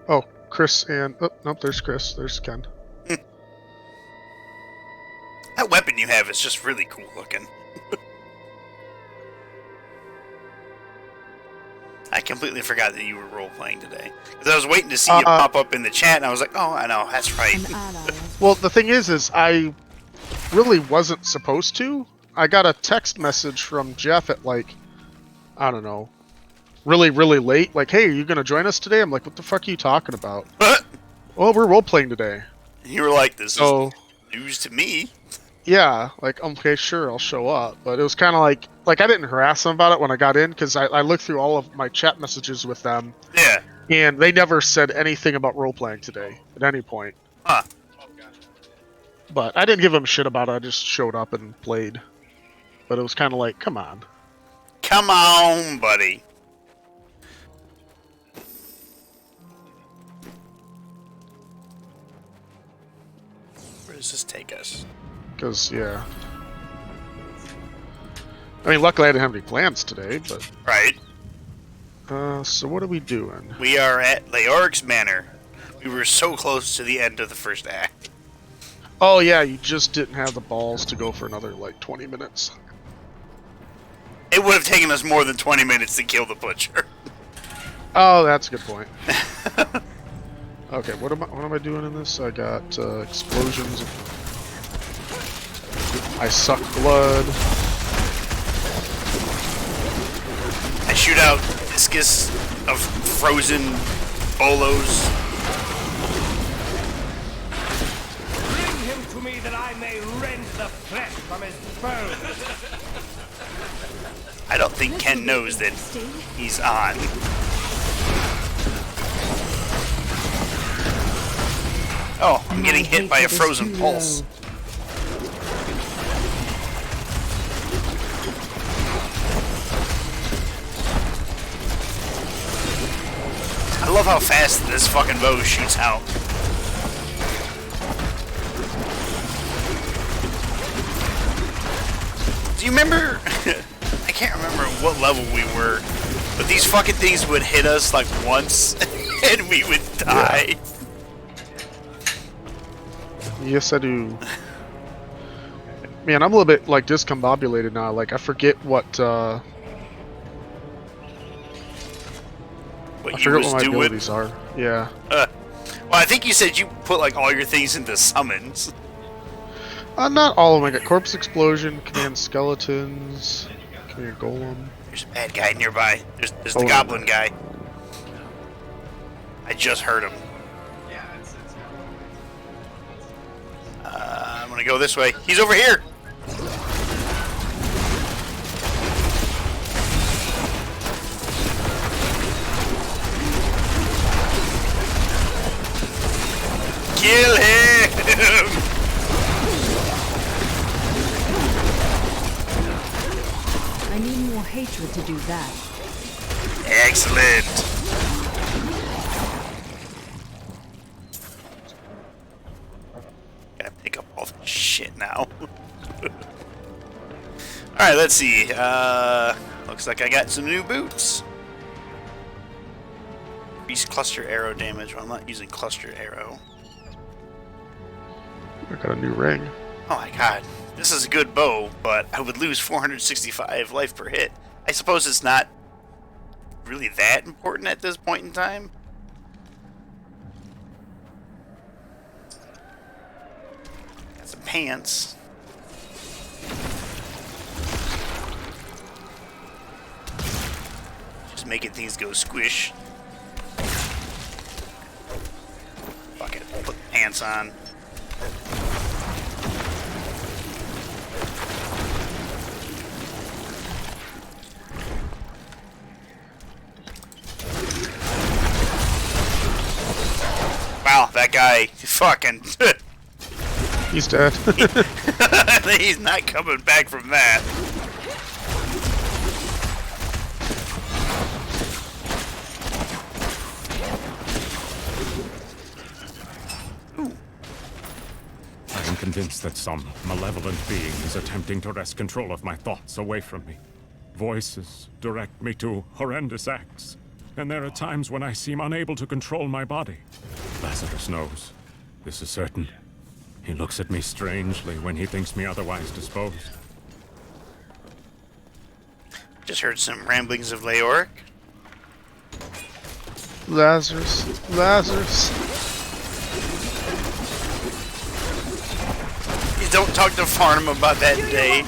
Oh, Chris and... Oh, nope, there's Chris. There's Ken. That weapon you have is just really cool looking. I completely forgot that you were role-playing today. Because I was waiting to see you pop up in the chat, and I was like, oh, I know, that's right. Well, the thing is I really wasn't supposed to. I got a text message from Jeff at, like, I don't know, really, really late. Like, hey, are you going to join us today? I'm like, what the fuck are you talking about? Well, we're role-playing today. You were like, this is news to me. Yeah, like, okay, sure, I'll show up. But it was kind of like I didn't harass them about it when I got in, because I looked through all of my chat messages with them. Yeah. And they never said anything about role-playing today at any point. Huh. But I didn't give them shit about it, I just showed up and played. But it was kind of like, come on. Come on, buddy. Where does this take us? Because, yeah. I mean, luckily I didn't have any plans today, but... Right. So what are we doing? We are at Leoric's Manor. We were so close to the end of the first act. Oh, yeah, you just didn't have the balls to go for another, like, 20 minutes. It would have taken us more than 20 minutes to kill the butcher. Oh, that's a good point. Okay, what am I doing in this? I got explosions. I suck blood. I shoot out viscous of frozen bolos. Bring him to me that I may rend the flesh from his bones. I don't think Ken knows that he's on. Oh, I'm getting hit by a frozen pulse. I love how fast this fucking bow shoots out. Do you remember? I can't remember what level we were, but these fucking things would hit us like once and we would die. Yeah. Yes, I do. Man, I'm a little bit, like, discombobulated now. Like, I forget what I forget what my abilities are. Yeah. Well, I think you said you put, like, all your things into summons. Not all of them. I got Corpse Explosion, Command Skeletons, Command Golem. There's a bad guy nearby. There's the goblin guy. I just heard him. I'm gonna go this way. He's over here! Kill him! I need more hatred to do that. Excellent! Gotta pick up all the shit now. Alright, let's see. Looks like I got some new boots. Increase cluster arrow damage. Well, I'm not using cluster arrow. I got a new ring. Oh my god. This is a good bow, but I would lose 465 life per hit. I suppose it's not really that important at this point in time. Got some pants. Just making things go squish. Fuck it. Put pants on. Wow, that guy fucking... He's dead. He's not coming back from that. I am convinced that some malevolent being is attempting to wrest control of my thoughts away from me. Voices direct me to horrendous acts. and there are times when I seem unable to control my body. Lazarus knows. This is certain. He looks at me strangely when he thinks me otherwise disposed. Just heard some ramblings of Leoric. Lazarus. Lazarus. You don't talk to Farnham about that day.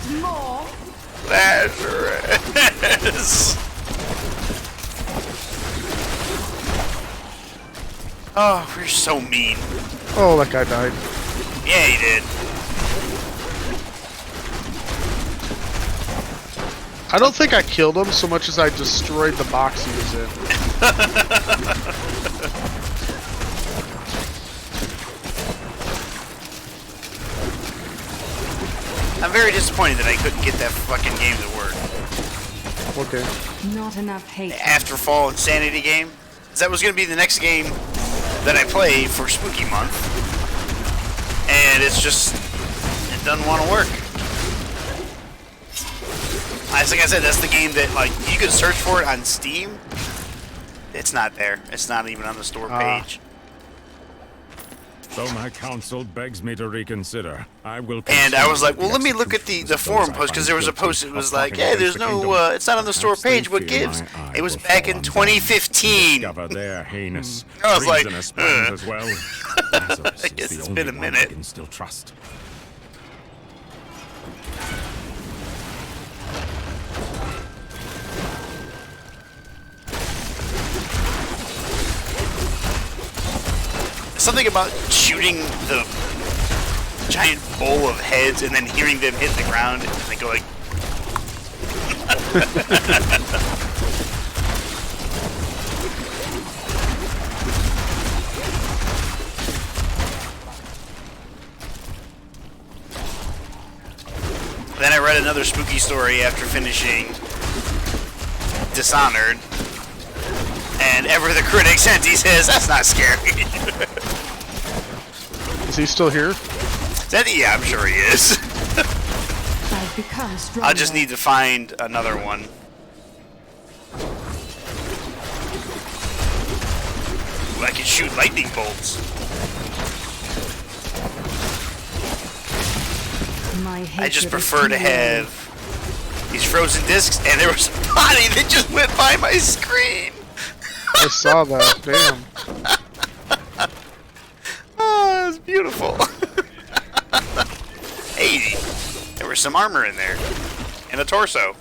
Lazarus. Oh, we're so mean. Oh, that guy died. Yeah, he did. I don't think I killed him so much as I destroyed the box he was in. I'm very disappointed that I couldn't get that fucking game to work. Okay. Not enough hate. Afterfall Insanity game. That was going to be the next game that I play for Spooky Month. And it's just, it doesn't want to work. Like I said, that's the game that, like, you could search for it on Steam. It's not there. It's not even on the store page. Though my counsel begs me to reconsider, I will. And I was like, well, let me look at the forum post, because there was a post that was like, hey, there's no, it's not on the store page, what gives? It was back in 2015. Their heinous, I was like, treasonous plans as well. Lazarus I is guess the it's only been a one I minute. can still trust. Something about shooting the giant bowl of heads and then hearing them hit the ground and they go like... Then I read another spooky story after finishing Dishonored. And ever the critic sent, he says, that's not scary. Is he still here? Yeah, I'm sure he is. I've become stronger. I'll just need to find another one. Ooh, I can shoot lightning bolts. My I just hatred prefer is to too have these frozen discs, and there was a body that just went by my screen. I saw that. Damn. Oh, that's beautiful. Hey, there was some armor in there, and a torso.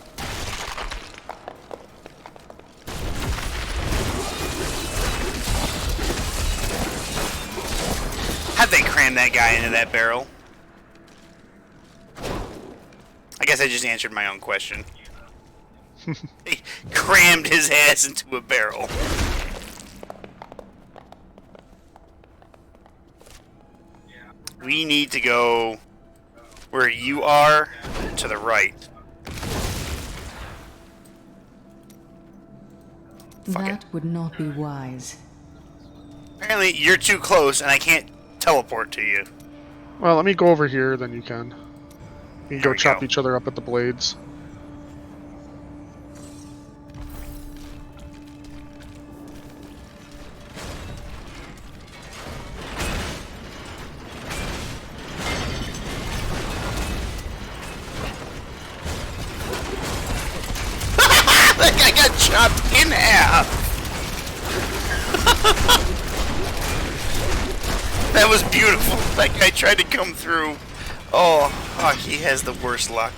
How'd they cram that guy into that barrel? I guess I just answered my own question. They crammed his ass into a barrel. We need to go where you are, to the right. Fuck That would not be wise. Apparently, you're too close, and I can't teleport to you. Well, let me go over here, then you can. You can There go we chop go. each other up at the blades. That guy got chopped in half. That was beautiful. That guy tried to come through. Oh, he has the worst luck.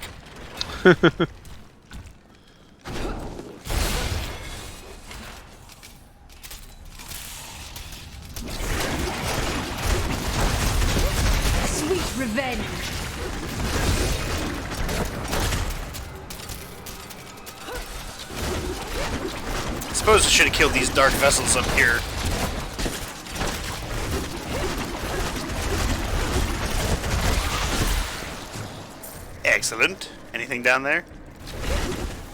Sweet revenge. I suppose I should have killed these dark vessels up here. Excellent. Anything down there?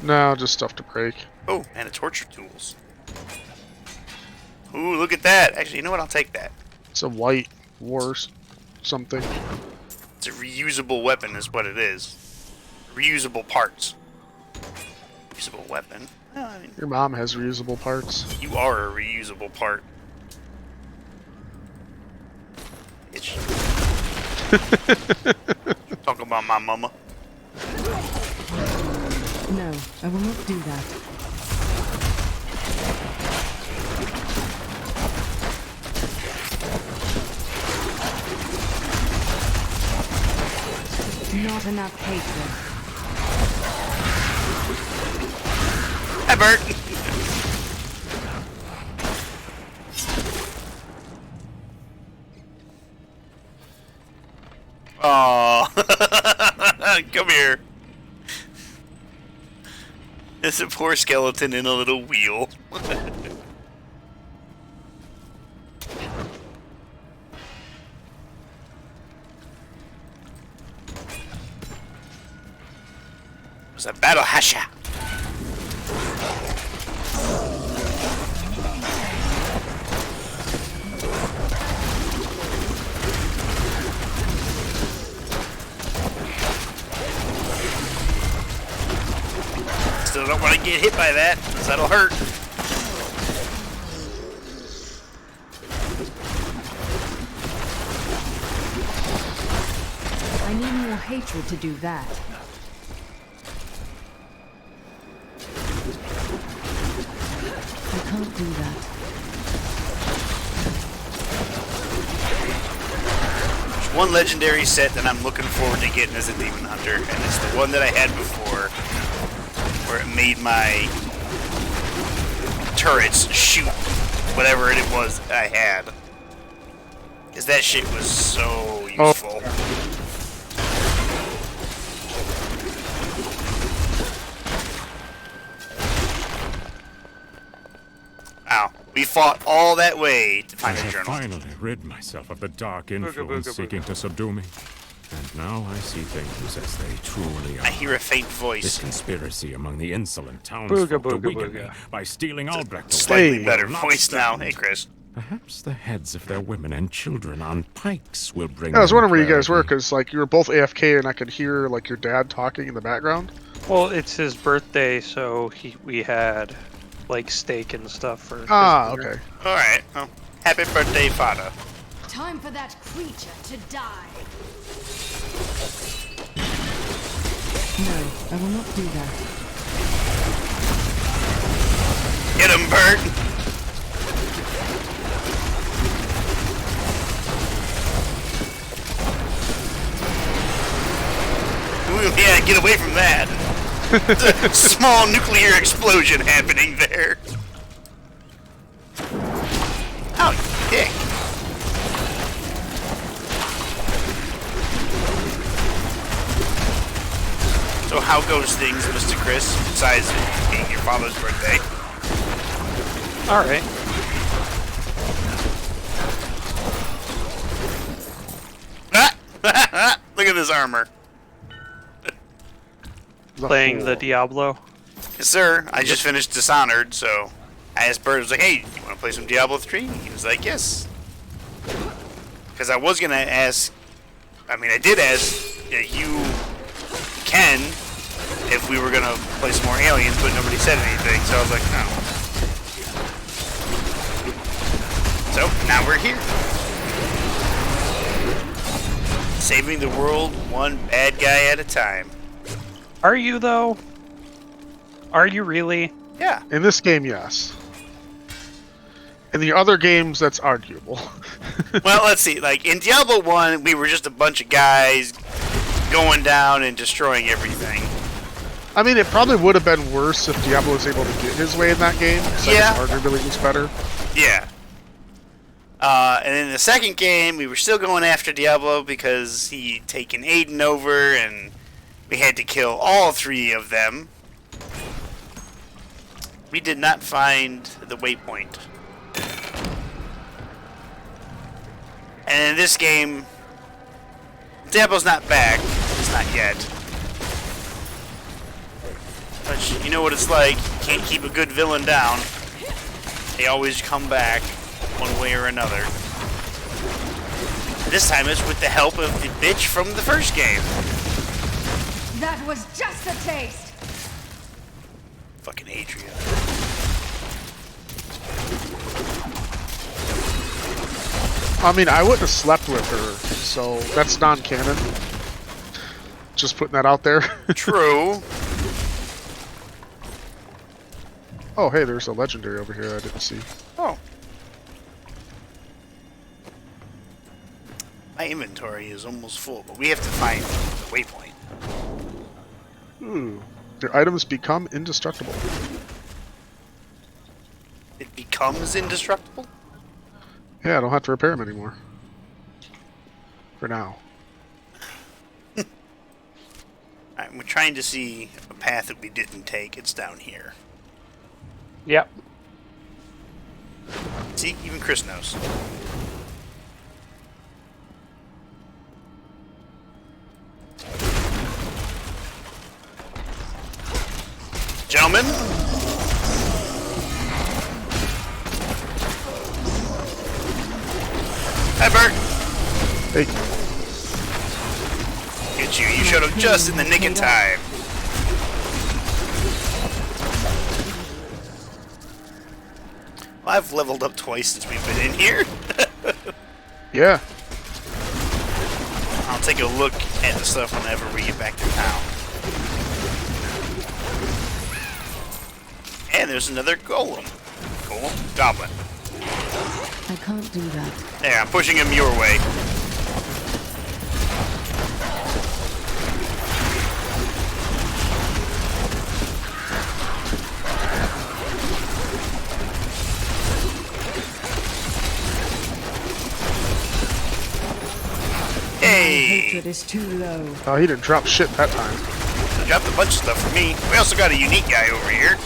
No, just stuff to break. Oh, and a torture tools. Ooh, look at that. Actually, you know what? I'll take that. It's a white wars something. It's a reusable weapon is what it is. Reusable parts. Reusable weapon. Well, I mean, Your mom has reusable parts. you are a reusable part. It's talk about my mama. No, I will not do that. Not enough hatred. Hi, Bert. Oh, come here. It's a poor skeleton in a little wheel. It was a battle hasha. Still don't want to get hit by that, because that'll hurt. I need more hatred to do that. I can't do that. There's one legendary set that I'm looking forward to getting as a Demon Hunter, and it's the one that I had before, where it made my turrets shoot whatever it was I had. Because that shit was so useful. Ow. We fought all that way to I find a have journal. finally rid myself of the dark influence seeking to subdue me. And now I see things as they truly are. I hear a faint This voice. conspiracy among the insolent townsfolk to weaken me by stealing Albrecht Slightly Hey. better will not voice now. stand. Hey, Chris. Perhaps the heads of their women and children on pikes will bring Yeah, I was them wondering where you guys were, clarity. because like you were both AFK and I could hear like your dad talking in the background. Well, it's his birthday, so we had like steak and stuff for. his Ah, dinner. okay. Alright. Well, happy birthday, father. Time for that creature to die. No, I will not do that. Get him, Bert! Ooh, yeah, get away from that. There's a small nuclear explosion happening there. Oh, dick. So how goes things, Mr. Chris, besides it being your father's birthday? All right. Look at this armor. Playing the Diablo. Yes, sir. I just finished Dishonored, so I asked Bert, I was like, hey, you want to play some Diablo 3? He was like, yes. Because I was going to ask, I mean, I did ask you, Ken, if we were going to play some more Aliens, but nobody said anything, so I was like, no. So, now we're here. Saving the world one bad guy at a time. Are you though? Are you really? Yeah. In this game, yes. In the other games, that's arguable. Well, let's see. Like, in Diablo 1, we were just a bunch of guys going down and destroying everything. I mean, it probably would have been worse if Diablo was able to get his way in that game. So Yeah. arguably was better. Yeah. And in the second game, we were still going after Diablo because he'd taken Aiden over, and we had to kill all three of them. We did not find the waypoint. And in this game, Diablo's not back. It's not yet. But you know what it's like. You can't keep a good villain down. They always come back one way or another. This time it's with the help of the bitch from the first game. That was just a taste. Fucking Adrian. I mean, I wouldn't have slept with her, so that's non-canon. Just putting that out there. True. Oh, hey, there's a legendary over here I didn't see. Oh. My inventory is almost full, but we have to find the waypoint. Ooh. Your items become indestructible. It becomes indestructible? Yeah, I don't have to repair them anymore. For now. Alright, we're trying to see a path that we didn't take. It's down here. Yep. See, even Chris knows. Gentlemen. Hi, Bert. Hey, Get you. You showed up just in the nick of time. Well, I've leveled up twice since we've been in here. yeah. I'll take a look at the stuff whenever we get back to town. And there's another golem. Goblin. I can't do that. There, I'm pushing him your way. Hey! Hatred is too low. Oh, he didn't drop shit that time. Dropped a bunch of stuff for me. We also got a unique guy over here.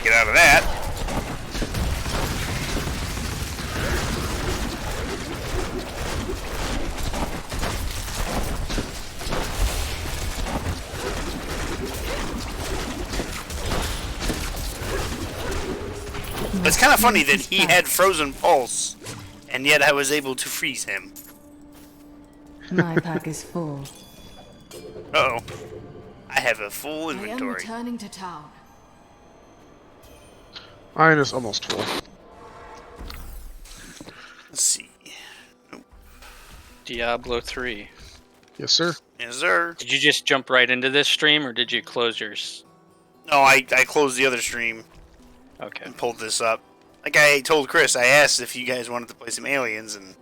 Get out of that. It's kind of funny that he had frozen pulse, and yet I was able to freeze him. My pack is full. Uh-oh. I have a full I am inventory. returning to town. Mine is almost full. Let's see. Diablo 3. Yes, sir. Yes, sir. Did you just jump right into this stream, or did you close yours? No, I closed the other stream Okay. and pulled this up. Like I told Chris, I asked if you guys wanted to play some Aliens, and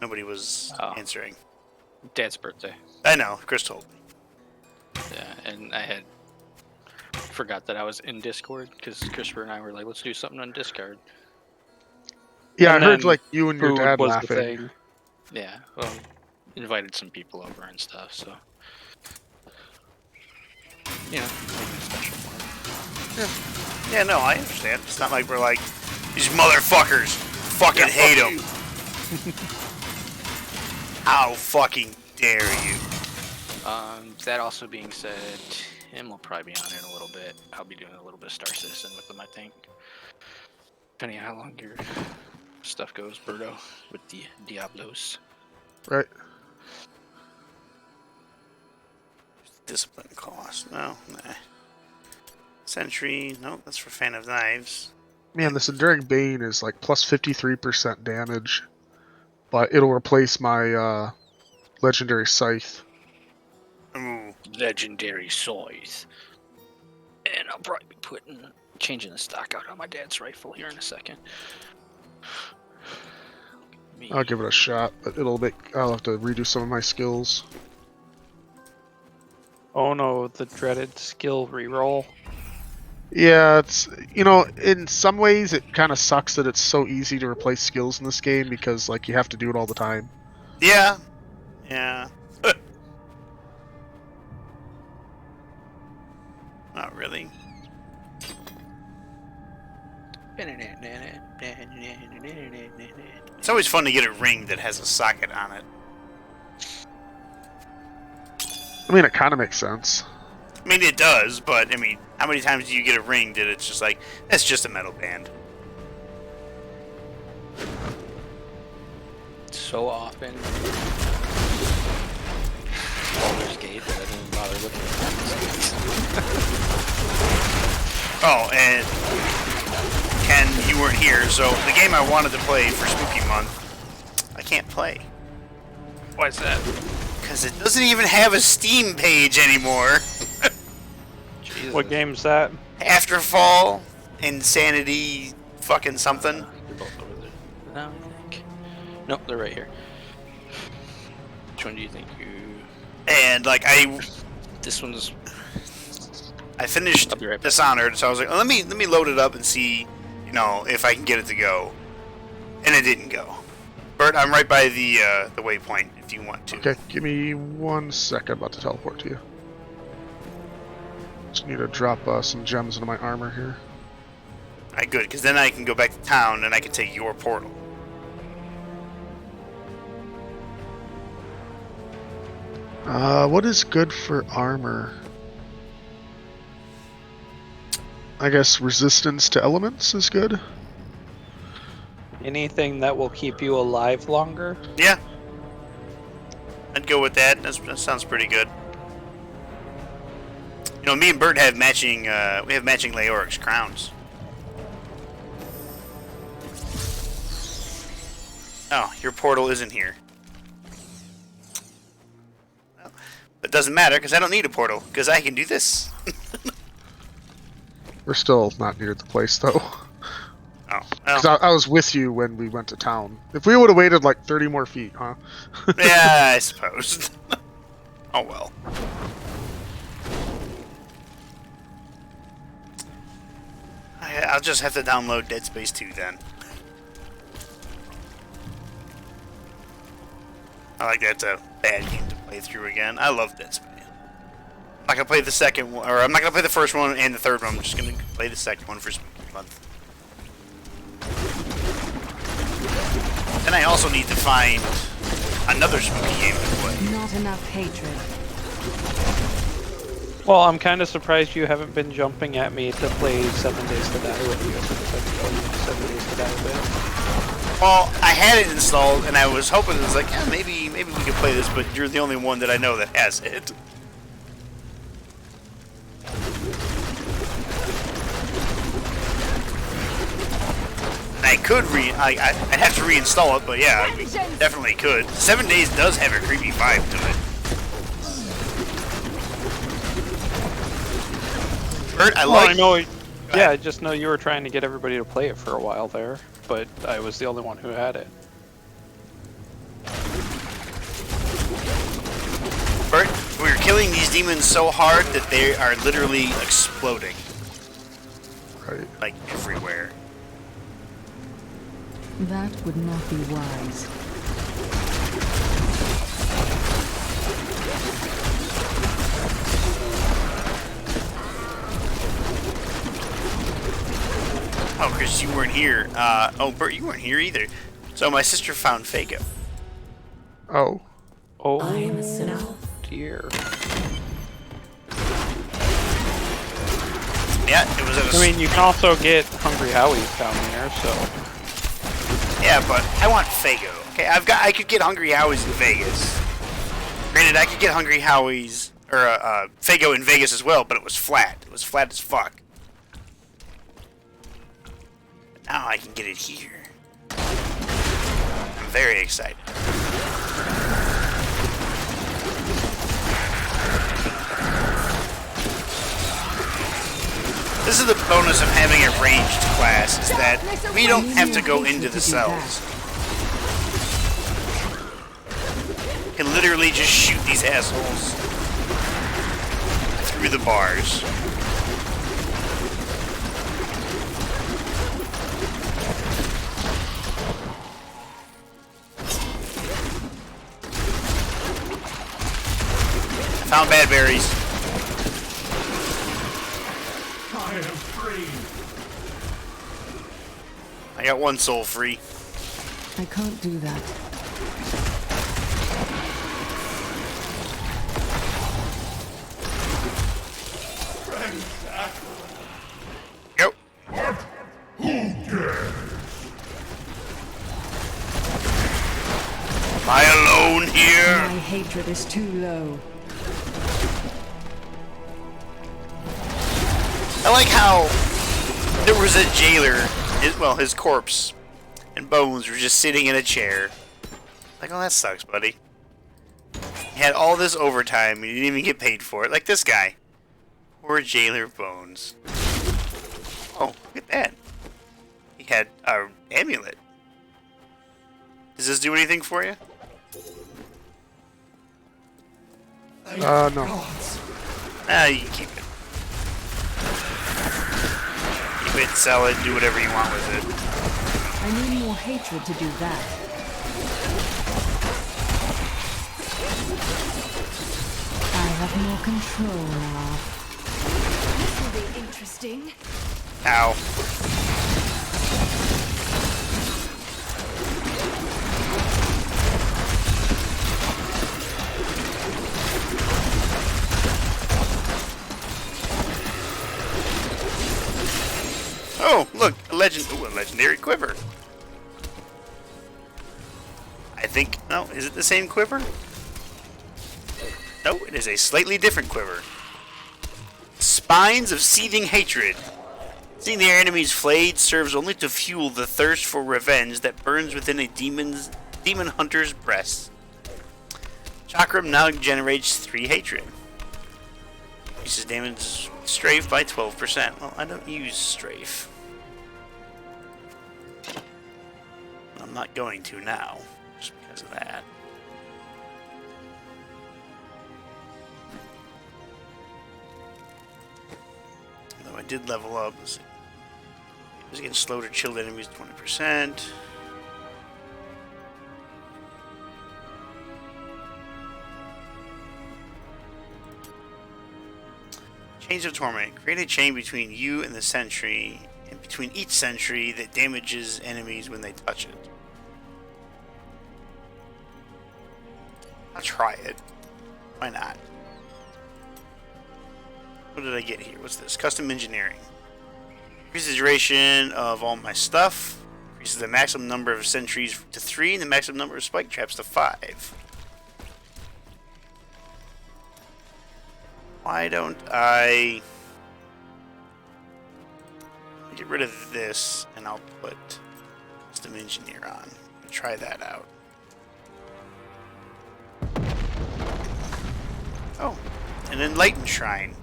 nobody was answering. Dad's birthday. I know, Chris told me. Yeah, and I had forgot that I was in Discord because Christopher and I were like, let's do something on Discord. Yeah, And I heard then like you and your food dad was the laughing. thing. Yeah, well, invited some people over and stuff, so. You know, making it special for them. Yeah, no, I understand. It's not like we're like, these motherfuckers fucking hate them. How fucking dare you? That also being said, Tim will probably be on in a little bit. I'll be doing a little bit of Star Citizen with them, I think. Depending on how long your stuff goes, Berto, with the Diablos. Right. Discipline cost. No, nah. Sentry. No, that's for Fan of Knives. Man, this Enduring Bane is like plus 53% damage, but it'll replace my Legendary Scythe. Ooh. Legendary Scythe. And I'll probably be changing the stock out on my dad's rifle here in a second. I'll give it a shot, but I'll have to redo some of my skills. Oh no, the dreaded skill reroll. Yeah, it's, in some ways it kind of sucks that it's so easy to replace skills in this game because like you have to do it all the time. Yeah. Yeah. Not really. It's always fun to get a ring that has a socket on it. I mean, it kind of makes sense. I mean, it does, but, I mean, how many times do you get a ring that it's just like, that's just a metal band? so often Baldur's Gate that I didn't bother looking at Oh, and Ken, you weren't here, so the game I wanted to play for Spooky Month, I can't play. Why is that? Because it doesn't even have a Steam page anymore. Jesus. What game's that? Afterfall, Insanity, fucking something. They're both over there. No, I think. Nope, they're right here. Which one do you think you... And like This one's... I finished I'll be right back. Dishonored, so I was like, let me load it up and see, you know, if I can get it to go. And it didn't go. Bert, I'm right by the waypoint if you want to. Okay, give me 1 second. I'm about to teleport to you. Just need to drop some gems into my armor here. Alright, good, because then I can go back to town and I can take your portal. What is good for armor? I guess resistance to elements is good. Anything that will keep you alive longer? Yeah. I'd go with that. That sounds pretty good. You know, me and Bert have matching, we have matching Leoric's crowns. Oh, your portal isn't here. Well, it doesn't matter, because I don't need a portal, because I can do this. We're still not near the place, though. Oh, Because well. I was with you when we went to town. If we would have waited like 30 more feet, huh? Yeah, I suppose. Oh well. I'll just have to download Dead Space 2 then. I like that's a bad game to play through again. I love Dead Space. I'm not gonna play the second one, or I'm not gonna play the first one and the third one. I'm just gonna play the second one for Spooky Month. And I also need to find another spooky game to play. Not enough hatred. Well, I'm kind of surprised you haven't been jumping at me to play 7 Days to Die with you. Since I've been telling you 7 Days to Die with. Well, I had it installed, and I was hoping it was like, yeah, maybe we could play this, but you're the only one that I know that has it. I could I'd have to reinstall it, but yeah, I definitely could. 7 Days does have a creepy vibe to it. Bert, I Well, like. I know. Yeah, I just know you were trying to get everybody to play it for a while there, but I was the only one who had it. Bert, we're killing these demons so hard that they are literally exploding, Right. like everywhere. That would not be wise. Oh, Chris, you weren't here. Oh, Bert, you weren't here either. So my sister found Fago. Oh. Oh dear. Yeah, it was at a. I mean, you can also get Hungry Howie's down there, so. Yeah, but I want Fago. Okay, I could get Hungry Howie's in Vegas. Granted, I could get Hungry Howie's or Fago in Vegas as well, but it was flat. It was flat as fuck. Now I can get it here. I'm very excited. This is the bonus of having a ranged class, is that we don't have to go into the cells. We can literally just shoot these assholes through the bars. I found bad berries. I am free. I got one soul free. I can't do that. Go. here. My hatred is too low. I like how there was a jailer, his corpse and bones were just sitting in a chair. Like, oh, that sucks, buddy. He had all this overtime and he didn't even get paid for it. Like this guy. Poor jailer bones. Oh, look at that. He had an amulet. Does this do anything for you? No. Ah, you can keep it. Keep it, sell it, do whatever you want with it. I need more hatred to do that. I have more control now. This will be interesting. Ow. Oh, look, a legendary quiver. I think, no, is it the same quiver? No, it is a slightly different quiver. Spines of seething hatred. Seeing their enemies flayed serves only to fuel the thirst for revenge that burns within a demon hunter's breast. Chakram now generates 3 hatred. Increases damage strafe by 12%. Well, I don't use strafe. I'm not going to now, just because of that. Though I did level up. Let's see. I was getting slow to chilled enemies 20%. Chains of Torment. Create a chain between you and the sentry, and between each sentry that damages enemies when they touch it. I'll try it. Why not? What did I get here? What's this? Custom engineering. Increases the duration of all my stuff. Increases the maximum number of sentries to 3 and the maximum number of spike traps to 5. Why don't I get rid of this and I'll put custom engineer on. Try that out. Oh, an enlightened shrine.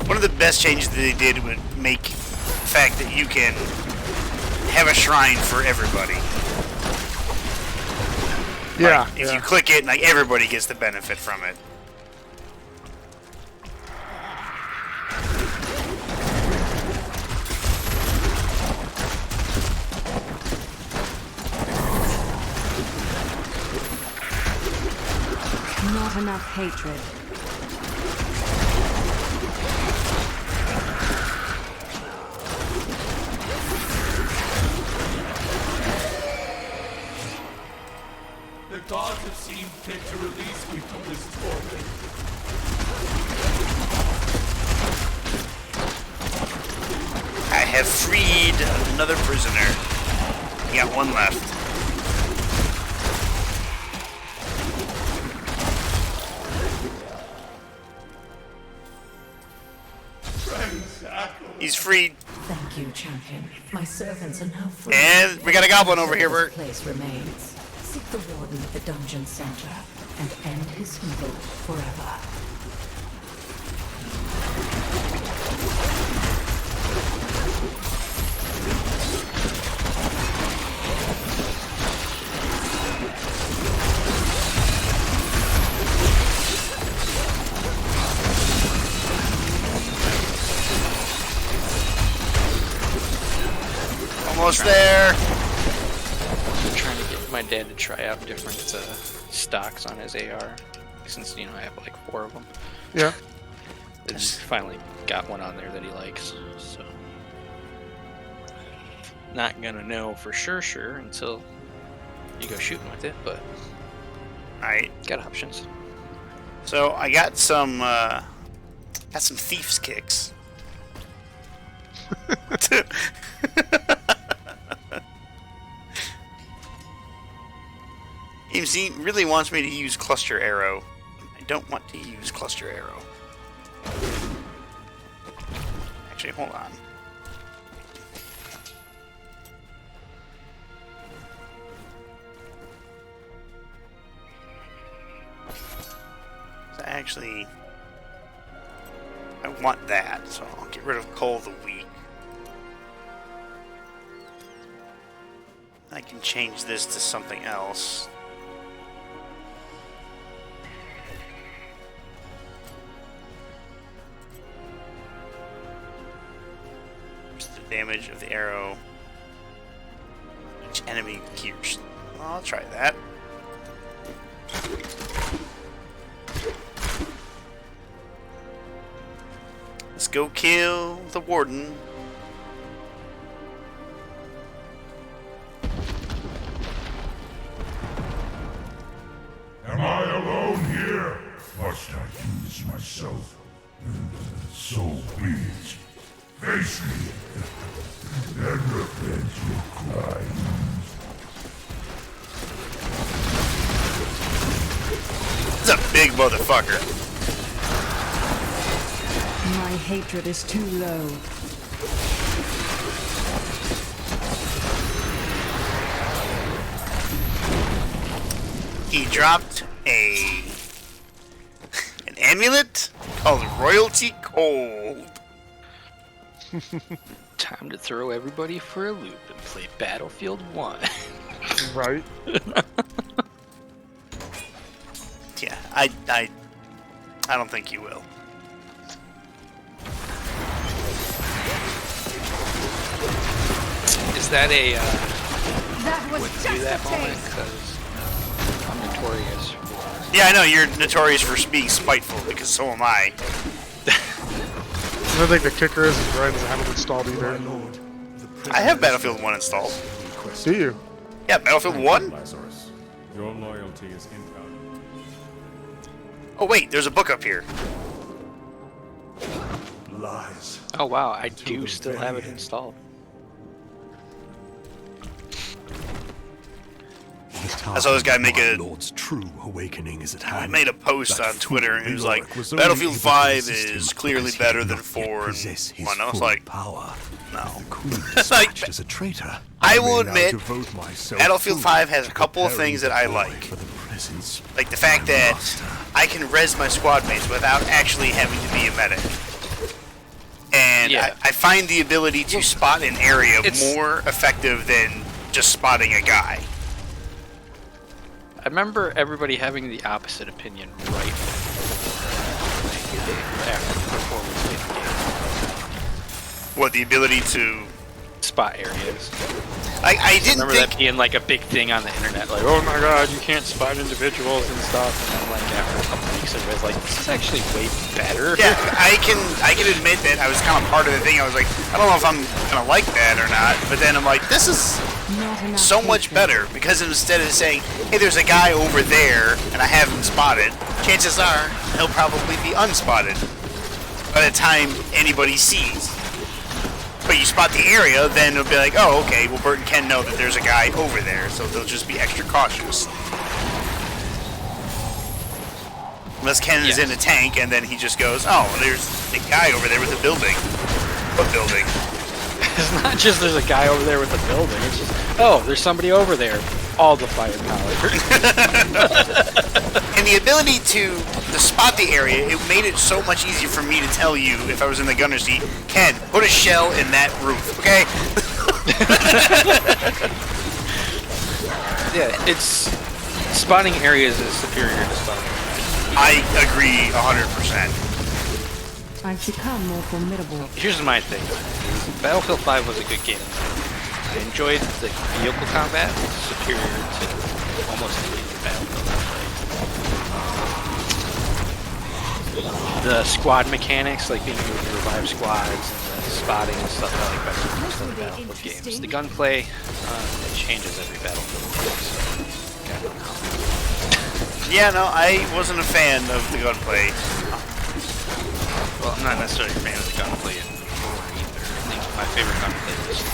One of the best changes that they did would make the fact that you can have a shrine for everybody. Yeah. Like, if you click it, like everybody gets the benefit from it. Not enough hatred. The gods have seen fit to release me from this torment. I have freed another prisoner. You got one left. He's freed. Thank you, champion. My servants are now free. And we got a goblin over here, Bert. This place remains. Seek the warden at the dungeon center and end his evil forever. Almost there. I'm trying to get my dad to try out different stocks on his AR, since I have like 4 of them. Yeah. I just finally got one on there that he likes. So not gonna know for sure until you go shooting with it, but Alright. got options. So I got some thieves kicks. He really wants me to use cluster arrow. I don't want to use cluster arrow. Actually, hold on. Actually, I want that, so I'll get rid of Cull the Weak. I can change this to something else. Just the damage of the arrow. Each enemy pierced. Well, I'll try that. Let's go kill the warden. Am I alone here? Must I use myself? So be it. Face me and repent your crimes. This is a big motherfucker. My hatred is too low. He dropped an amulet called Royalty Cold. Time to throw everybody for a loop and play Battlefield 1. Right. Yeah, I don't think you will. Is that a That was wouldn't just do that a moment? taste. Because I'm notorious for... Yeah, I know you're notorious for being spiteful, because so am I. I think the kicker is Brian doesn't have it installed either. I have Battlefield 1 installed. Do you? Yeah, Battlefield 1? Lazarus, your loyalty is invaluable. Oh wait, there's a book up here. Lies. Oh wow, I do still have it installed. I saw this guy make a Lord's true awakening is at hand. made a post That on Twitter and he was like, Heroic was only Battlefield able to 5 resist him is clearly because he better did than not 4 yet and possess his 1. I was full like, power. no. The Queen Like, dispatched as a traitor. I will may now admit, devote myself Battlefield fully 5 has a to couple of preparing things that the I way like. for the presence Like the fact of my that master. I can res my squad mates without actually having to be a medic. And Yeah. I find the ability to spot an area it's- more effective than just spotting a guy. I remember everybody having the opposite opinion right before we played the game. What, the ability to... Spot areas. I didn't Remember think... that being like a big thing on the internet, like, oh my god, you can't spot individuals and stuff. And then like after a couple weeks, everybody's like, this is actually way better. Yeah, I can admit that I was kind of part of the thing. I was like, I don't know if I'm gonna like that or not. But then I'm like, this is Not enough so much hatred. better because instead of saying, hey, there's a guy over there and I haven't spotted, chances are he'll probably be unspotted by the time anybody sees. But you spot the area, then it'll be like, oh, okay, well, Bert and Ken know that there's a guy over there, so they'll just be extra cautious. Unless Ken is in a tank, and then he just goes, oh, there's a guy over there with a building. What building? It's not just there's a guy over there with a building. It's just, oh, there's somebody over there. All the firepower. And the ability to spot the area, it made it so much easier for me to tell you if I was in the gunner seat, Ken, put a shell in that roof, okay? Yeah, it's spotting areas is superior to spotting. I agree 100%. I've become more formidable. Here's my thing. Battlefield 5 was a good game. I enjoyed the vehicle combat, superior to almost any other Battlefield I've played. The squad mechanics, like being able to revive squads and the spotting and stuff, I like better than most other Battlefield games. The gunplay, it changes every Battlefield game, so God knows. Yeah, no, I wasn't a fan of the gunplay. Well, I'm not necessarily a fan of the gunplay in 4 either. I think my favorite gun play was 3.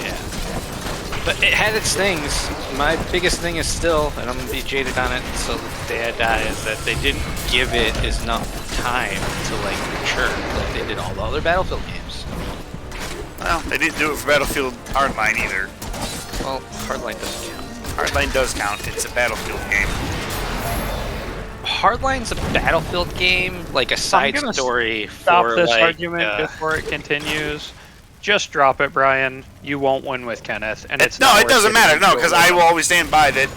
Yeah. But it had its things. My biggest thing is still, and I'm gonna be jaded on it until the day I die, is that they didn't give it enough time to like mature like they did all the other Battlefield games. Well, they didn't do it for Battlefield Hardline either. Well, Hardline doesn't count. Hardline does count. It's a Battlefield game. Hardline's a Battlefield game, like a side story Stop for this like, argument before it continues. Just drop it, Brian. You won't win with Kenneth, and it's no, not it worth doesn't matter. No, because I will over. always stand by that.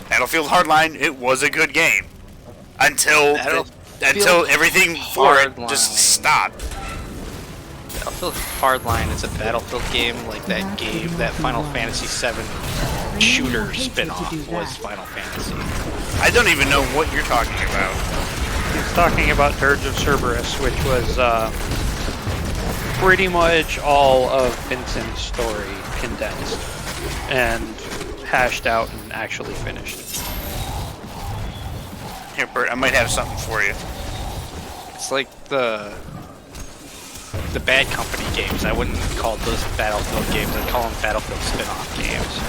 Battlefield Hardline, it was a good game until everything for it just stopped. Battlefield Hardline is a Battlefield game like that game, that Final Fantasy VII shooter spin-off was Final Fantasy. I don't even know what you're talking about. He's talking about Dirge of Cerberus, which was pretty much all of Vincent's story condensed and hashed out and actually finished. Here, Bert, I might have something for you. It's like the Bad Company games. I wouldn't call those Battlefield games. I'd call them Battlefield spin-off games.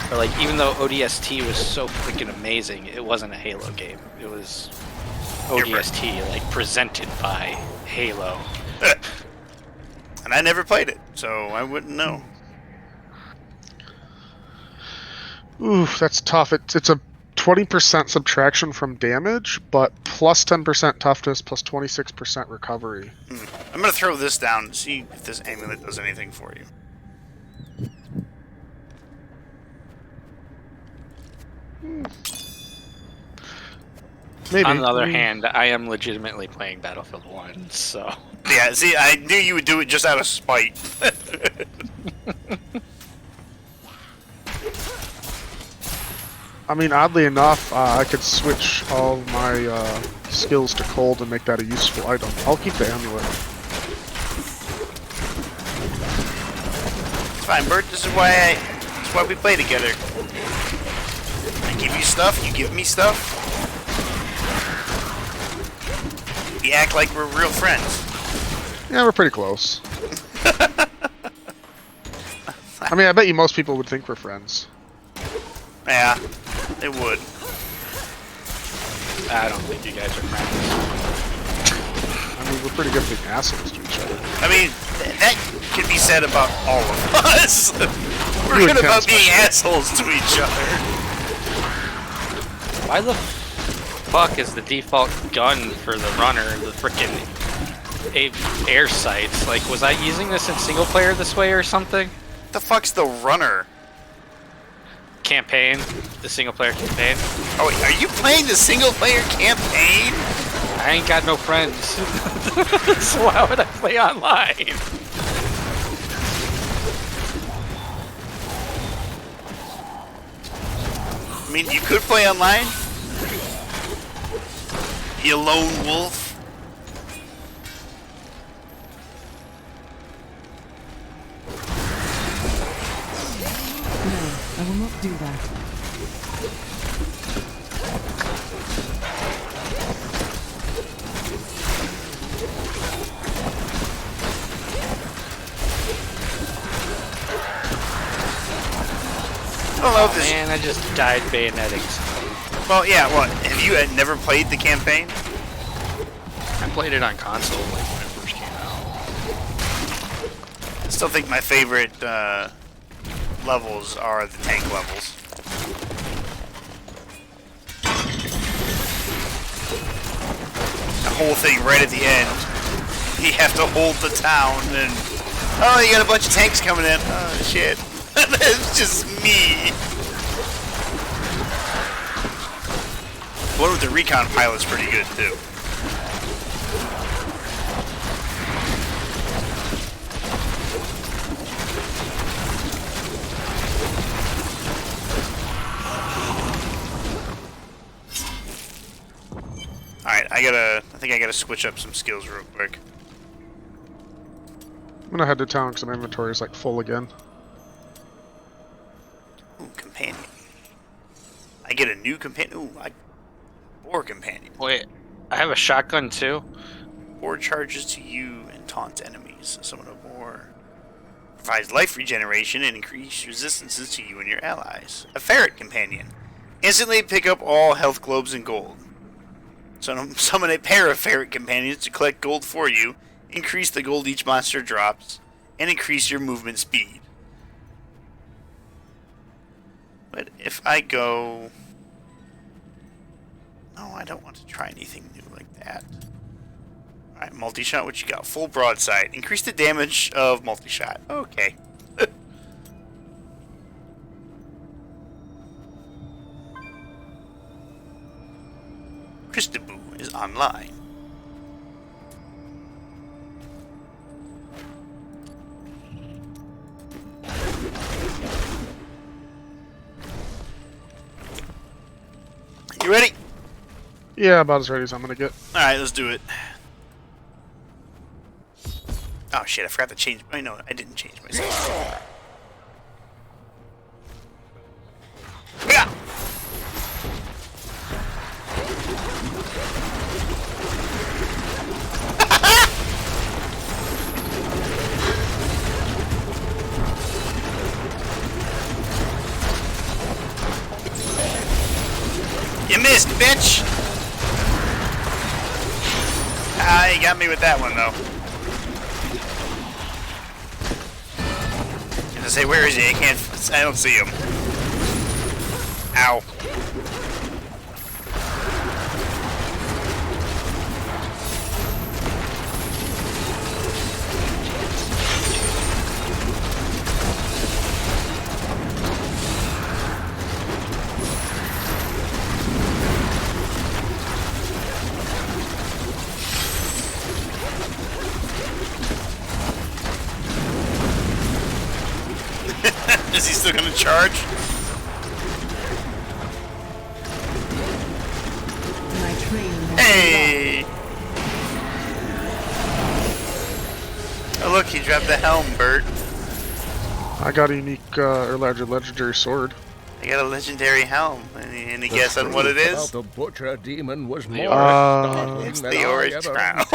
Or like, even though ODST was so freaking amazing, it wasn't a Halo game. It was ODST, like presented by Halo. And I never played it, so I wouldn't know. Ooh, that's tough. It's a 20% subtraction from damage, but plus 10% toughness, plus 26% recovery. I'm gonna throw this down and see if this amulet does anything for you. Maybe. On the other hand, I am legitimately playing Battlefield 1, so... Yeah, see, I knew you would do it just out of spite. I mean, oddly enough, I could switch all my skills to cold and make that a useful item. I'll keep the amulet. It's fine, Bert. This is why we play together. I give you stuff, you give me stuff. We act like we're real friends. Yeah, we're pretty close. I mean, I bet you most people would think we're friends. Yeah, they would. I don't think you guys are friends. I mean, we're pretty good at being assholes to each other. I mean, that could be said about all of us. We're good about being assholes to each other. Why the fuck is the default gun for the runner the frickin' air sights? Like, was I using this in single player this way or something? What the fuck's the runner? Campaign, the single player campaign. Oh, are you playing the single player campaign? I ain't got no friends, so why would I play online? I mean, you could play online. You lone wolf. No, I will not do that. I don't know if this... Man, I just died bayoneting. Well, yeah, what? Have you never played the campaign? I played it on console like when it first came out. I still think my favorite levels are the tank levels. The whole thing right at the end. You have to hold the town and... Oh, you got a bunch of tanks coming in. Oh, shit. That's just me. The one with the recon pilot's pretty good, too. Alright, I think I gotta switch up some skills real quick. I'm gonna head to town because my inventory is like full again. Ooh, companion. I get a new companion. Ooh, or companion. Wait, I have a shotgun too? 4 charges to you and taunt enemies. Summon a more. Provides life regeneration and increased resistances to you and your allies. A ferret companion. Instantly pick up all health globes and gold. So summon a pair of ferret companions to collect gold for you, increase the gold each monster drops, and increase your movement speed. But if I go... No, I don't want to try anything new like that. Alright, multi-shot, what you got? Full broadside. Increase the damage of multi-shot. Okay. Christaboo is online. You ready? Yeah, about as ready as I'm gonna get. Alright, let's do it. Oh shit, I forgot to change. I know, I didn't change myself. Yeah. You missed, bitch! Ah, you got me with that one, though. I say, where is he? I don't see him. Ow. Is he still gonna charge? Hey! Oh look, he dropped the helm, Bert. I got a unique or legendary sword. I got a legendary helm. Any guess on what it is? The butcher demon was more it's the orange crown.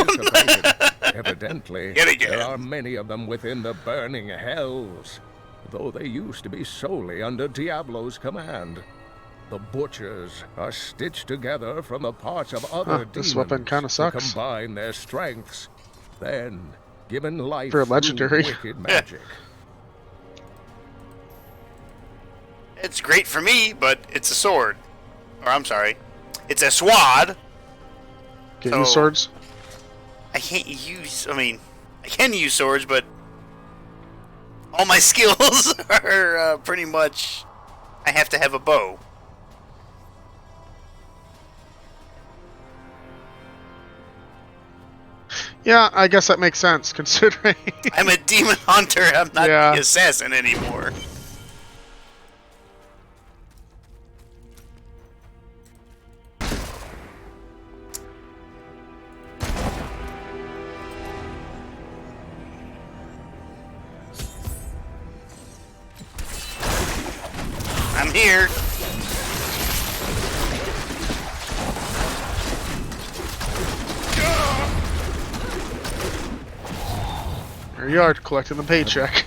Evidently, there are many of them within the burning hells, though they used to be solely under Diablo's command. The butchers are stitched together from the parts of other demons this weapon kind of sucks. to combine their strengths, then given life for a legendary through wicked magic. It's great for me, but it's a sword. Or I'm sorry, it's a swad. Can you use swords? I can't use. I mean, I can use swords, but all my skills are pretty much. I have to have a bow. Yeah, I guess that makes sense considering. I'm a demon hunter. I'm not the assassin anymore. I'm here. There you are, collecting the paycheck.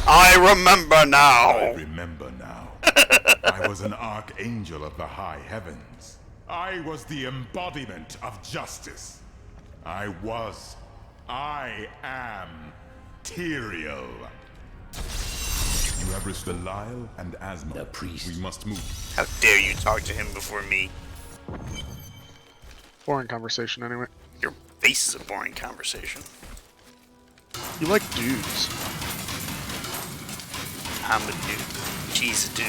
I remember now. I remember now. I was an archangel of the high heavens. I was the embodiment of justice. I am Tyrael. You have reached Belial and Asmo. The priest. We must move. How dare you talk to him before me? Boring conversation, anyway. Your face is a boring conversation. You like dudes. I'm a dude. She's a dude.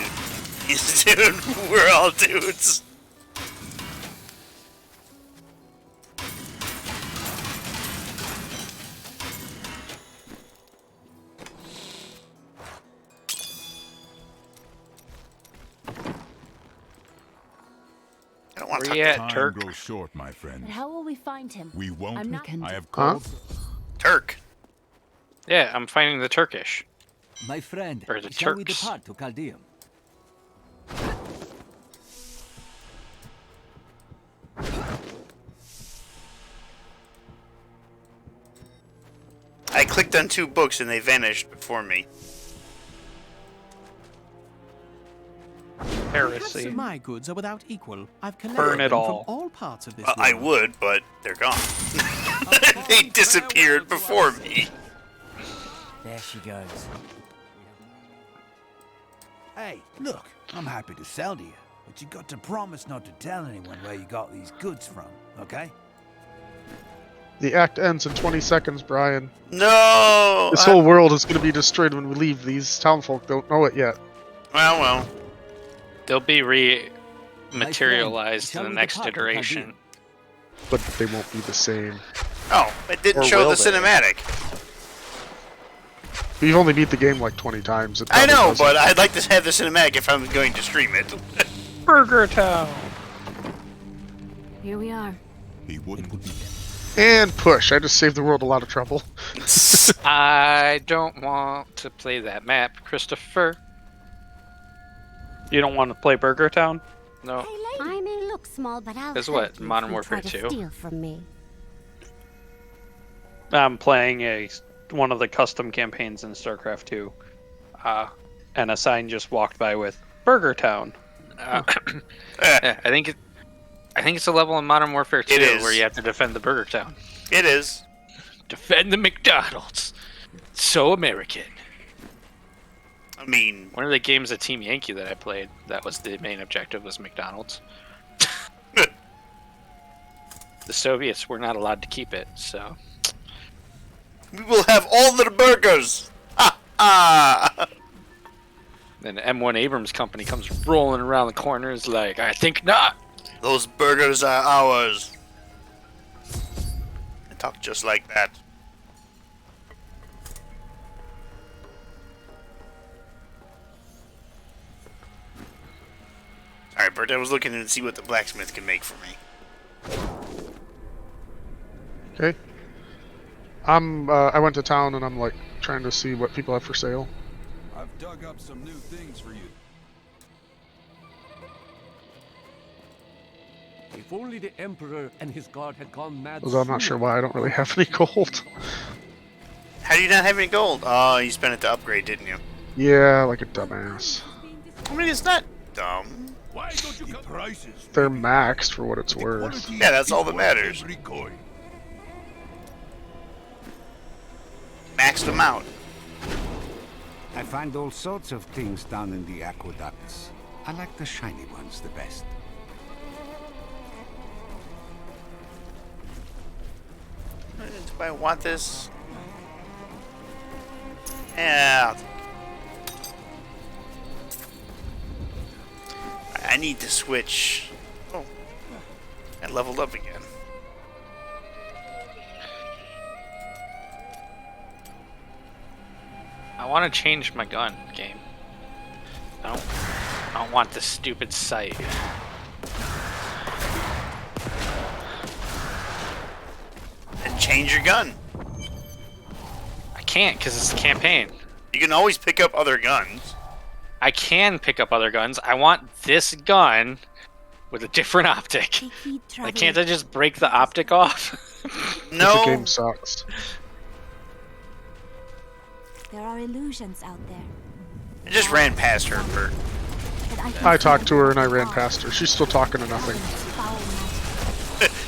He's a dude. We're all dudes. Where you at, Turk? Time grows short, my friend. But how will we find him? We won't. I'm not. I have called. Turk. Yeah, I'm finding the Turkish. My friend, or the shall we Turks. depart to Chaldeum? clicked on 2 books and they vanished before me. Heresy. Perhaps my goods are without equal. I've Burn collected it them all. from all parts of this Well, I world. would, but they're gone. They disappeared before me. There she goes. Hey, look, I'm happy to sell to you, but you got to promise not to tell anyone where you got these goods from, okay? The act ends in 20 seconds, Brian. No! This whole world is going to be destroyed when we leave. These townfolk don't know it yet. Well. They'll be materialized in the next iteration. But they won't be the same. Oh, it didn't Or show will the they? cinematic. We've only beat the game like 20 times. It I probably know, doesn't. but I'd like to have the cinematic if I'm going to stream it. Burger Town. Here we are. He wouldn't. And push. I just saved the world a lot of trouble. I don't want to play that map, Christopher. You don't want to play Burger Town? No. I may look small, but I'll Guess hurt what? you Modern if you Warfare try to 2. steal from me. I'm playing one of the custom campaigns in StarCraft 2, and a sign just walked by with Burger Town. Yeah, I think it's a level in Modern Warfare 2 It is. where you have to defend the Burger Town. It is. Defend the McDonald's. So American. I mean, one of the games at Team Yankee that I played, that was the main objective, was McDonald's. The Soviets were not allowed to keep it, so. We will have all the burgers! Ha ha! Then M1 Abrams company comes rolling around the corners like, I think not! Those burgers are ours. I talk just like that. Alright, Bert, I was looking to see what the blacksmith can make for me. Okay. I went to town and I'm like trying to see what people have for sale. I've dug up some new things for you. If only the Emperor and his guard had gone mad. Although I'm not sure why I don't really have any gold. How do you not have any gold? Oh, you spent it to upgrade, didn't you? Yeah, like a dumbass. I mean, it's not dumb. Why don't you cut prices? They're maxed for what it's worth. Yeah, that's all that matters. Maxed them out. I find all sorts of things down in the aqueducts. I like the shiny ones the best. Do I want this? Yeah. I need to switch. Oh, I leveled up again. I want to change my gun, game. I don't want this stupid sight. And change your gun. I can't because it's a campaign. You can always pick up other guns. I can pick up other guns. I want this gun with a different optic. Like, can't I just break the optic off? No. The game sucks. There are illusions out there. I just ran past her, Bert. I talked to her and I ran past her. She's still talking to nothing.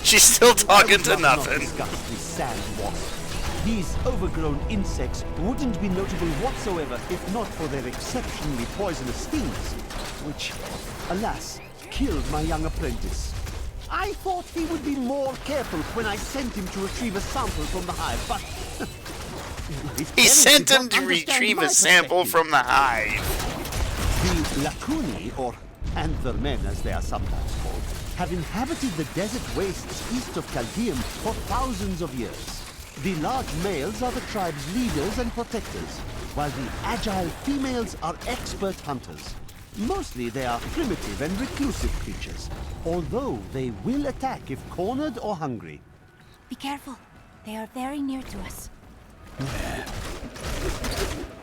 She's still talking to nothing. This sand wasp. These overgrown insects wouldn't be notable whatsoever if not for their exceptionally poisonous stings, which, alas, killed my young apprentice. I thought he would be more careful when I sent him to retrieve a sample from the hive, but... He sent him to retrieve a sample from the hive. The Lacuni, or Anther Men as they are sometimes called, have inhabited the desert wastes east of Chaldeum for thousands of years. The large males are the tribe's leaders and protectors, while the agile females are expert hunters. Mostly they are primitive and reclusive creatures, although they will attack if cornered or hungry. Be careful. They are very near to us.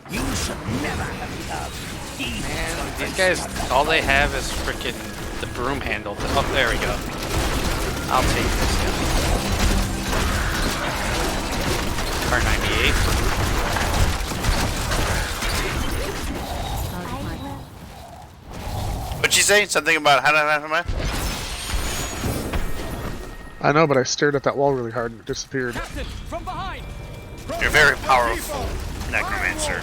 You should never have come. Man, these guys, all they have is frickin' the broom handle. Oh, there we go. I'll take this guy. R98. say? Something about how am I? I know, but I stared at that wall really hard and it disappeared. From behind. You're very powerful, necromancer.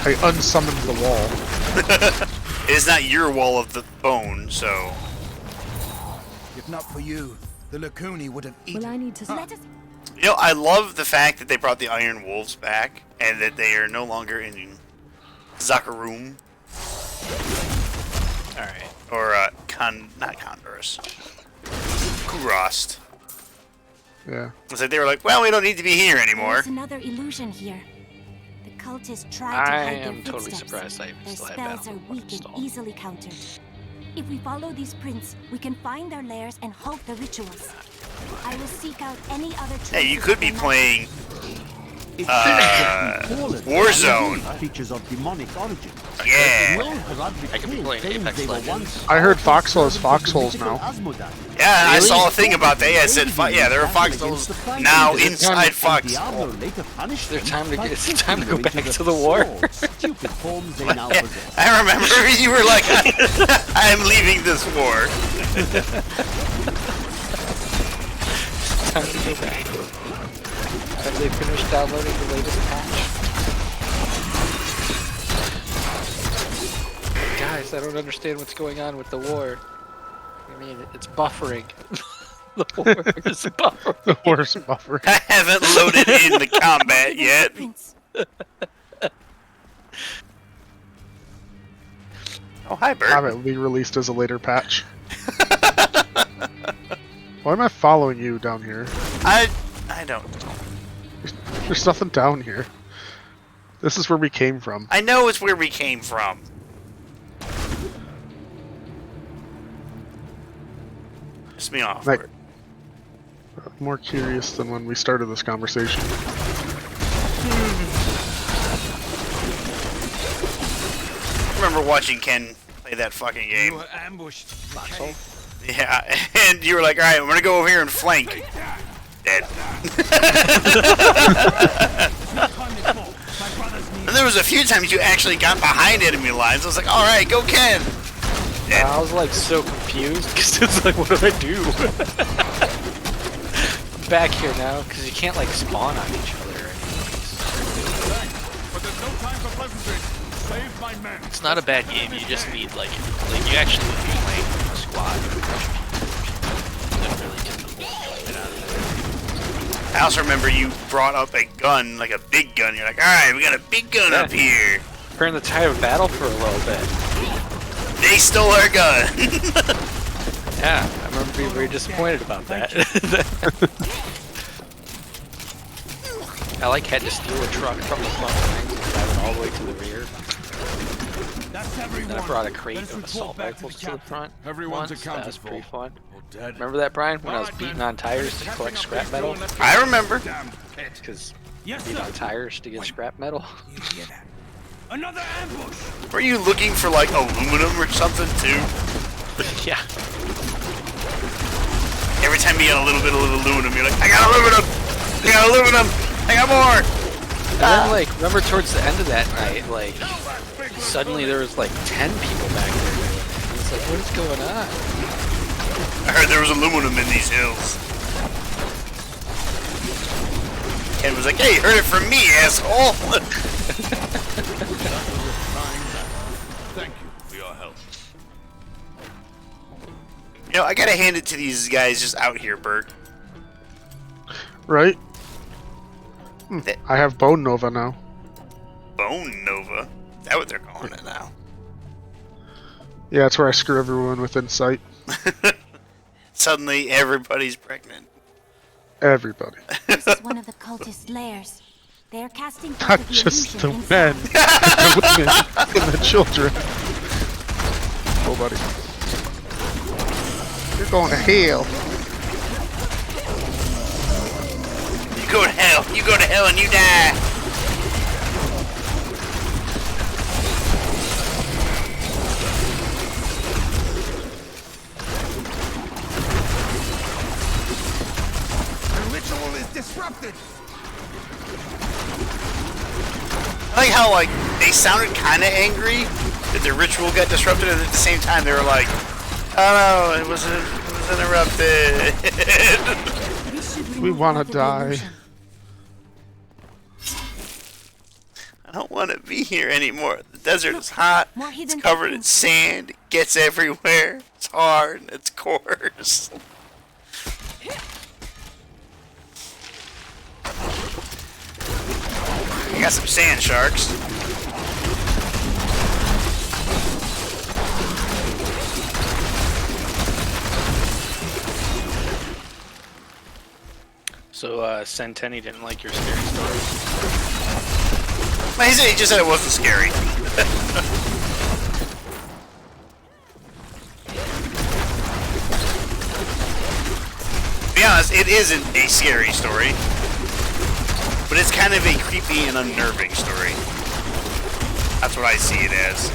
I unsummoned the wall. It is not your wall of the bone, so. If not for you, the Lacuni would have eaten. Well, I need to. Let us. You know, I love the fact that they brought the Iron Wolves back and that they are no longer in Zakarum. Alright. Or, not Condorus. Kurost. Yeah. It's like they were like, well, we don't need to be here anymore. There's another illusion here. The cultists try to I hide their am totally footsteps. surprised I Their still have spells Battle are weak and installed. easily countered. If we follow these prints, we can find their lairs and halt the rituals. I will seek out any other. Hey, you could be playing Warzone. Warzone. Features of demonic origin. Yeah. I could be playing Apex Legends. I heard Foxhole has foxholes now. Yeah, I saw a thing about that. Yeah, it said, yeah, there are foxholes now inside Foxhole. It's time to go back to the war. I remember you were like, I am leaving this war. Time to go back. Have they finished downloading the latest patch? Guys, I don't understand what's going on with the war. I mean, it's buffering. The war is buffering. The war's buffering. I haven't loaded in the combat yet. Oh, hi, Bert. Have it be released as a later patch. Why am I following you down here? I don't know. There's nothing down here. This is where we came from. I know it's where we came from. Piss me off, Like, Bert. I'm more curious than when we started this conversation. I remember watching Ken play that fucking game. You were ambushed. Yeah, and you were like, alright, I'm gonna go over here and flank. Dead. And there was a few times you actually got behind enemy lines. I was like, alright, go Ken. Dead. I was like so confused because it's like, what do I do? I'm back here now because you can't like spawn on each other. But there's no time for pleasantries. Save my men. It's not a bad game. You just need like you actually need to be playing a squad. That really get the full enjoyment out of it. I also remember you brought up a gun, like a big gun. You're like, alright, we got a big gun up here. Turn the tide of battle for a little bit. They stole our gun. Yeah, I remember being very disappointed about that. I like had to steal a truck from the front lines and drive it all the way to the rear. Then I brought a crate of assault rifles to the front. Everyone's once. accounted That was for. pretty fun. Dead. Remember that, Brian? When I was beating on tires to collect scrap metal? I remember. Because beating on tires to get scrap metal. Another ambush. Were you looking for like aluminum or something too? Yeah. Every time you get a little bit of aluminum, you're like, I got aluminum! I got aluminum! I got more! And then, like, remember towards the end of that night, like, suddenly there was like 10 people back there. And it's like, what is going on? I heard there was aluminum in these hills. Ken was like, hey, you heard it from me, asshole! Thank you for your help. You know, I gotta hand it to these guys just out here, Bert. Right? I have Bone Nova now. Bone Nova? Is that what they're calling it now? Yeah, it's where I screw everyone with insight. Suddenly, everybody's pregnant. Everybody. This is one of the cultist lairs. They are casting forth Not the just the illusion men, inside. the women, and the children. Oh, buddy. You're going to hell. You go to hell. You go to hell and you die. The ritual is disrupted. I like how, like, they sounded kind of angry. that their ritual got disrupted, and at the same time they were like, "Oh no, it was interrupted." We want to die. I don't want to be here anymore. The desert is hot. It's covered in sand. It gets everywhere. It's hard. And it's coarse. I got some sand sharks. So, Centenny didn't like your scary story? He just said it wasn't scary. To be honest, it isn't a scary story. But it's kind of a creepy and unnerving story. That's what I see it as.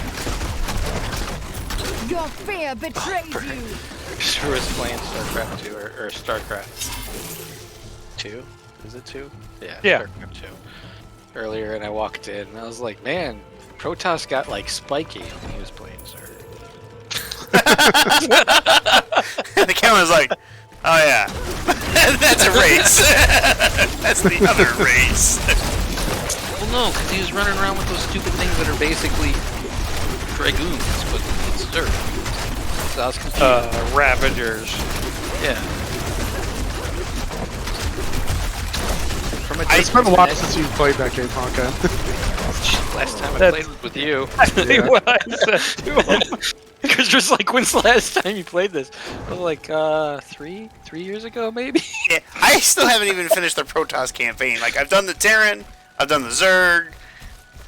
Your fear betrays you. Sure was playing StarCraft 2 or StarCraft 2? Is it 2? Yeah. StarCraft 2. Earlier, and I walked in, and I was like, "Man, Protoss got like spiky when he was playing Zerg." The camera's like, "Oh yeah, that's a race. That's the other race." Well, no, because he was running around with those stupid things that are basically dragoons, but it's Zerg. So I was confused. Ravagers. Yeah. It's been a while since you played that game, okay? Last time I played was with you. What I said to him. Because just like, when's the last time you played this? I was like, 3 years ago, maybe? Yeah, I still haven't even finished the Protoss campaign. Like, I've done the Terran, I've done the Zerg,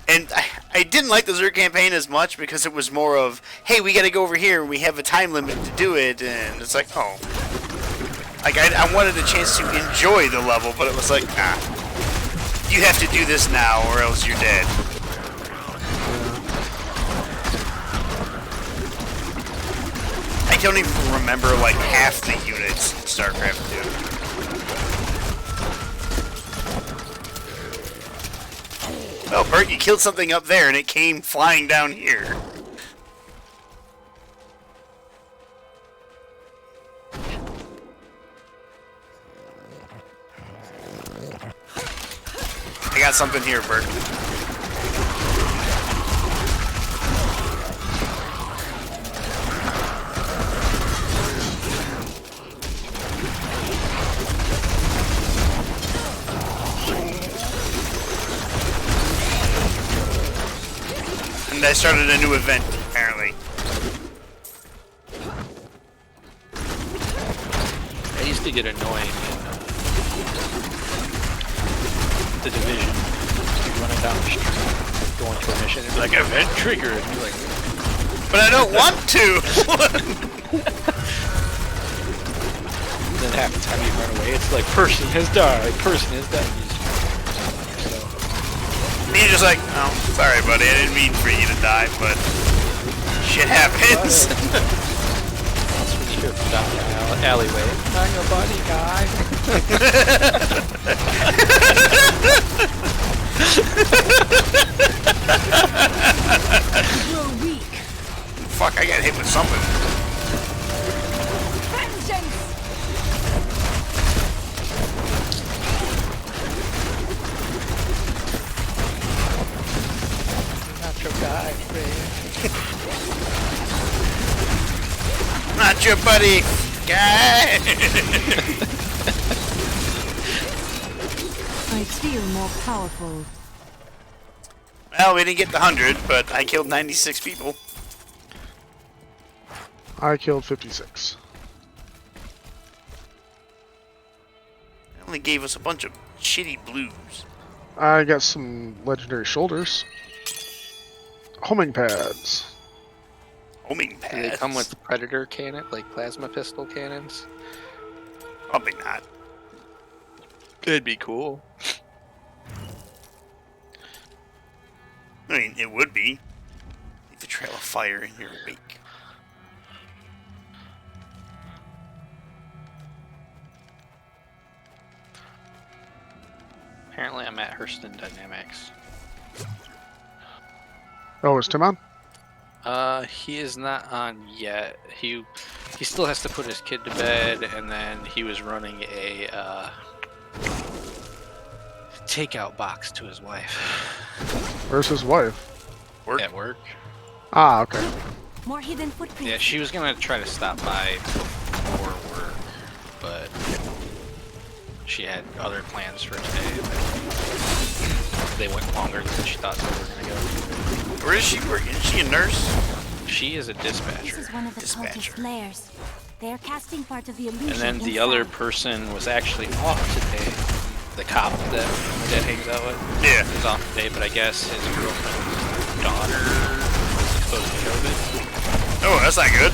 and I didn't like the Zerg campaign as much because it was more of, hey, we gotta go over here and we have a time limit to do it, and it's like, oh. Like, I wanted a chance to enjoy the level, but it was like, ah. You have to do this now or else you're dead. I don't even remember like half the units in StarCraft 2. Well, Bert, you killed something up there and it came flying down here. I got something here, Bert. And I started a new event, apparently. I used to get annoying in the Division. You're running down the street, going to a mission, and it's like, event triggered. And you're like, but I don't want to! Then half the time you run away, it's like, person has died, person has died. And you're just like, oh, sorry buddy, I didn't mean for you to die, but shit happens. That's when you hear from down the alleyway. I'm your buddy, guy. You're weak. Fuck, I got hit with something. Vengeance. Not your guy, man. Not your buddy, guy. I feel more powerful. Well, we didn't get the 100, but I killed 96 people. I killed 56. It only gave us a bunch of shitty blues. I got some legendary shoulders. Homing pads. Homing pads? Do they come with predator cannon, like plasma pistol cannons? Probably not. It'd be cool. I mean, it would be. Leave the trail of fire in your wake. Apparently I'm at Hurston Dynamics. Oh, is Tim on? He is not on yet. He still has to put his kid to bed, and then he was running a takeout box to his wife. Where's his wife? Work? At work. Ah, okay. More hidden footprints. Yeah, she was gonna try to stop by before work, but she had other plans for today. But they went longer than she thought they were gonna go. Where is she working? Is she a nurse? She is a dispatcher. This is one of the cultist lairs. They are casting part of the illusion. And then the inside. other person was actually off today. The cop that my dad hangs out with. Yeah. He's off today, but I guess his girlfriend's daughter was exposed to COVID. Oh, that's not good.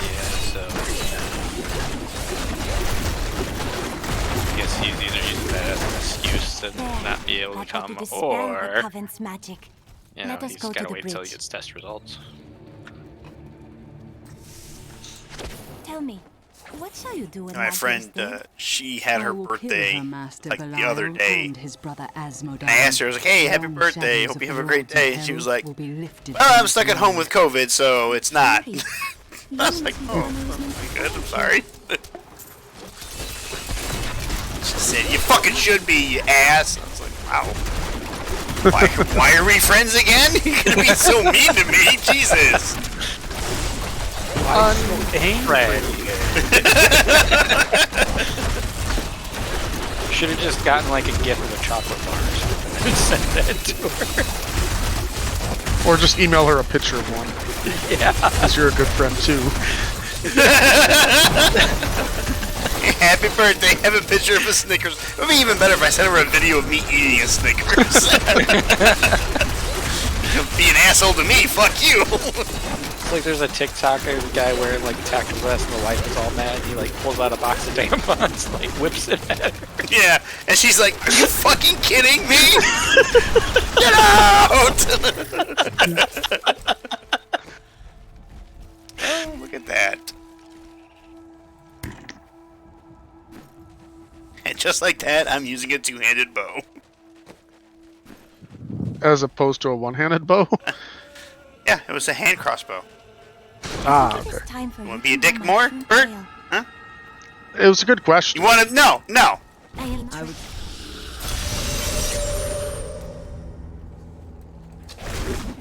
Yeah, so I guess he's either using that as an excuse to not be able to come, or Covenant's magic. you know, Let us he's go to gotta the wait till he bridge. gets test results. Tell me, what shall you do when My friend, she had her birthday like the other day. And I asked her, I was like, hey, happy birthday, hope you have a great day. And she was like, well, I'm stuck at home with COVID, so it's not. I was like, oh, good, I'm sorry. She said, you fucking should be, you ass. I was like, wow. Why are we friends again? You're gonna be so mean to me, Jesus. Should have just gotten like a gift of a chocolate bar or something and sent that to her. Or just email her a picture of one. Yeah. Because you're a good friend too. Happy birthday, have a picture of a Snickers. It would be even better if I sent her a video of me eating a Snickers. Be an asshole to me, fuck you. It's like there's a TikTok of a guy wearing like a tackle vest and the wife is all mad. He like pulls out a box of tampons, like whips it at her. Yeah, and she's like, are you fucking kidding me? Get out! Oh, look at that. And just like that, I'm using a two-handed bow. As opposed to a one-handed bow? Yeah, it was a hand crossbow. Ah, okay. You want to be a dick more, Bert? Huh? It was a good question. You want to? No, no. I would...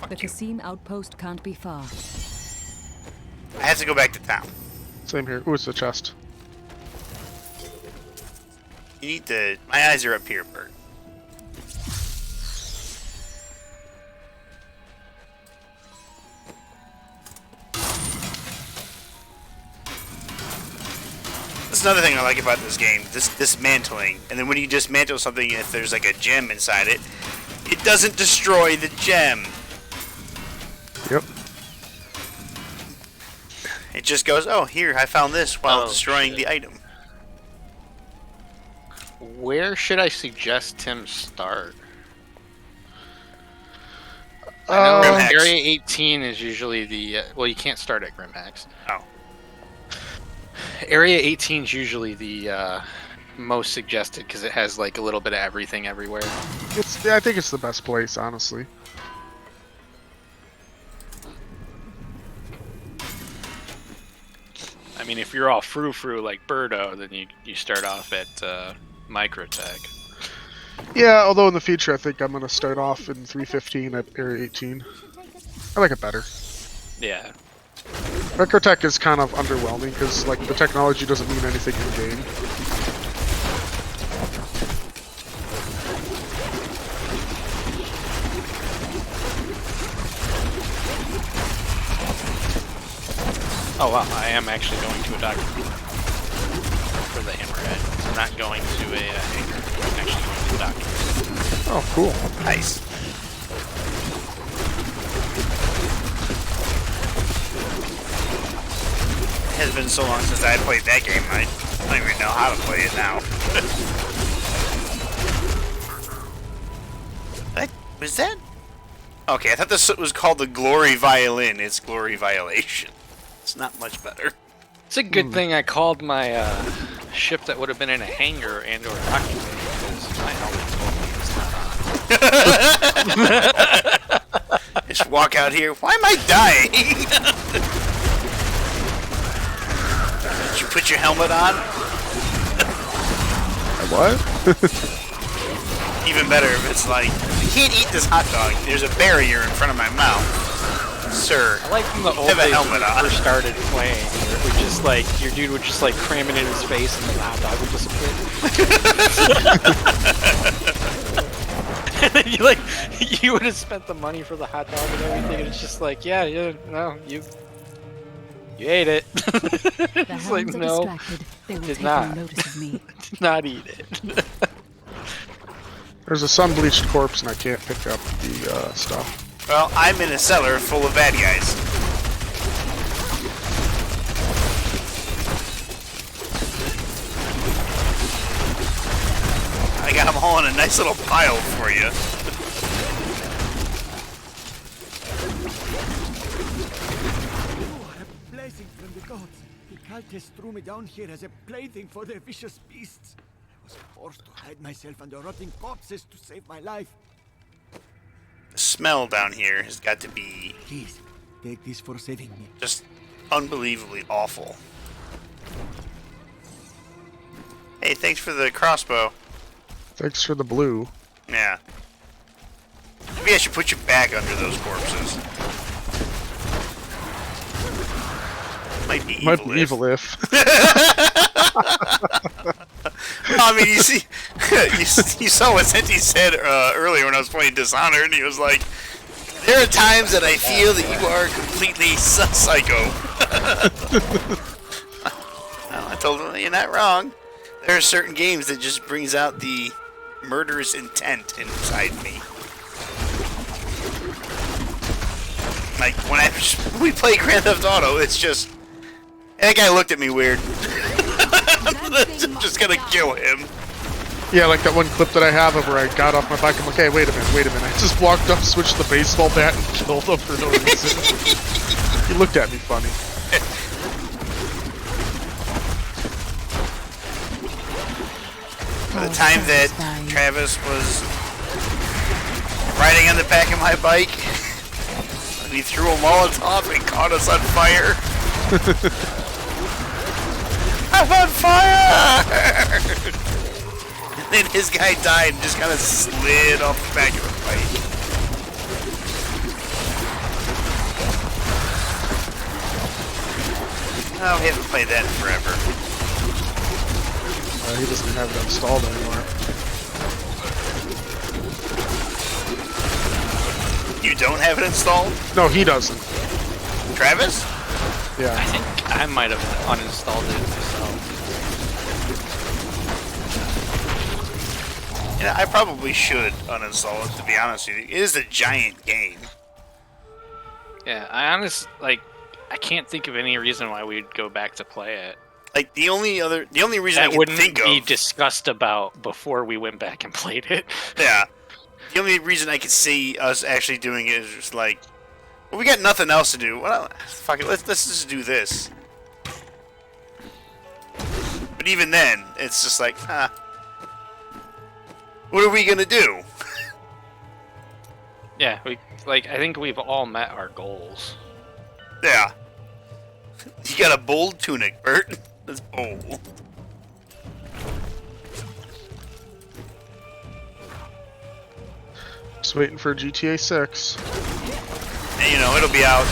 The Kasim outpost can't be far. I have to go back to town. Same here. Ooh, it's the chest. You need to... My eyes are up here, Bert. That's another thing I like about this game, this dismantling. And then when you dismantle something, if there's like a gem inside it, it doesn't destroy the gem. Yep. It just goes, oh, here, I found this while destroying the item. Where should I suggest Tim start? I know Area 18 is usually the... well, you can't start at Grimhex. Oh. Area 18 is usually the most suggested because it has like a little bit of everything everywhere. I think it's the best place, honestly. I mean, if you're all frou-frou like Berto, then you start off at Microtech. Yeah, although in the future I think I'm going to start off in 315 at Area 18. I like it better. Yeah. Microtech is kind of underwhelming because like the technology doesn't mean anything in game. Oh wow, I am actually going to a doctor for the hammerhead. I'm not going to a hangar. I'm actually going to the doctor. Oh, cool. Nice. It has been so long since I played that game, I don't even know how to play it now. What was that? Okay, I thought this was called the Glory Violin. It's Glory Violation. It's not much better. It's a good thing I called my ship that would have been in a hangar and or a docking bay because my helmet told me it's not on. Just walk out here. Why am I dying? Did you put your helmet on? What? Even better if it's like, I can't eat this hot dog. There's a barrier in front of my mouth. Sir, I like from the old have a days when helmet we on. first started playing, where it would just like, your dude would just like cram it in his face and the hot dog would disappear. And then you would have spent the money for the hot dog and everything, and it's just like, yeah, no, you ate it. The It's like, hounds are no, distracted. They will did take not. no notice of me. Did not eat it. There's a sun-bleached corpse, and I can't pick up the stuff. Well, I'm in a cellar full of bad guys. I got them all in a nice little pile for you. You are a blessing from the gods. The cultists threw me down here as a plaything for their vicious beasts. I was forced to hide myself under rotting corpses to save my life. The smell down here has got to be Please, take this for saving me. just unbelievably awful. Hey, thanks for the crossbow. Thanks for the blue. Yeah. Maybe I should put you back under those corpses. Might be evil if. I mean, you see, you saw what Senti said earlier when I was playing Dishonored, and he was like, "There are times that I feel that you are completely psycho." Well, I told him, "You're not wrong. There are certain games that just brings out the murderous intent inside me." Like when we play Grand Theft Auto, it's just. And that guy looked at me weird. Just gonna kill him. Yeah, like that one clip that I have of where I got off my bike. I'm like, hey, wait a minute. I just walked up, switched the baseball bat, and killed him for no reason. He looked at me funny. By the time that Travis was riding on the back of my bike, and he threw a Molotov and caught us on fire. I'm on fire! And then his guy died and just kind of slid off the back of the bike. Oh, we haven't played that in forever. He doesn't have it installed anymore. You don't have it installed? No, he doesn't. Travis? Yeah. I think I might have uninstalled it myself. Yeah, I probably should uninstall it, to be honest with you. It is a giant game. Yeah, I can't think of any reason why we'd go back to play it. Like the only reason I That can wouldn't think be of discussed about before we went back and played it. Yeah. The only reason I could see us actually doing it is just like, well, we got nothing else to do. Well, fuck it, let's just do this. But even then, it's just like, what are we gonna do? Yeah, I think we've all met our goals. Yeah. You got a bold tunic, Bert. That's bold. Just waiting for GTA 6. And, you know, it'll be out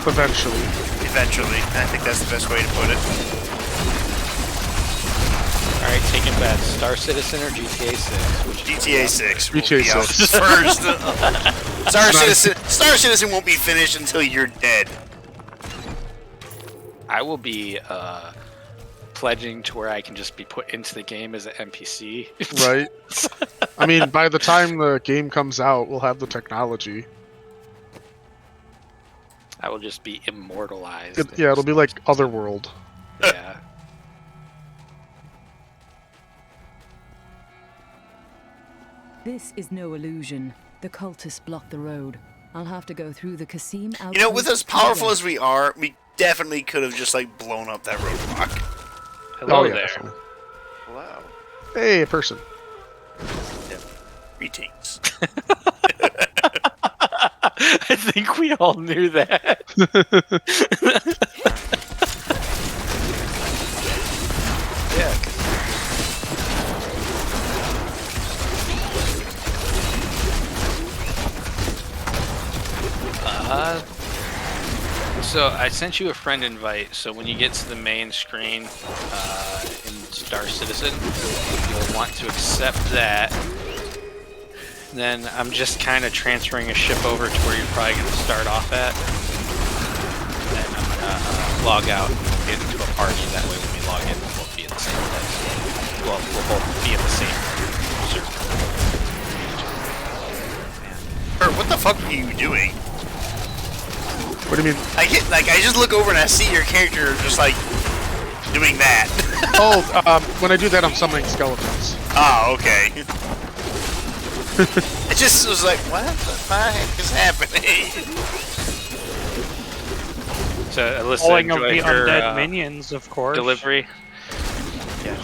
eventually. Eventually. I think that's the best way to put it. Alright, taking bets. Star Citizen or GTA 6? GTA 6 will GTA be out 6. first. Star Citizen won't be finished until you're dead. I will be pledging to where I can just be put into the game as an NPC. Right. I mean, by the time the game comes out, we'll have the technology. I will just be immortalized. Yeah, it'll be like Otherworld. Yeah. This is no illusion. The cultists block the road. I'll have to go through the Kasim outpost. You know, with as powerful as we are, we definitely could have just like blown up that roadblock. Hello yeah, there. definitely. Hello. Hey, a person. Greetings. I think we all knew that. Yeah. So I sent you a friend invite, so when you get to the main screen in Star Citizen, you'll want to accept that. Then I'm just kind of transferring a ship over to where you're probably going to start off at. And I'm going to log out and we'll get into a party. That way when we log in, we'll both be in the same place. Well, we'll both be in the same server. Bert, what the fuck are you doing? What do you mean? I just look over and I see your character just like doing that. When I do that, I'm summoning skeletons. Oh, okay. It just was like, what the fuck is happening? So Alyssa Calling of the enjoyed her undead minions, of course. delivery. Yeah.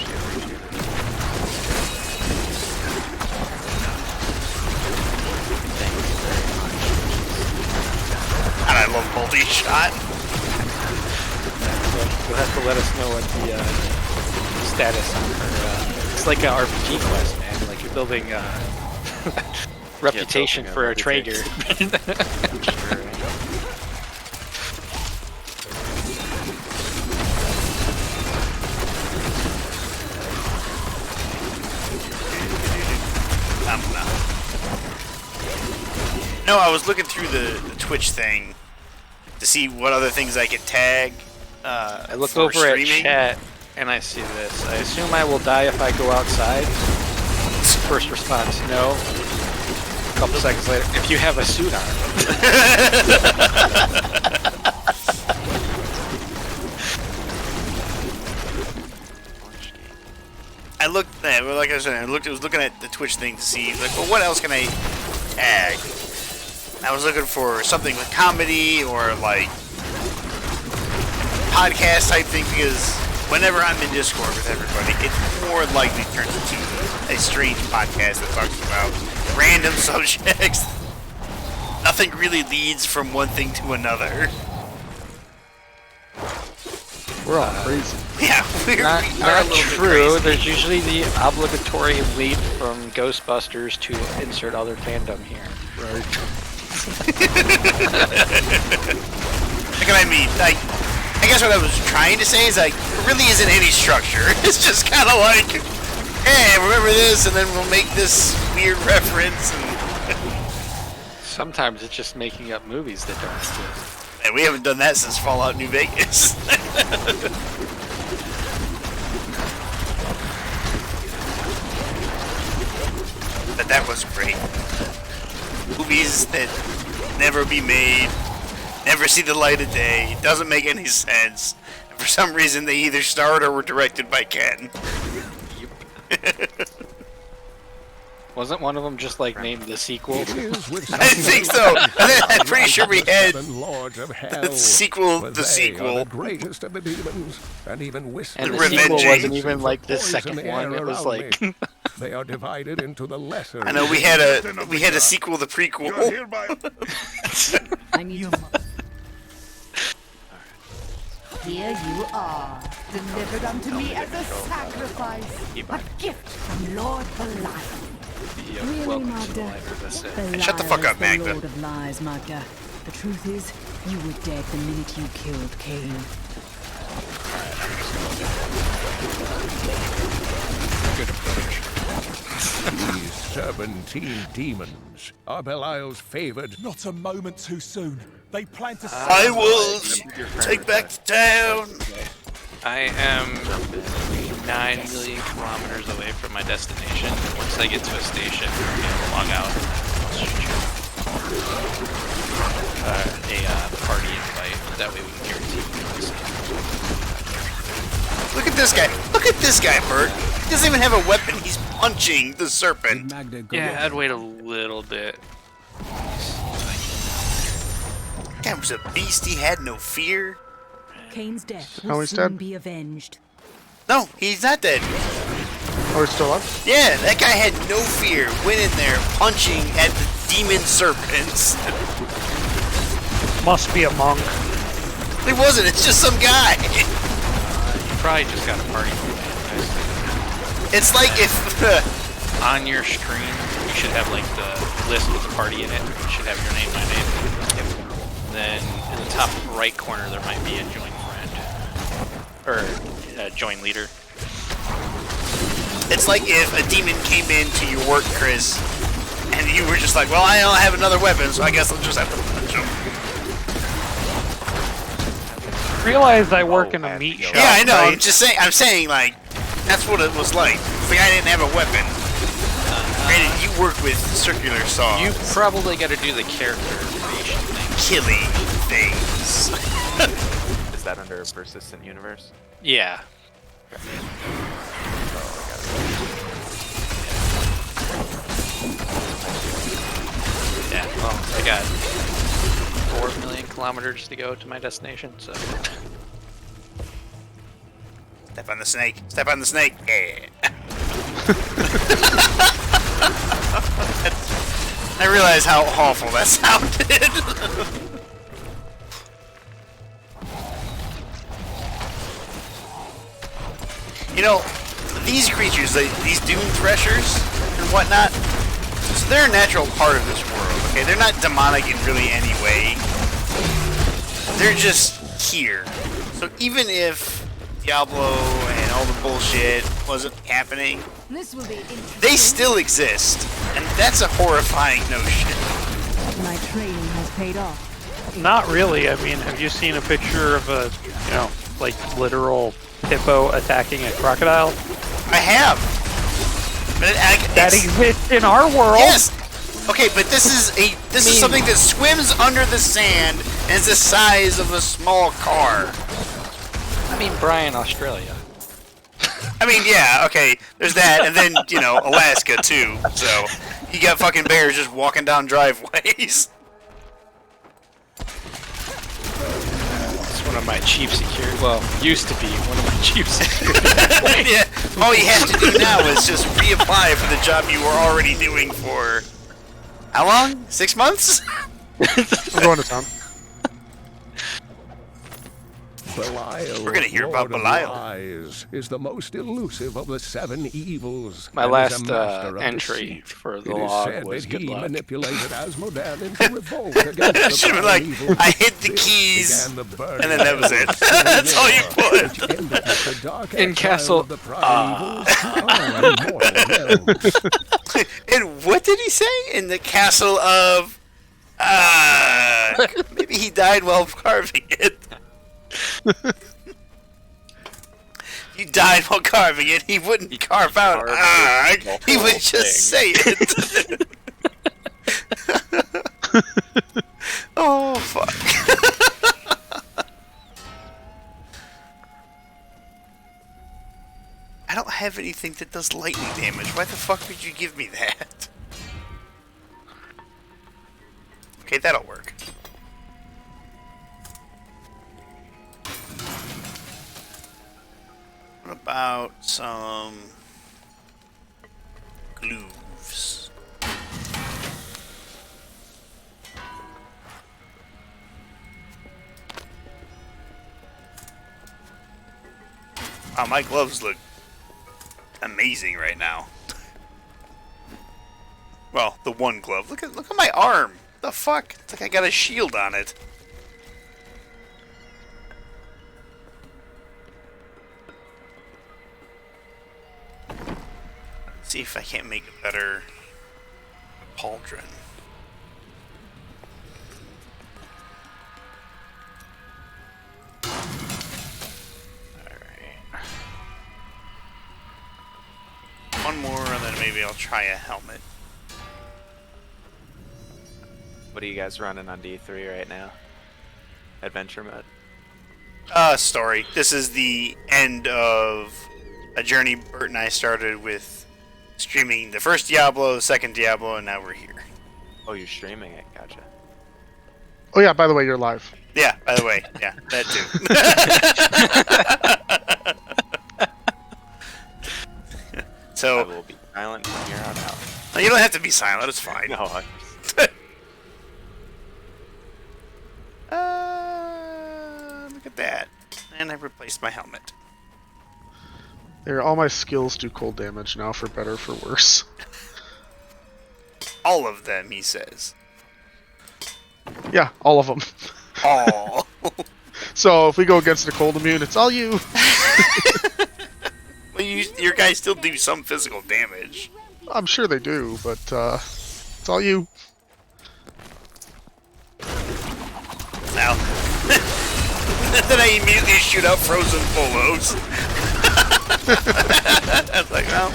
And I love multi-shot. You'll have to let us know what the status on her. It's like an RPG quest, man. Like you're building reputation for a Traeger. No, I was looking through the Twitch thing to see what other things I could tag. I look for over streaming. at chat and I see this. I assume I will die if I go outside. First response, no. A couple seconds later, if you have a suit on. I looked, like I said, I was looking at the Twitch thing to see, like, well, what else can I tag? I was looking for something with comedy or like podcast type thing because whenever I'm in Discord with everybody, it more likely turns into a strange podcast that talks about random subjects. Nothing really leads from one thing to another. We're all crazy. Yeah, we are a Not little bit true. crazy. There's usually the obligatory leap from Ghostbusters to insert other fandom here. Right. Like, I mean, like, I guess what I was trying to say is, like, there really isn't any structure. It's just kind of like, hey, remember this, and then we'll make this weird reference. And Sometimes it's just making up movies that don't exist. and we haven't done that since Fallout New Vegas. But that was great. Movies that never be made, never see the light of day, doesn't make any sense. And for some reason, they either starred or were directed by Ken. Wasn't one of them just like named the sequel? I think so. I'm pretty sure we had the sequel, For the they sequel. are the greatest of the demons, and even whisper. And the sequel wasn't even like the second one. It was like they are divided into the lesser. I know we had a sequel, the prequel. I need to. Here you are, delivered unto me as a sacrifice, a gift from Lord Belial. Really, Magda? Shut the fuck up, Belial's Magda. the Lord of Lies, Magda. The truth is, you were dead the minute you killed Cain. Good approach. These 17 demons are Belial's favored. Not a moment too soon. They plan to. I will take back the town. I am 9 million kilometers away from my destination. Once I get to a station, I'm gonna log out. A party invite. That way we can guarantee. Look at this guy. Look at this guy, Bert. He doesn't even have a weapon. He's punching the serpent. Yeah, I'd wait a little bit. Guy was a beast. He had no fear. Cain's death How will he's soon dead? be avenged. No, he's not dead. Oh, he's still up? Yeah, that guy had no fear. Went in there punching at the demon serpents. Must be a monk. It wasn't. It's just some guy. You probably just got a party. It's like if on your screen you should have like the list with the party in it. You should have your name, my name. Then in the top right corner there might be a join friend or join leader. It's like if a demon came into your work, Chris, and you were just like, well, I don't have another weapon, so I guess I'll just have to punch him. Realize I work in a meat shop. Yeah, I know. Right? I'm saying, like, that's what it was like. It's like I didn't have a weapon. Granted, you work with circular saws. You probably got to do the character creation thing. Killing things. Is that under Persistent Universe? Yeah. Yeah, well, I got 4 million kilometers to go to my destination, so... Step on the snake. Step on the snake. Yeah. I realize how awful that sounded. You know, these creatures, these dune threshers and whatnot, so they're a natural part of this world, okay? They're not demonic in really any way. They're just here. So even if Diablo and all the bullshit wasn't happening, This will be interesting. they still exist. And that's a horrifying notion. My training has paid off. Not really. I mean, have you seen a picture of a, you know, like literal hippo attacking a crocodile? I have. But that exists in our world. Yes. Okay, but this is something that swims under the sand and is the size of a small car. I mean, Brian, Australia. I mean, yeah, okay, there's that, and then, you know, Alaska, too, so you got fucking bears just walking down driveways. It's one of my chief security, well, used to be one of my chief security. Yeah, all you have to do now is just reapply for the job you were already doing for, how long? 6 months? I'm going to town. Belial, We're gonna hear Lord about of Belial. Lies, is the most elusive of the 7 evils. My and last is a master of entry deceit. for the It is log said was that good he luck. manipulated Asmodan into revolt against the Should have been prior like, evil. I hit the This keys, began the burning and then that was it. of the That's all you war, put. which ended with the dark In exile Castle- of the prior evils to our immortal realms. And what did he say? In the castle of... maybe he died while carving it. You died while carving it. He wouldn't carve out. He would just say it. Oh, fuck. I don't have anything that does lightning damage. Why the fuck would you give me that? Okay, that'll work. What about some glooves? Wow, my gloves look amazing right now. Well, the one glove. Look at my arm. The fuck? It's like I got a shield on it. Let's see if I can't make a better pauldron. Alright. One more and then maybe I'll try a helmet. What are you guys running on D3 right now? Adventure mode? Story. This is the end of a journey Bert and I started with streaming the first Diablo, second Diablo, and now we're here. Oh, you're streaming it, gotcha. Oh yeah, by the way, you're live. Yeah, by the way, yeah, that too. So I will be silent from here on out. No, you don't have to be silent, it's fine. No, replaced my helmet. There, all my skills do cold damage now, for better or for worse. All of them, he says. Yeah, all of them. All. So if we go against the cold immune, it's all you. Well, your guys still do some physical damage. I'm sure they do, but it's all you. Now, then I immediately shoot out frozen polos. I was like, well,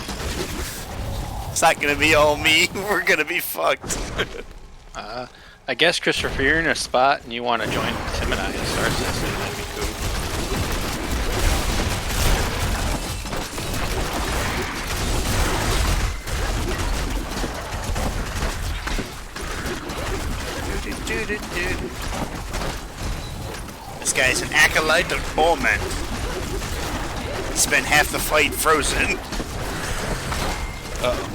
it's not gonna be all me. We're gonna be fucked. I guess, Christopher, if you're in a spot and you want to join Tim and I in Star Citizen, that'd be cool. This guy's an acolyte of Bowman. He spent half the fight frozen. Uh-oh.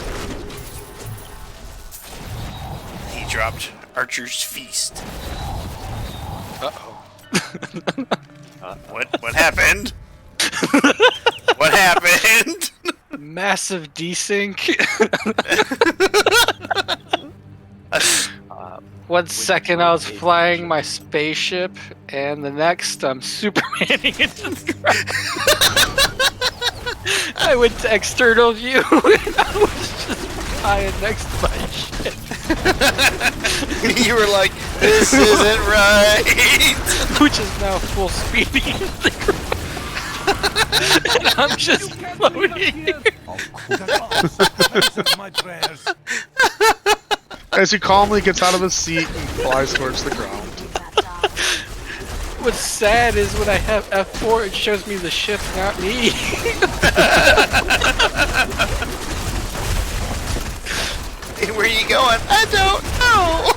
He dropped Archer's Feast. Uh-oh. What happened? What happened? Massive desync. 1 second I was flying my spaceship, and the next I'm Supermaning into the ground. I went to external view, and I was just flying next to my ship. You were like, this isn't right. Which is now full speeding into the ground. And I'm just floating. My prayers. As he calmly gets out of his seat and flies towards the ground. What's sad is when I have F4, it shows me the ship, not me. Hey, where are you going? I don't know.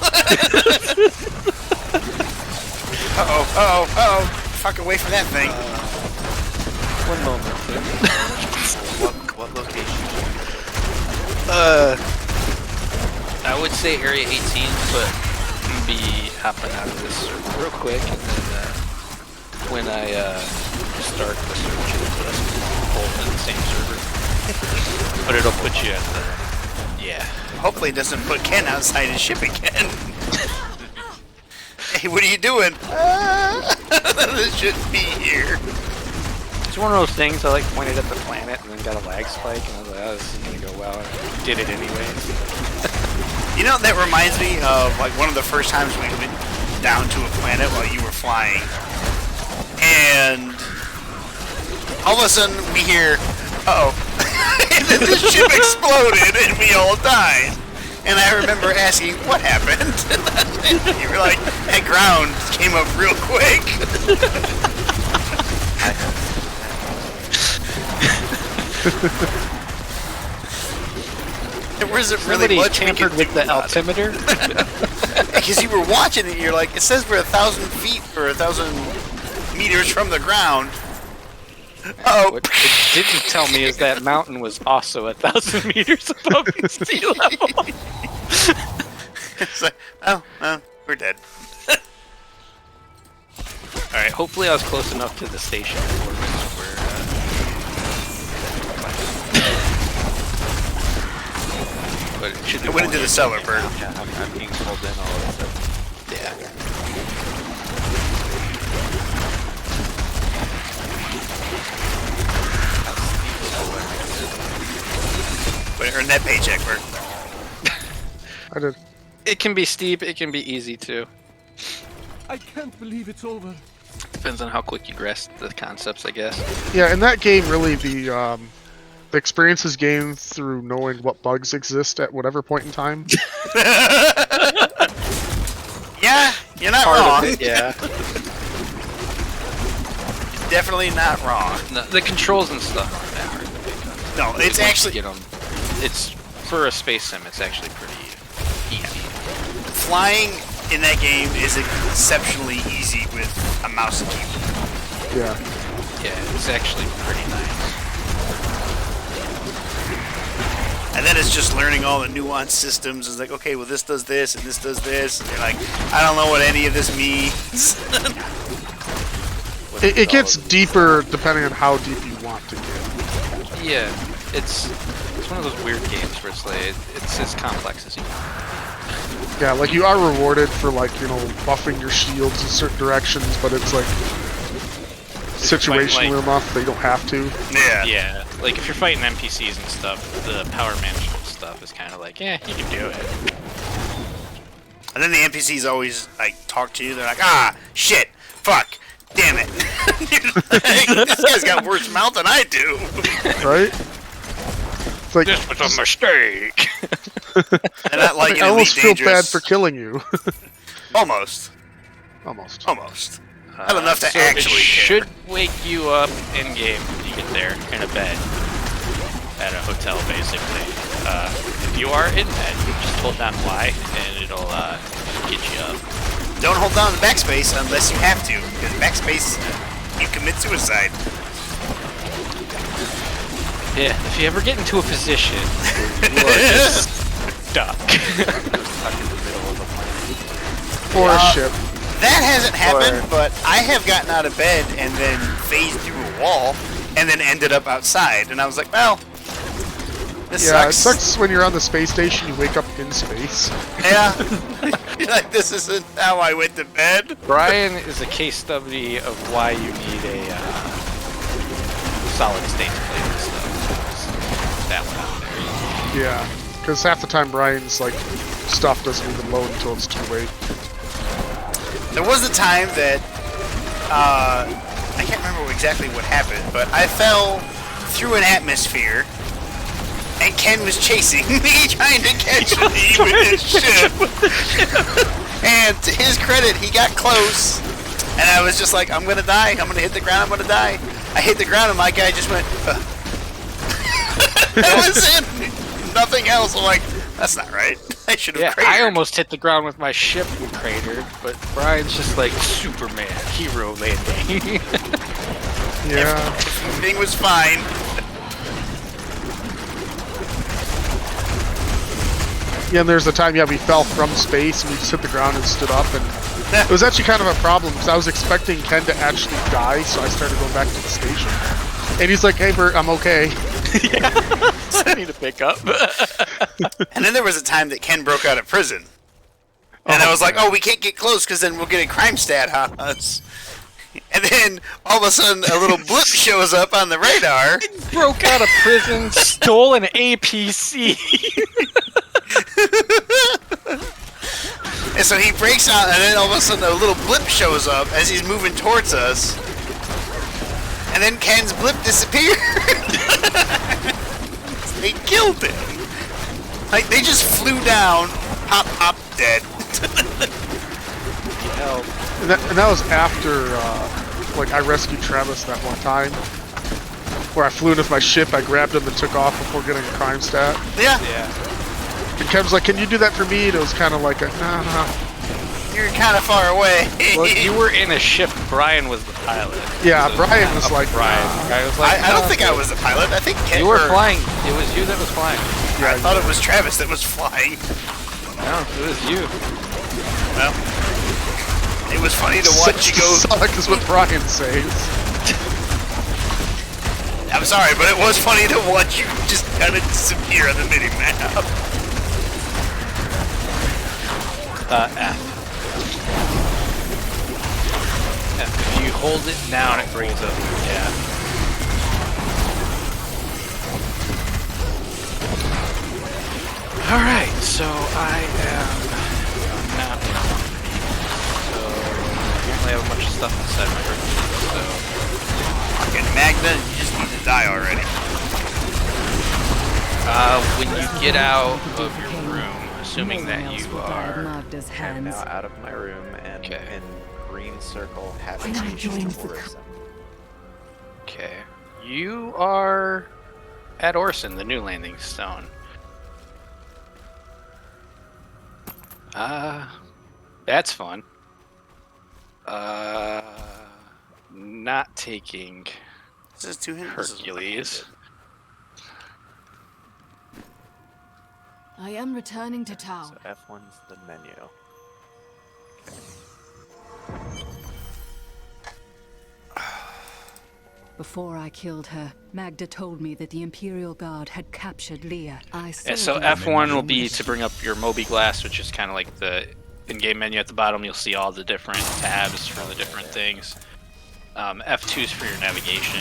Uh-oh. Fuck away from that thing. One moment, Tim. What location? I would say Area 18, but be hopping out of this circle real quick, and then when I start the search, it'll put us both in the same server. But it'll put you at the... Yeah. Hopefully it doesn't put Ken outside his ship again. Hey, what are you doing? This shouldn't be here. It's one of those things I like pointed at the planet and then got a lag spike, and I was like, oh, this is gonna go well, and I did it anyways. You know, that reminds me of like one of the first times we went down to a planet while you were flying. And all of a sudden we hear, uh-oh. And then the ship exploded and we all died. And I remember asking, what happened? And you were like, that ground came up real quick. There wasn't really much tampered with the altimeter. Because you were watching it, and you're like, it says we're 1,000 feet or 1,000 meters from the ground. Oh, what it didn't tell me is that mountain was also 1,000 meters above sea level. It's like, oh, we're dead. All right, hopefully I was close enough to the station where but it should be. I went into the cellar, Bert. Yeah, I'm being pulled in all of a sudden. Yeah. But earn that paycheck, Bert. I did. It can be steep, it can be easy too. I can't believe it's over. Depends on how quick you grasp the concepts, I guess. Yeah, in that game, really, the experience is gained through knowing what bugs exist at whatever point in time. Yeah, you're not Part wrong. of it, yeah. Definitely not wrong. No, the controls and stuff aren't that hard to pick up. No, it's Once actually... you get 'em, it's, for a space sim, it's actually pretty easy. Flying in that game is exceptionally easy with a mouse and keyboard. Yeah. Yeah, it's actually pretty nice. And then it's just learning all the nuanced systems. It's like, okay, well, this does this, and this does this. And you're like, I don't know what any of this means. It gets deeper depending on how deep you want to get. Yeah, it's one of those weird games where it's like it's as complex as you want. Yeah, like you are rewarded for like, you know, buffing your shields in certain directions, but it's like situational enough they don't have to. Yeah. Yeah, like if you're fighting NPCs and stuff, the power management stuff is kind of like, yeah, you can do it. And then the NPCs always like talk to you. They're like, ah, shit, fuck, damn it. This guy's got worse mouth than I do. Right? It's like, this was a mistake. And I like I almost feel bad for killing you. Almost. Almost. Almost. Not enough to So actually it care. should wake you up in game when you get there in a bed at a hotel, basically. If you are in bed, just hold down Y and it'll get you up. Don't hold down the backspace unless you have to, because backspace, you commit suicide. Yeah, if you ever get into a position where you are just stuck. Stuck in the middle of the planet. Or a ship. That hasn't happened, but I have gotten out of bed and then phased through a wall and then ended up outside. And I was like, well, this Yeah, sucks. it sucks when you're on the space station, you wake up in space. Yeah. You're like, this isn't how I went to bed. Brian is a case study of why you need a solid state to play this stuff. That one out there. Yeah, because half the time Brian's like stuff doesn't even load until it's too late. There was a time that, I can't remember exactly what happened, but I fell through an atmosphere and Ken was chasing me, trying to catch me with his ship. And to his credit, he got close, and I was just like, I'm gonna die, I'm gonna hit the ground, I'm gonna die. I hit the ground and my guy just went, That was it! Nothing else. I'm like, that's not right. I should have cratered. I almost hit the ground with my ship and cratered, but Brian's just like Superman, hero landing. Yeah. Everything was fine. Yeah, and there's the time, we fell from space and we just hit the ground and stood up, and it was actually kind of a problem because I was expecting Ken to actually die, so I started going back to the station. And he's like, hey Bert, I'm okay. I need to pick up. And then there was a time that Ken broke out of prison. And I was like, oh, we can't get close because then we'll get a crime stat on us. And then all of a sudden a little blip shows up on the radar. Broke out of prison, stole an APC. And so he breaks out, and then all of a sudden a little blip shows up as he's moving towards us. And then Ken's blip disappeared. They killed him. Like, they just flew down, pop, pop, dead. And that was after, like, I rescued Travis that one time. Where I flew with my ship, I grabbed him and took off before getting a crime stat. Yeah. And Kev was like, can you do that for me? And it was kind of like a, nah. You're kind of far away. Well, you were in a ship. Brian was the pilot. Yeah, So Brian was like, Brian. I was like, I don't think I was the pilot. I think Ken you were flying. It was you that was flying. Yeah, I thought it was Travis that was flying. No, it was you. Well, it was funny to watch you go. Suck is what Brian says. I'm sorry, but it was funny to watch you just kind of disappear on the mini-map. F. If you hold it down, it brings up yeah. Alright, so I am not wrong. So apparently I have a bunch of stuff inside my room. So fucking Magna, you just need to die already. when you get out of your room, assuming that you are I'm now out of my room and in green circle habitation Orison. Okay. You are at Orison, the new landing stone. That's fun. Not taking This is Hercules. I am returning to town. So F1's the menu. Before I killed her, Magda told me that the Imperial Guard had captured Leah. I Yeah, so F1 will be to bring up your Moby Glass, which is kind of like the in-game menu at the bottom. You'll see all the different tabs for the different things. F2 is for your navigation.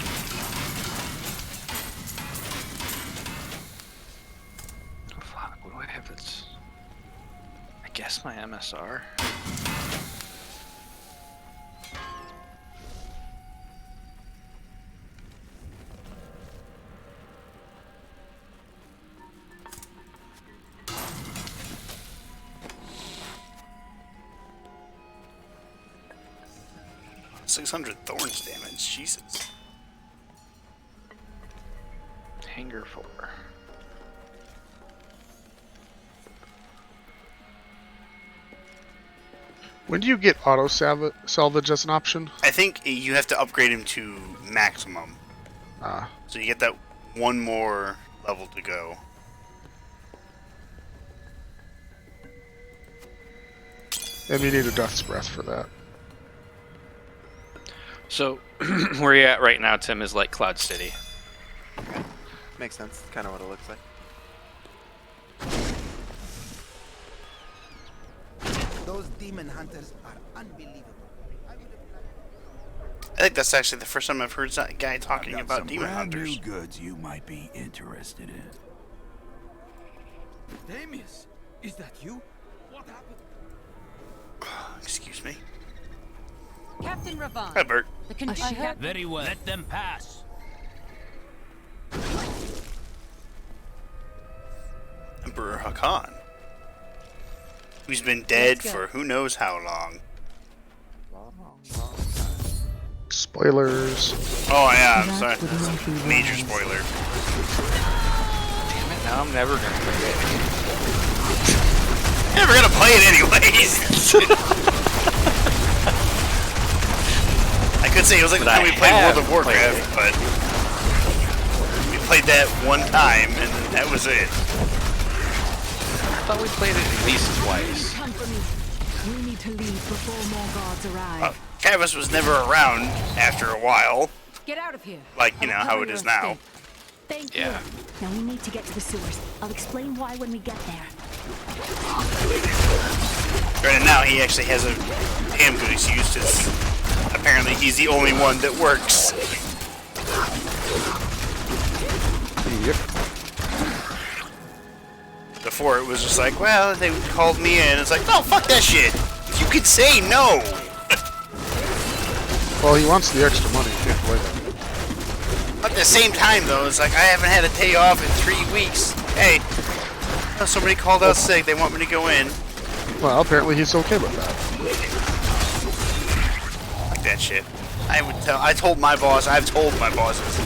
Oh, fuck, what do I have that's... I guess my MSR? $600 thorns damage, Jesus. Hanger 4. When do you get auto salvage as an option? I think you have to upgrade him to maximum. So you get that one more level to go. And you need a Death's Breath for that. So, where you're at right now, Tim, is like Cloud City. Okay. Makes sense. Kind of what it looks like. Those demon hunters are unbelievable. I think that's actually the first time I've heard that guy talking about demon hunters. New goods you might be interested in. Damius, is that you? What happened? Excuse me. Captain Ravon. Hi, Bert. Very well. Let them pass. Emperor Hakan. Who's been dead for who knows how long. Spoilers. Oh yeah, I'm sorry. Major spoiler. Damn it, now I'm never gonna play it. Never gonna play it anyways. I could say it was like the time we played World of Warcraft, but we played that one time and that was it. I thought we played it at least twice. We need to leave before more guards arrive. Travis was never around after a while. Get out of here. Like, you know, how it is now. Thank Yeah. you. Now we need to get to the sewers. I'll explain why when we get there. Right now, he actually has a ham goose used as apparently he's the only one that works. Yep. Before it was just like, well, they called me in. It's like, no, fuck that shit. You could say no. Well, he wants the extra money. You can't blame him. At the same time, though, it's like I haven't had a day off in 3 weeks. Hey, somebody called out sick. They want me to go in. Well, apparently he's okay with that. Fuck that shit. I told my boss. I've told my bosses.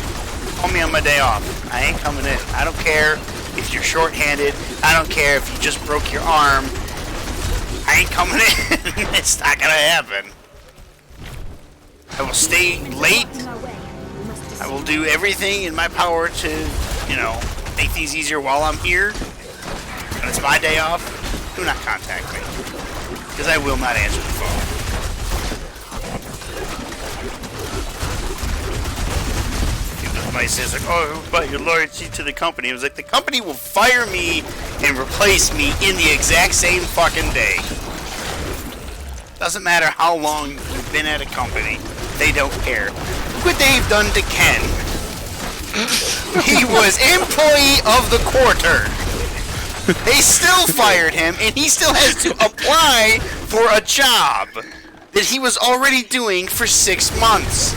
Call me on my day off. I ain't coming in. I don't care if you're short-handed. I don't care if you just broke your arm. I ain't coming in. It's not gonna happen. I will stay late. I will do everything in my power to, you know, make things easier while I'm here. When it's my day off, do not contact me. Because I will not answer the phone. Somebody says, like, oh, but your loyalty to the company. It was like, the company will fire me and replace me in the exact same fucking day. Doesn't matter how long you've been at a company. They don't care. Look what they've done to Ken. He was employee of the quarter. They still fired him, and he still has to apply for a job that he was already doing for 6 months.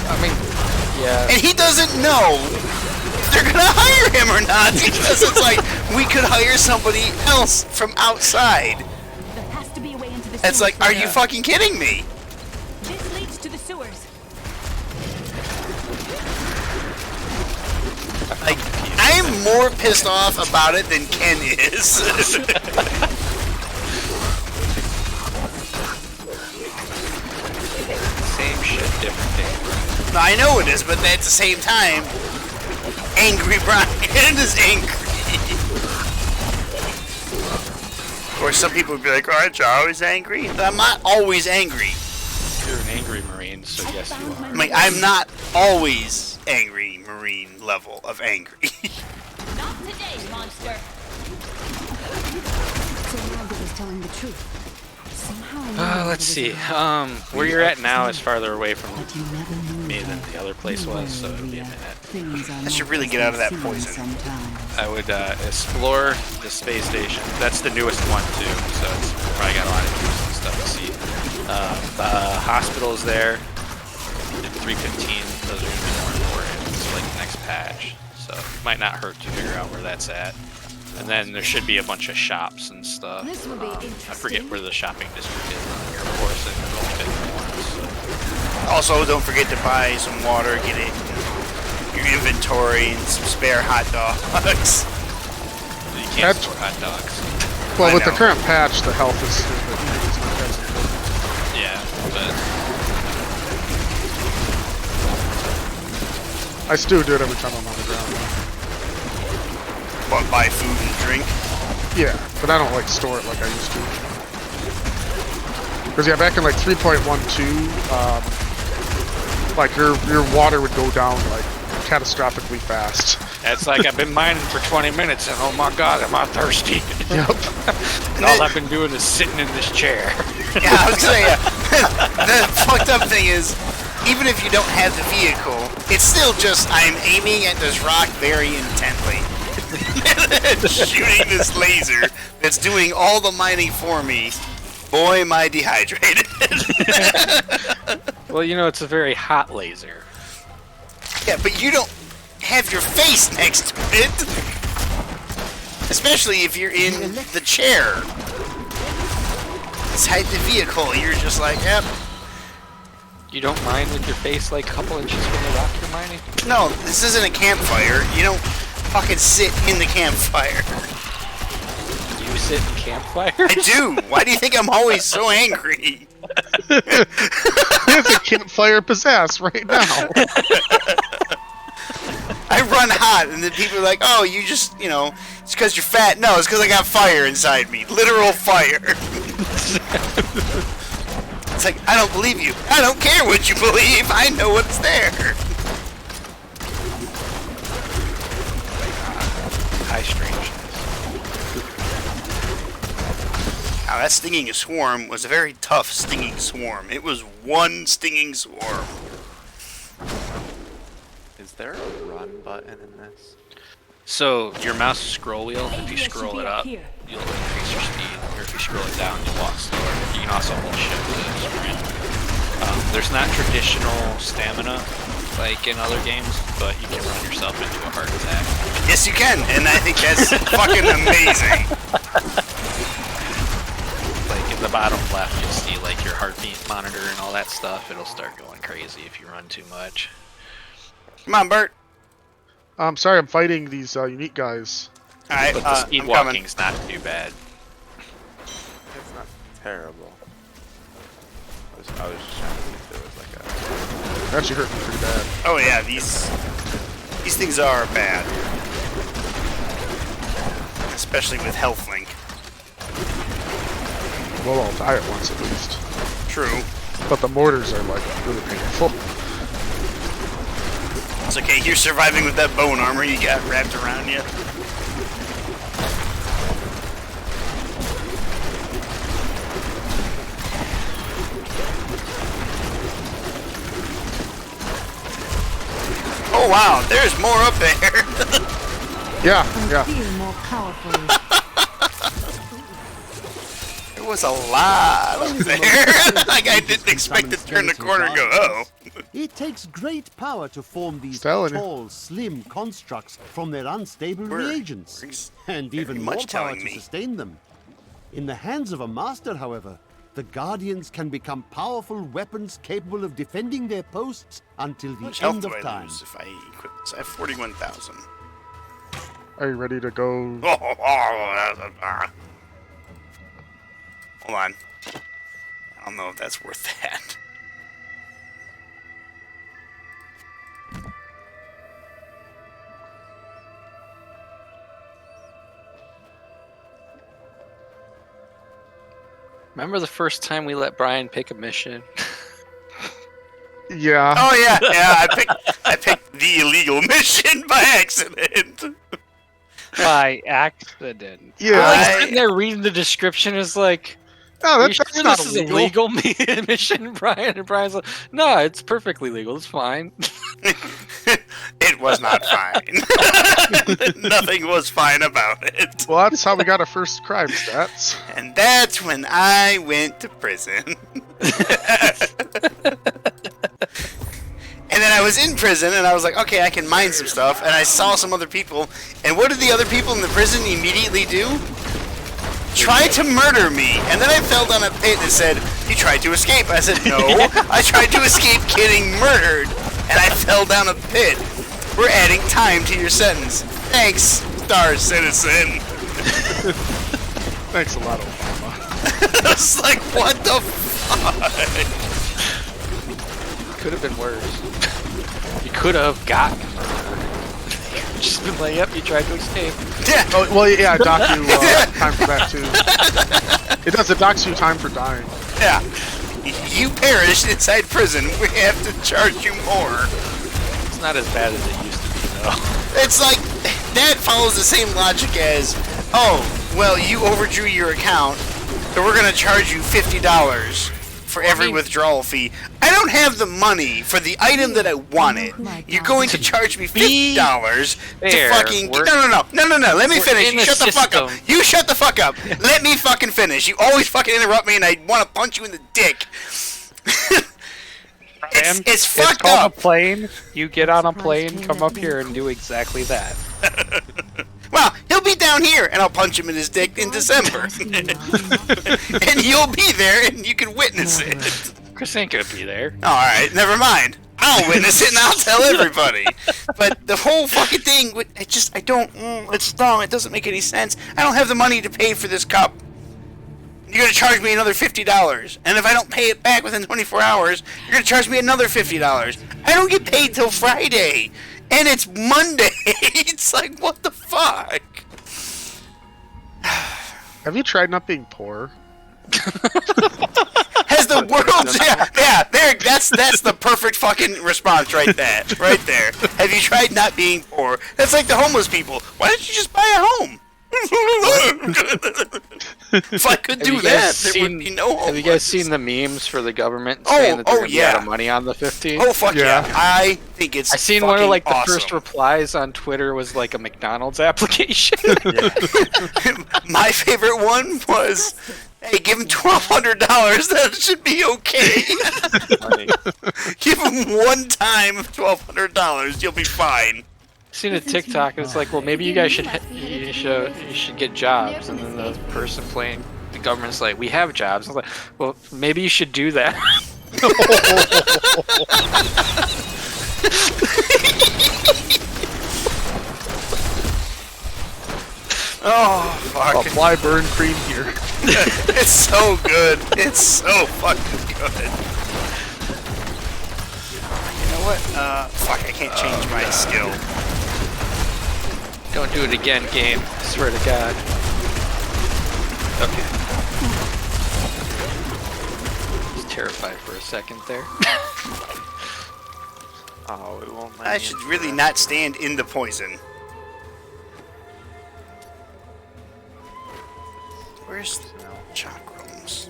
I mean, yeah. And he doesn't know if they're gonna hire him or not, because it's like, we could hire somebody else from outside. There has to be a way into the It's sewers. like, are you fucking kidding me? This leads to the sewers. Like, I'm more pissed off about it than Ken is. Same shit, different day. No, I know it is, but at the same time, Angry Brian is angry. Or some people would be like, aren't you always angry? But I'm not always angry. You're an angry Marine. Marine, so yes, you are. I mean, I'm not always angry Marine level of angry. Not today, monster. So Margaret was telling the truth. Somehow I knew Let's there see. was a- Where you're at now is farther away from me than the other place was, so it'll be a minute. I should really get out of that poison. I would explore the space station. That's the newest one too, so it's probably got a lot of interesting stuff to see. The hospital's there. In 315, those are going to be more important. It's like the next patch, so it might not hurt to figure out where that's at. And then there should be a bunch of shops and stuff. This will be I forget where the shopping district is on here, of course, and there's only big ones. So. Also, don't forget to buy some water, get it in your inventory, and some spare hot dogs. You can't store hot dogs. Well, I with the know. current patch, the health is not as good. Yeah, but I still do it every time I'm on the ground. What, buy food and drink? Yeah, but I don't like store it like I used to. Because yeah, back in like 3.12, like your water would go down like catastrophically fast. it's like I've been mining for 20 minutes and oh my god, am I thirsty. Yep. And all I've been doing is sitting in this chair. Yeah, I was gonna say, the fucked up thing is, even if you don't have the vehicle, it's still just, I'm aiming at this rock very intently. Shooting this laser that's doing all the mining for me. Boy, am I dehydrated. Well, you know, it's a very hot laser. Yeah, but you don't have your face next to it. Especially if you're in the chair. Inside the vehicle, you're just like, yep. You don't mine with your face like a couple inches from the rock you're mining? No, this isn't a campfire. You don't fucking sit in the campfire. You sit in campfire? I do. Why do you think I'm always so angry? It's a campfire pizzazz right now. I run hot, and then people are like, oh, you just, you know, it's because you're fat. No, it's because I got fire inside me. Literal fire. It's like, I don't believe you. I don't care what you believe. I know what's there. High strangeness. Now, that stinging swarm was a very tough stinging swarm. It was one stinging swarm. Is there a run button in this? So, your mouse scroll wheel, if you scroll it up, you'll increase your speed, or if you scroll it down, you'll walk slower. You can also hold shift to sprint. There's not traditional stamina, like in other games, but you can run yourself into a heart attack. Yes, you can, and I think that's fucking amazing. Like, in the bottom left, you'll see, like, your heartbeat monitor and all that stuff. It'll start going crazy if you run too much. Come on, Bert. I'm sorry, I'm fighting these unique guys. Alright, But the speed I'm walking's not too bad. It's not terrible. I was just trying to see if there was like a... It actually hurt me pretty bad. Oh yeah, these things are bad. Especially with health link. Well, I'll die at once at least. True. But the mortars are like really painful. It's okay, you're surviving with that bone armor you got wrapped around you. Oh wow, there's more up there. Yeah. Feel more powerful. There was a lot up there. Like I didn't expect to turn the corner and go, oh. It takes great power to form these Telling you. tall, slim constructs from their unstable reagents, and even more much power telling to me. sustain them. In the hands of a master, however, the Guardians can become powerful weapons capable of defending their posts until the Much health end do of I time. lose if I equip this? I have 41,000. Are you ready to go? Hold on. I don't know if that's worth that. Remember the first time we let Brian pick a mission? Yeah. Oh yeah, yeah. I picked the illegal mission by accident. By accident. Yeah. I'm like sitting there reading the description. Is like, Oh, are you that's sure not this illegal. is a legal mission, Brian? And Brian's like, no, it's perfectly legal. It's fine. It was not fine. Nothing was fine about it. Well, that's how we got our first crime stats. And that's when I went to prison. And then I was in prison, and I was like, okay, I can mine some stuff. And I saw some other people. And what did the other people in the prison immediately do? Tried to murder me. And then I fell down a pit and said, you tried to escape. I said, no, I tried to escape getting murdered. And I fell down a pit. We're adding time to your sentence. Thanks, Star Citizen. Thanks a lot, Obama. I was like, what the fuck? Could have been worse. You could have gotten just been like, yep, you tried to escape. Yeah. Oh, well, yeah, dock you time for that too. It does. It docks you time for dying. Yeah. You perished inside prison. We have to charge you more. It's not as bad as it used to be, though. It's like, that follows the same logic as, oh, well, you overdrew your account, so we're going to charge you $50 for every withdrawal fee. I don't have the money for the item that I wanted. You're going to charge me $50 to fucking... No. Let me finish. You shut the fuck up. You shut the fuck up. Let me fucking finish. You always fucking interrupt me, and I want to punch you in the dick. It's fucked called up. a plane. You get on a plane, come up here, and do exactly that. Well, he'll be down here, and I'll punch him in his dick in December. And you'll be there, and you can witness it. Chris ain't gonna be there. Alright, never mind. I'll witness it, and I'll tell everybody. But the whole fucking thing, I don't, it's dumb. It doesn't make any sense. I don't have the money to pay for this cup. You're going to charge me another $50. And if I don't pay it back within 24 hours, you're going to charge me another $50. I don't get paid till Friday. And it's Monday. It's like, what the fuck? Have you tried not being poor? Has the world... Yeah, there, that's the perfect fucking response right there. Right there. Have you tried not being poor? That's like the homeless people. Why don't you just buy a home? If I could do that, there would be no homeless. Have you guys seen the memes for the government saying that they're gonna be out of money on the 15th? Oh fuck yeah! I think it's. I seen one of like the awesome. first replies on Twitter was like a McDonald's application. My favorite one was, "Hey, give him $1,200. That should be okay. Give him one time of $1,200. You'll be fine." Seen a TikTok and it's like, well, maybe you guys should get jobs, and then the person playing the government's like, we have jobs. I was like, well, maybe you should do that. Oh fuck! Apply burn cream here. It's so good. It's so fucking good. You know what? Fuck! I can't change my skill. Don't do it again, game. I swear to God. Okay. I was terrified for a second there. Oh, it won't let I me should into really that. not stand in the poison. Where's the chakrams?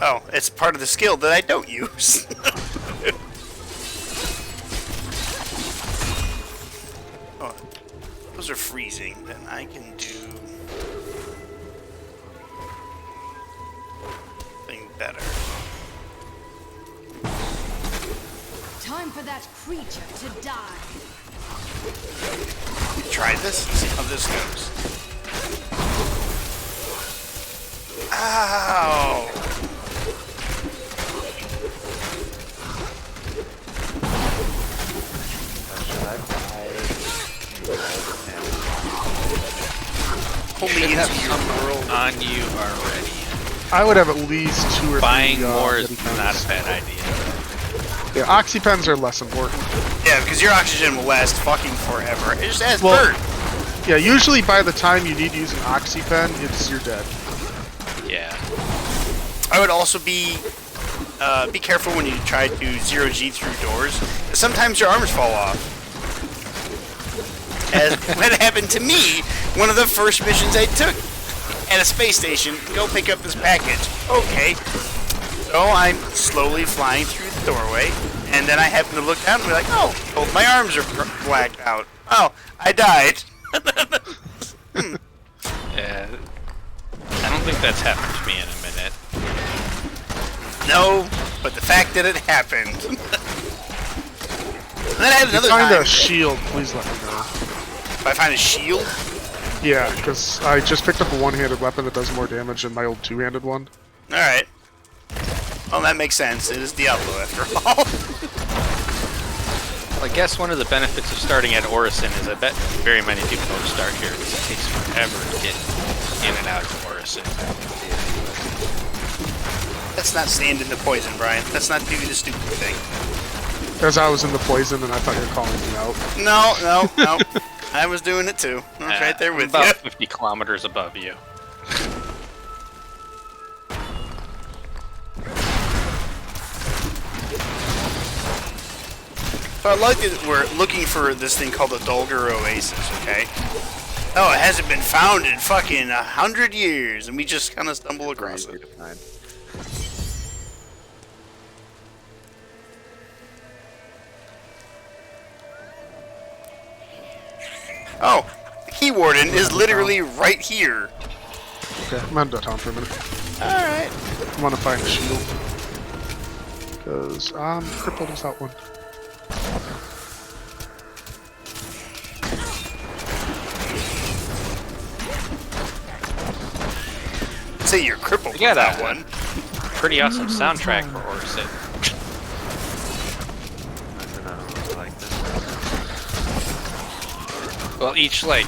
Oh, it's part of the skill that I don't use. Oh, those are freezing. Then I can do something better. Time for that creature to die. Try this, see how this goes. Ow! Should have some roll on you already. I would have at least 2 or 3. Buying more is not a bad idea. Yeah, oxypens are less important. Yeah, because your oxygen will last fucking forever. It just adds Well, burn. Yeah, usually by the time you need to use an oxypen, you're dead. Yeah. I would also be be careful when you try to zero-G through doors. Sometimes your arms fall off. As what happened to me, one of the first missions I took at a space station, go pick up this package. Okay. So I'm slowly flying through the doorway, and then I happen to look down and be like, oh, both my arms are blacked out. Oh, I died. Yeah. I don't think that's happened to me in a minute. No, but the fact that it happened. And then I had another Find time. a shield, please let me know. If I find a shield? Yeah, because I just picked up a one-handed weapon that does more damage than my old two-handed one. Alright. Well, that makes sense. It is Diablo, after all. Well, I guess one of the benefits of starting at Orison is I bet very many people don't start here because it takes forever to get in and out of Orison. Let's not stand in the poison, Brian. Let's not do the stupid thing. As I was in the poison and I thought you were calling me out. No. I was doing it too. I was right there with about you. 50 kilometers above you. So I like that we're looking for this thing called the Dulgar Oasis, okay? Oh, it hasn't been found in fucking 100 years, and we just kind of stumble across it. Oh, the Key Warden is literally right here. Okay, I'm out of town for a minute. Alright. I want to find a shield. Because I'm crippled without one. Say you're crippled without one. Pretty awesome soundtrack for Orison. Well, each like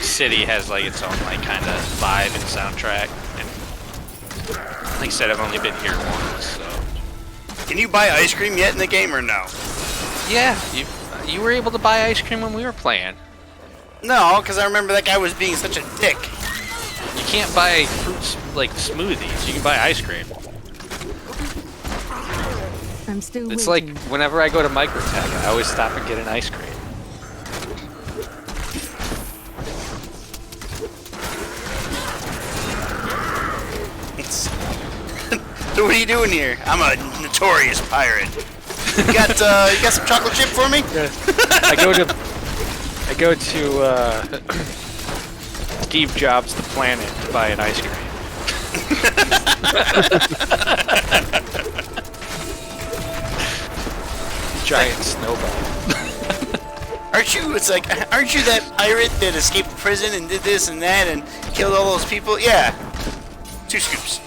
city has like its own like kind of vibe and soundtrack, and like I said, I've only been here once, so. Can you buy ice cream yet in the game or no? Yeah, you were able to buy ice cream when we were playing. No, because I remember that guy was being such a dick. You can't buy fruits like smoothies. You can buy ice cream. I'm still It's waiting. like whenever I go to Microtech, I always stop and get an ice cream. So what are you doing here? I'm a notorious pirate. You got some chocolate chip for me? Yeah. I go to Steve Jobs' The Planet to buy an ice cream. Giant snowball. Aren't you that pirate that escaped prison and did this and that and killed all those people? Yeah. 2 scoops.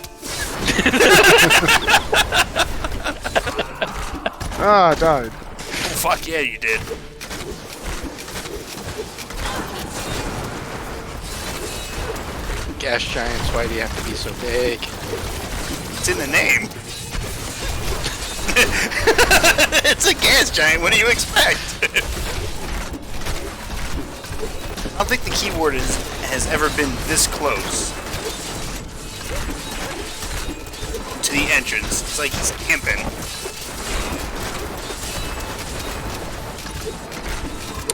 Ah, I died. Fuck yeah, you did. Gas giants, why do you have to be so big? It's in the name. It's a gas giant, what do you expect? I don't think the keyboard has ever been this close to the entrance. It's like he's camping.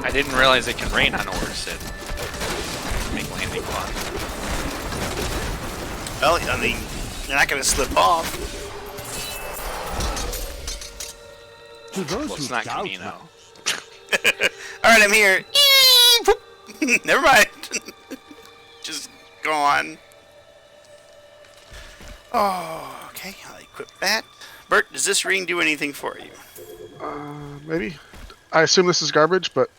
I didn't realize it can rain on Orison. Make landing fun. Well, I mean, you're not going to slip off. Well, it's not Camino. Alright, I'm here. Never mind. Just go on. Oh, okay. I'll equip that. Bert, does this ring do anything for you? Maybe. I assume this is garbage, but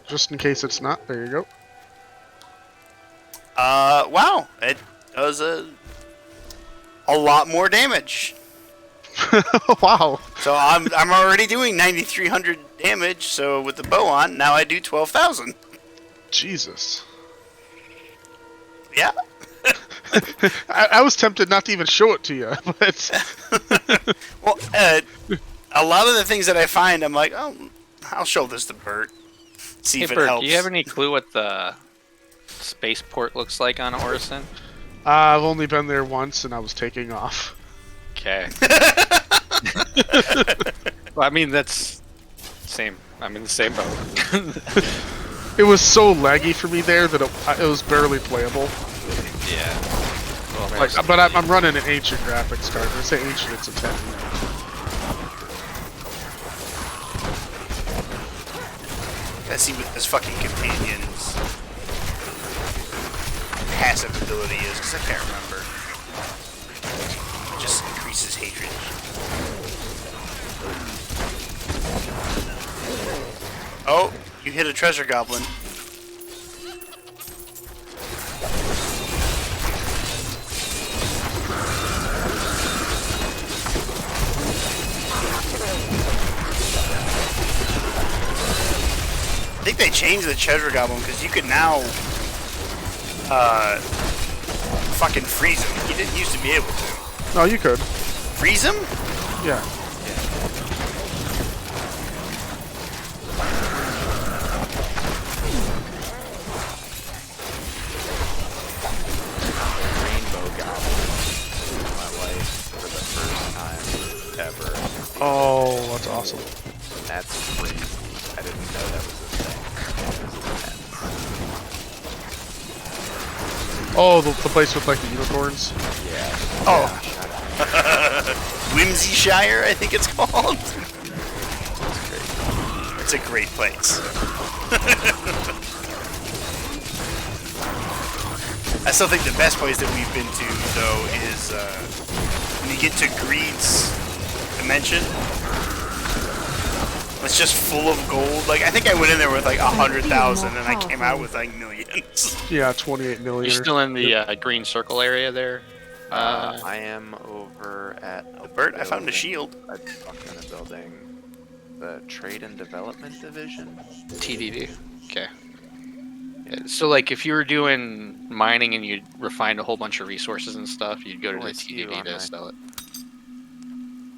just in case it's not, there you go. Wow. It does a lot more damage. Wow. So I'm already doing 9,300 damage, so with the bow on, now I do 12,000. Jesus. Yeah. I was tempted not to even show it to you, but... Well, a lot of the things that I find, I'm like, oh, I'll show this to Bert. See if it Bert, helps. do you have any clue what the spaceport looks like on Orison? I've only been there once, and I was taking off. Okay. Well, I mean, that's same. I'm in the same boat. It was so laggy for me there that it was barely playable. Yeah. Well, Like, but I'm running an ancient graphics card. When I say ancient, it's a 10. Let's see what this fucking companion's passive ability is, because I can't remember. It just increases hatred. Oh, you hit a treasure goblin. I think they changed the treasure goblin because you could now fucking freeze him. You didn't used to be able to. No, you could. Freeze him? Yeah. Rainbow goblin in my life for the first time ever. Oh, that's awesome. That's crazy. I didn't know that was a thing. Oh, the place with like the unicorns? Yeah. Oh. Whimsyshire, I think it's called. It's a great place. I still think the best place that we've been to, though, is when you get to Greed's Dimension. It's just full of gold. Like, I think I went in there with like 100,000 and I came out with like millions. Yeah, 28 million. You're still in the green circle area there? I am over at... Oh, Bert, I found a shield. I'm in a building. The Trade and Development Division? TDD. Okay. Yeah, so, like, if you were doing mining and you refined a whole bunch of resources and stuff, you'd go to the TDD to sell it.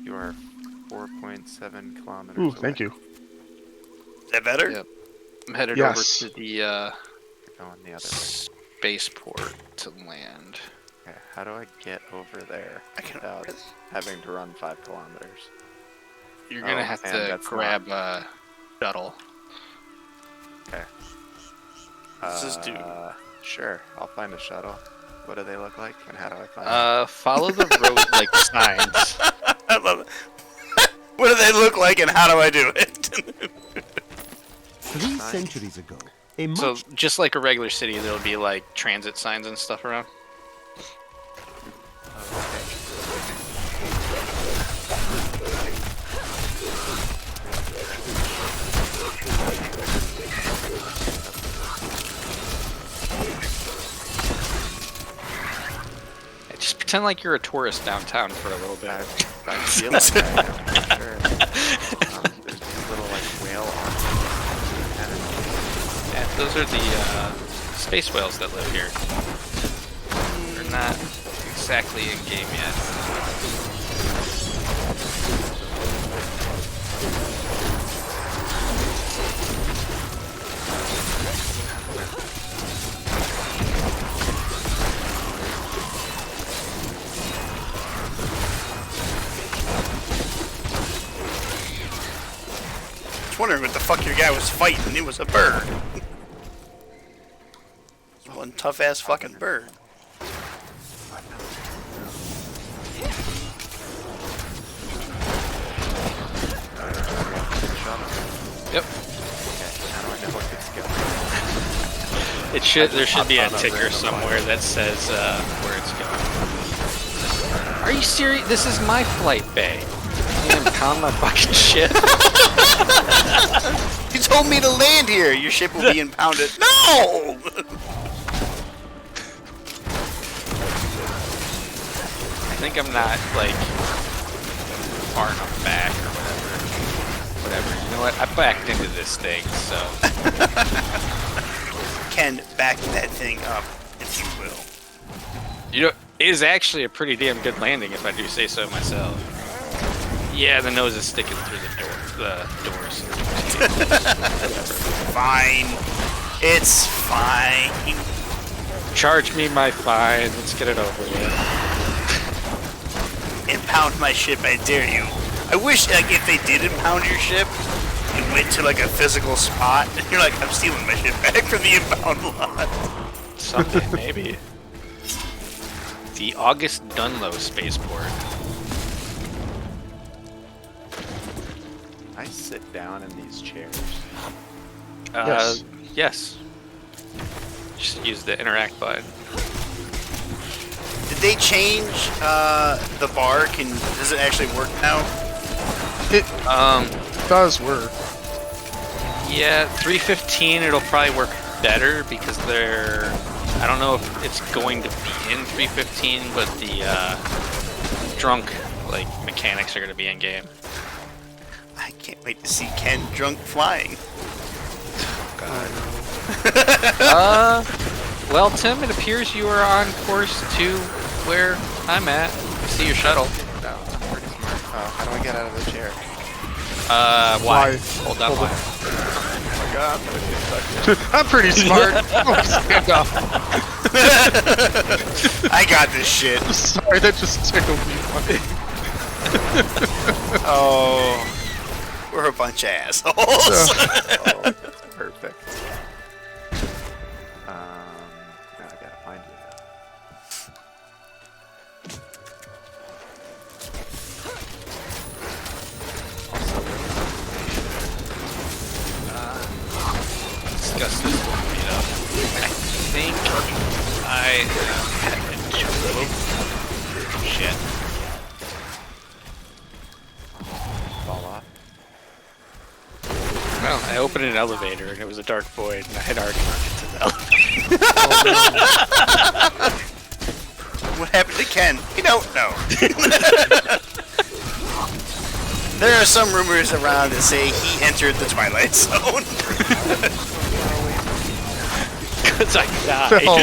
You are 4.7 kilometers Ooh, away. thank you. Is that better? Yep. I'm headed Yes. over to the You're going the other way. spaceport to land. Okay, how do I get over there without having to run 5 kilometers? You're gonna have to grab a shuttle. Okay. What's this do? Sure, I'll find a shuttle. What do they look like, and how do I find them? Follow the road like signs. I love it. What do they look like and how do I do it? 3 centuries ago, a So much just like a regular city, there'll be like transit signs and stuff around. Just pretend like you're a tourist downtown for a little bit. I feel like I am, sure. There's these little like whale arms. Yeah, those are the space whales that live here. They're not exactly in game yet. I was wondering what the fuck your guy was fighting. It was a bird. One tough ass fucking bird. Yep. Okay, how do I know what it's going? It should. There should be a ticker somewhere that says where it's going. Are you serious? This is my flight bay. You didn't pound my fucking ship. You told me to land here. Your ship will be impounded. No! I think I'm not like far enough back or whatever. You know what? I backed into this thing, so. Ken, back that thing up, if you will. You know, it is actually a pretty damn good landing, if I do say so myself. Yeah, the nose is sticking through the doors. Fine. It's fine. Charge me my fine. Let's get it over with. Impound my ship, I dare you. I wish, like, if they did impound your ship, and went to like a physical spot, and you're like, I'm stealing my ship back from the impound lot. Someday, maybe. The August Dunlow spaceport. I sit down in these chairs. Yes. Yes. Just use the interact button. Did they change the bar? Does it actually work now? It does work. Yeah, 315 it'll probably work better because they're... I don't know if it's going to be in 315, but the drunk like mechanics are going to be in game. I can't wait to see Ken drunk flying. Well, Tim, it appears you are on course to where I'm at. I see your shuttle. No, I'm pretty smart. How do I get out of the chair? Y. Hold down Y. Oh my god, I'm gonna get stuck here. I'm pretty smart. Oh, stand up. I got this shit. Sorry, that just tickled me. Oh, we're a bunch of assholes. Oh, perfect. Now I gotta find you. Discuss this one meet up. I think I have shit. Fall off. Well, I opened an elevator and it was a dark void, and I had already run into the elevator. What happened to Ken? We don't know. There are some rumors around that say he entered the Twilight Zone. Because I died. No.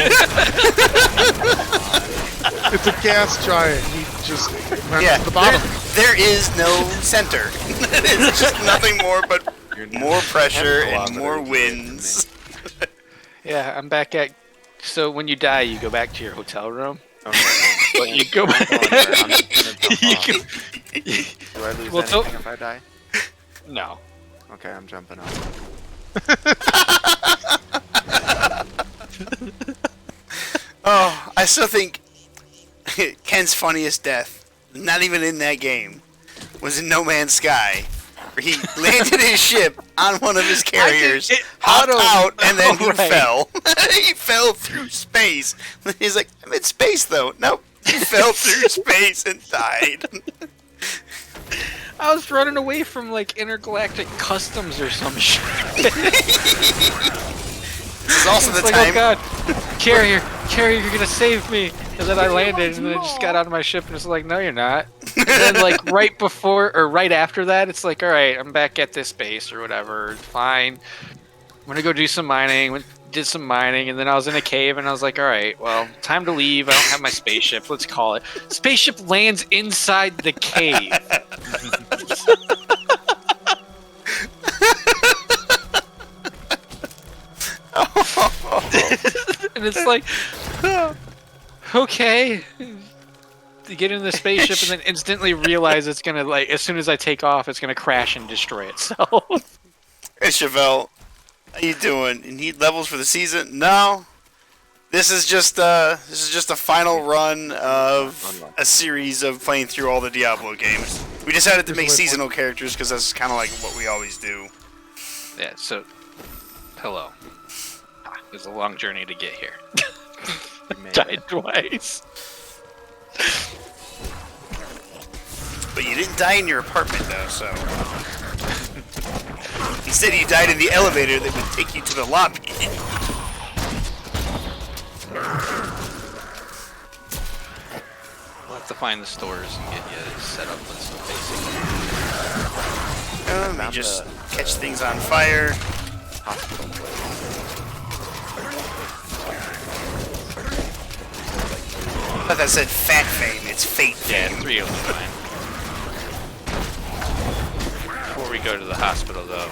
It's a gas giant. He just went to the bottom. There is no center. It's just nothing more but more pressure and more winds. Yeah, I'm back at... So when you die, you go back to your hotel room. Okay. But you go back... Do I lose anything if I die? No. Okay, I'm jumping off. Oh, I still think Ken's funniest death, not even in that game, was in No Man's Sky, where he landed his ship on one of his carriers, hopped out, and then he fell. He fell through space. He's like, I'm in space though. Nope. He fell through space and died. I was running away from like intergalactic customs or some shit. This is also the like, time. Oh god, carrier, you're gonna save me. And then I landed, and then I just got out of my ship, and it's like, no, you're not. And then like right before or right after that, it's like, all right, I'm back at this base or whatever. Fine. I'm gonna go do some mining. Did some mining, and then I was in a cave, and I was like, all right, well, time to leave. I don't have my spaceship. Let's call it. Spaceship lands inside the cave. And it's like, okay. You get in the spaceship and then instantly realize it's gonna, like, as soon as I take off, it's gonna crash and destroy itself. Hey, Chevelle, how you doing? You need levels for the season? No. This is just a final run of a series of playing through all the Diablo games. We decided to make seasonal characters because that's kind of like what we always do. Yeah. So, hello. It was a long journey to get here. Died twice. But you didn't die in your apartment, though, so... Instead, you died in the elevator that would take you to the lobby. We'll have to find the stores and get you set up with some basic... You just catch things on fire. Hospital I thought that said Fat Fame. It's Fate Fame. Yeah, 3 will be fine. Before we go to the hospital, though.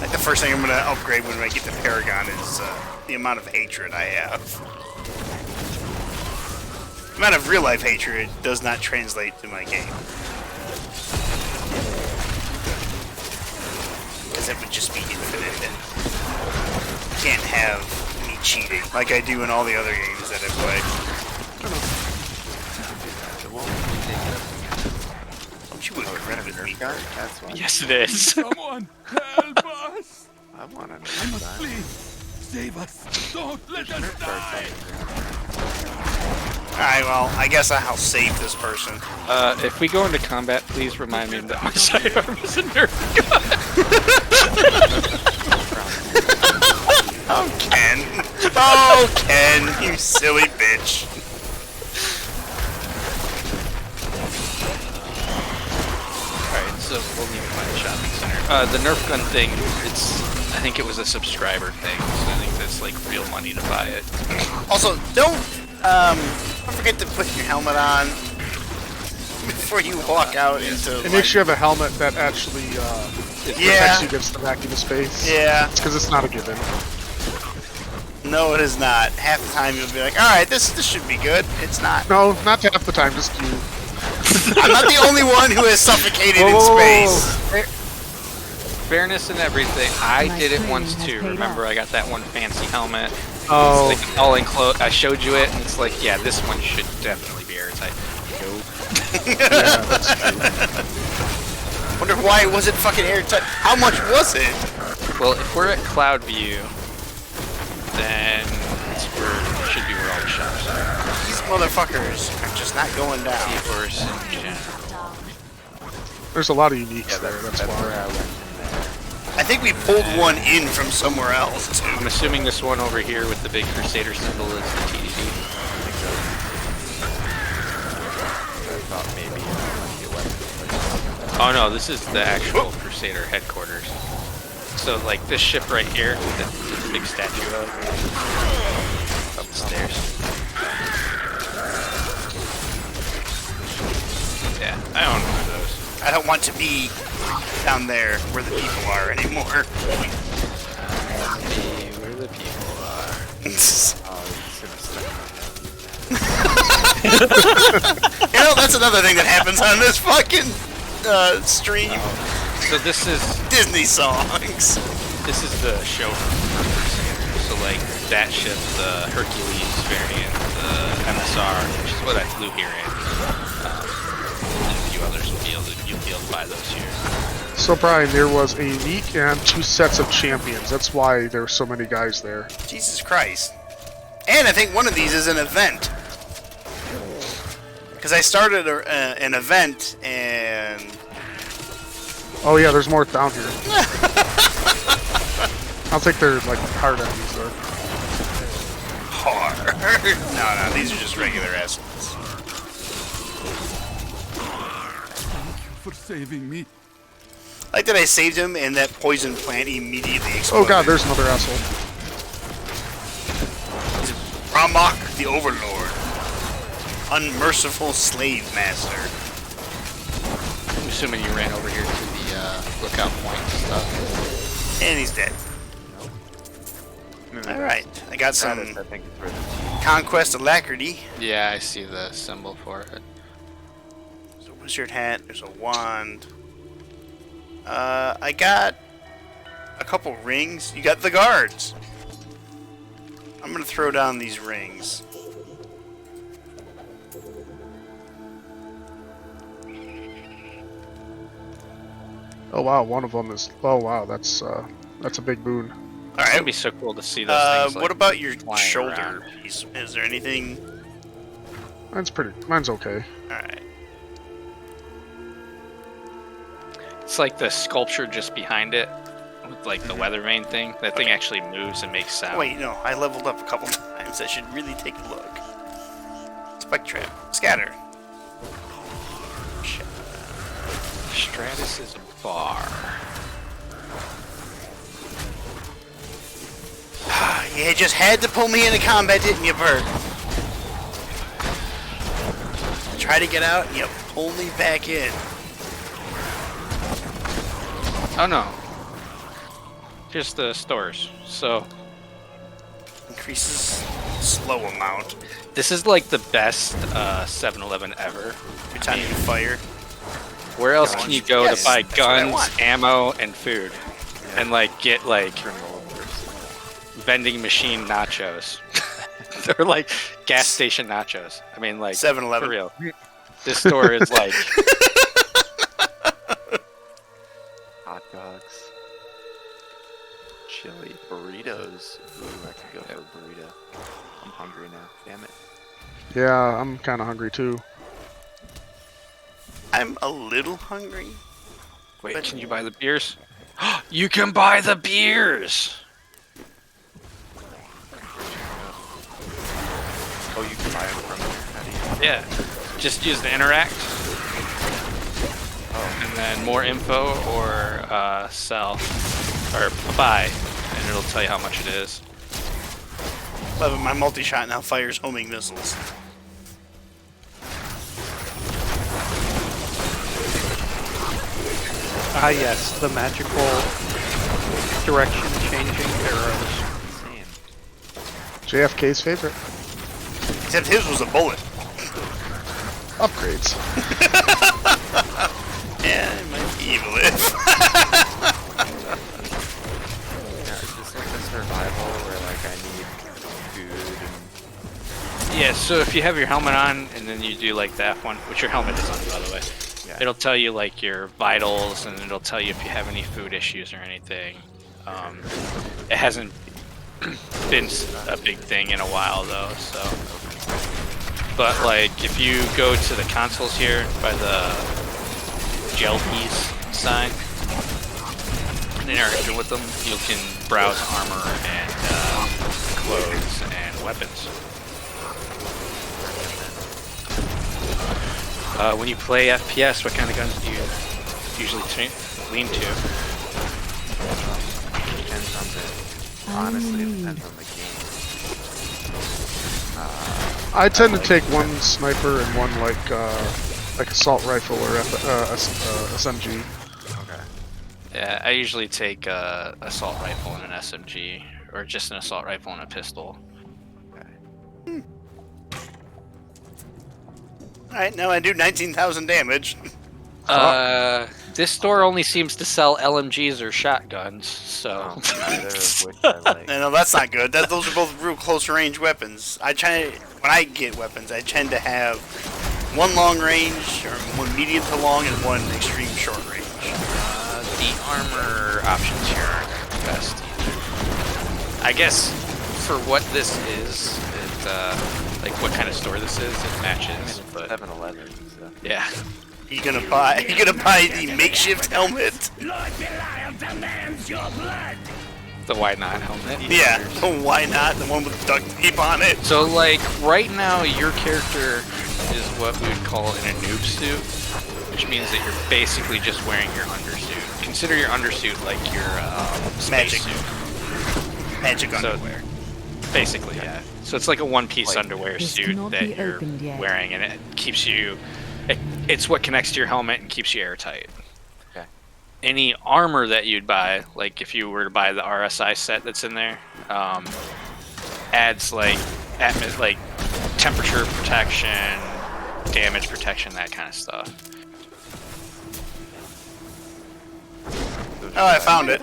Like the first thing I'm gonna upgrade when I get the Paragon is the amount of hatred I have. The amount of real-life hatred does not translate to my game. Because it would just be infinite. You can't have me cheating like I do in all the other games that I play. Don't you agree with me? That's why. Yes, it is. Someone help us! I want to I must flee. Save us. Don't let us die. Alright, well, I guess I'll save this person. If we go into combat, please remind me that my sidearm is a Nerf gun. Oh, Ken. Oh, Ken, you silly bitch. Alright, so we'll need to find a shopping center. The Nerf gun thing, I think it was a subscriber thing, so I think that's like real money to buy it. Also, don't forget to put your helmet on before you walk out into. And make sure you have a helmet that actually protects you against the vacuum of space. Yeah. Because it's not a given. No, it is not. Half the time you'll be like, alright, this should be good. It's not. No, not half the time, just you. I'm not the only one who has suffocated in space. Fairness and everything, I did it once too. Remember, I got that one fancy helmet. Oh. It's like all enclosed. I showed you it, and it's like, yeah, this one should definitely be airtight. Nope. Yeah, that's true. Wonder why it wasn't fucking airtight. How much was it? Well, if we're at cloud view, then it should be where all the shops are. These motherfuckers are just not going down. Seahorse in general. There's a lot of uniques there, that's why. where I went. I think we pulled one in from somewhere else, too. I'm assuming this one over here with the big Crusader symbol is the TDD. I thought maybe get weapons. Oh no, this is the actual Crusader headquarters. So like this ship right here, that the big statue of, up the stairs. Yeah, I own one of those. I don't want to be down there where the people are anymore. Be where the people are. You know, that's another thing that happens on this fucking stream. So this is Disney songs. This is the show. So like that ship, the Hercules variant, the MSR, which is what I flew here in. And a few others will be able to buy those here. So Brian, there was a unique and 2 sets of champions. That's why there were so many guys there. Jesus Christ. And I think one of these is an event. Because I started an event and... Oh yeah, there's more down here. I'll take their like hard enemies though. Hard. No, these are just regular assholes. For saving me. Like that I saved him and that poison plant immediately exploded. Oh god, there's another asshole. Ramak the Overlord. Unmerciful Slave Master. I'm assuming you ran over here to the lookout point and stuff. And he's dead. Alright, I got some Conquest Alacrity. Yeah, I see the symbol for it. There's a wizard hat, there's a wand. I got a couple rings. You got the guards. I'm gonna throw down these rings. Oh wow, one of them is. Oh wow, that's a big boon. All right, it'd be so cool to see those things. What about your flying shoulder around. piece? Is there anything? Mine's okay. All right. It's like the sculpture just behind it, with like the weather vane thing. That thing actually moves and makes sound. Wait, no, I leveled up a couple times. I should really take a look. Spike trap, scatter. Stratus is a bar. You just had to pull me into combat, didn't you, Bert? Try to get out, and you pull me back in. Oh no. Just the stores. So increases slow amount. This is like the best 7-Eleven ever. Every time you fire. Where else can you go Yes, to buy that's what I guns, want. ammo, and food, and like get like vending machine nachos? They're like gas station nachos. I mean, like 7-Eleven. for real. This store is like Hot dogs. Chili. Burritos. Ooh, I could go for a burrito. I'm hungry now. Damn it. Yeah, I'm kind of hungry too. I'm a little hungry. Wait, can you buy the beers? You can buy the beers! Oh, you can buy them from there. Yeah. Just use the interact. And then more info or sell. Or buy. And it'll tell you how much it is. Love it, my multi-shot now fires homing missiles. Ah yes, the magical direction changing arrows. JFK's favorite. Except his was a bullet. Upgrades. Yeah, it might be evil if. Yeah, is this like a survival where like I need food and... Yeah, so if you have your helmet on and then you do like the F1, which your helmet is on by the way, yeah. It'll tell you like your vitals and it'll tell you if you have any food issues or anything. It hasn't been a big thing in a while though, so. But like if you go to the consoles here by the gel piece sign and interact with them, you can browse armor and clothes and weapons. When you play FPS, what kind of guns do you usually lean to? Depends on the... Honestly, it depends on the game. I tend to take one sniper and one like assault rifle or SMG. Okay. Yeah, I usually take assault rifle and an SMG, or just an assault rifle and a pistol. Alright, now I do 19,000 damage. This store only seems to sell LMGs or shotguns, so. Neither of which I like. No, that's not good. Those are both real close range weapons. When I get weapons, I tend to have one long range, or one medium to long, and one extreme short range. The armor options here aren't the best either. I guess for what this is, it, like what kind of store this is, it matches. But 7-Eleven. So. Yeah. You gonna buy the makeshift helmet? Lord Belial demands your blood. The why not helmet. Yeah, why not? The one with duct tape on it. So like right now your character is what we would call in a noob suit, which means that you're basically just wearing your undersuit. Consider your undersuit like your Magic suit. Magic underwear. Basically, yeah. So it's like a one-piece Like, underwear This suit cannot that be you're opened yet. wearing, and it keeps you. It's what connects to your helmet and keeps you airtight. Okay. Any armor that you'd buy, like if you were to buy the RSI set that's in there, adds like temperature protection, damage protection, that kind of stuff. Oh, I found it.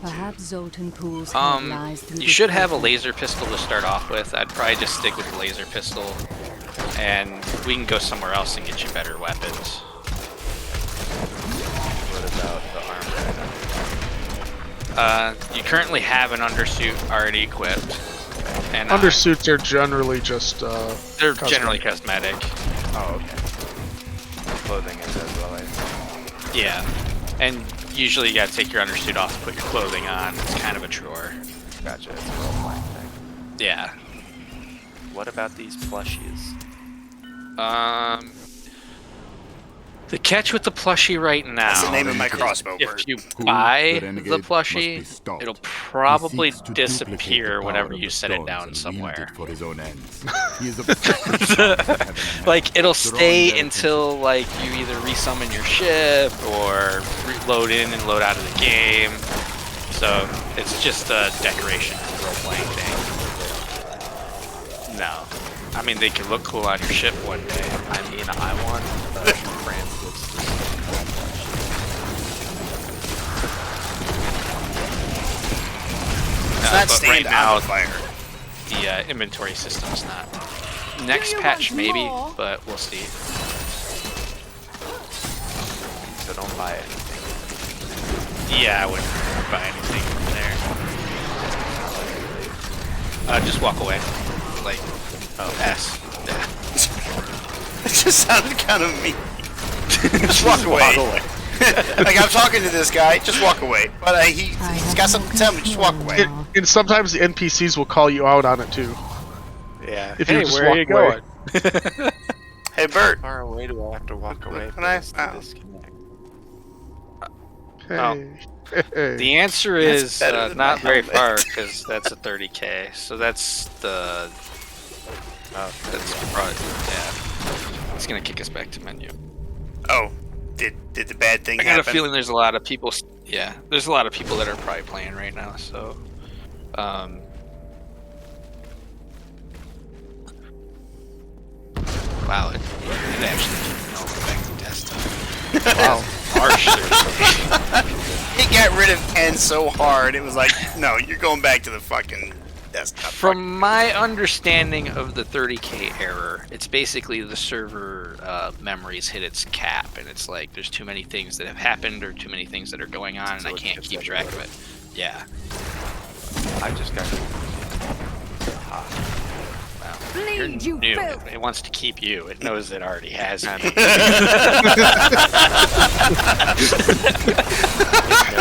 Perhaps Zoltan Pool's head lies through You the should have a portal. laser pistol to start off with. I'd probably just stick with the laser pistol, and we can go somewhere else and get you better weapons. What about the armor? You currently have an undersuit already equipped, and Undersuits are generally just they're cosmetic. generally cosmetic. Oh, okay. Clothing is as well, Yeah, and usually you gotta take your undersuit off to put your clothing on. It's kind of a chore. Gotcha, it's a role-playing thing. Yeah. What about these plushies? The catch with the plushie right now. That's the name of my crossbow. If you Who, buy the renegade, the must plushie, be stopped. it'll probably He seeks to disappear duplicate the whenever power you of set the it stones down and wield somewhere. it for his own ends. He is a Like it'll stay their until like you either resummon your ship or load in and load out of the game. So it's just a decoration role-playing thing. No. I mean, they can look cool on your ship one day. I mean, I want Francis to It's not but stand right now, on fire. the inventory system's not. Next patch, maybe, but we'll see. So don't buy anything. Yeah, I wouldn't buy anything from there. Just walk away. Like, S. Yeah. It just sounded kind of mean. Just walk away. Like, I'm talking to this guy, just walk away. But he's got something to tell me, just walk away. And sometimes the NPCs will call you out on it too. Yeah. If Hey, you just where are walk you away. going? Hey, Bert. How far away do I have to walk away for Can I? this to disconnect? The answer That's is better than not my very helmet. far, because that's a 30k. So that's the... that's probably... Yeah. It's going to kick us back to menu. Oh, did the bad thing I got happen? a feeling there's a lot of people... Yeah, there's a lot of people that are probably playing right now, so... Wow, it actually no, back to desktop. Wow, harsh. It got rid of Ken so hard, it was like, no, you're going back to the fucking desktop. From my understanding of the 30k error, it's basically the server memories hit its cap, and it's like there's too many things that have happened or too many things that are going on, and I can't keep track of it. Yeah. I just got. You're new. It wants to keep you. It knows it already has you.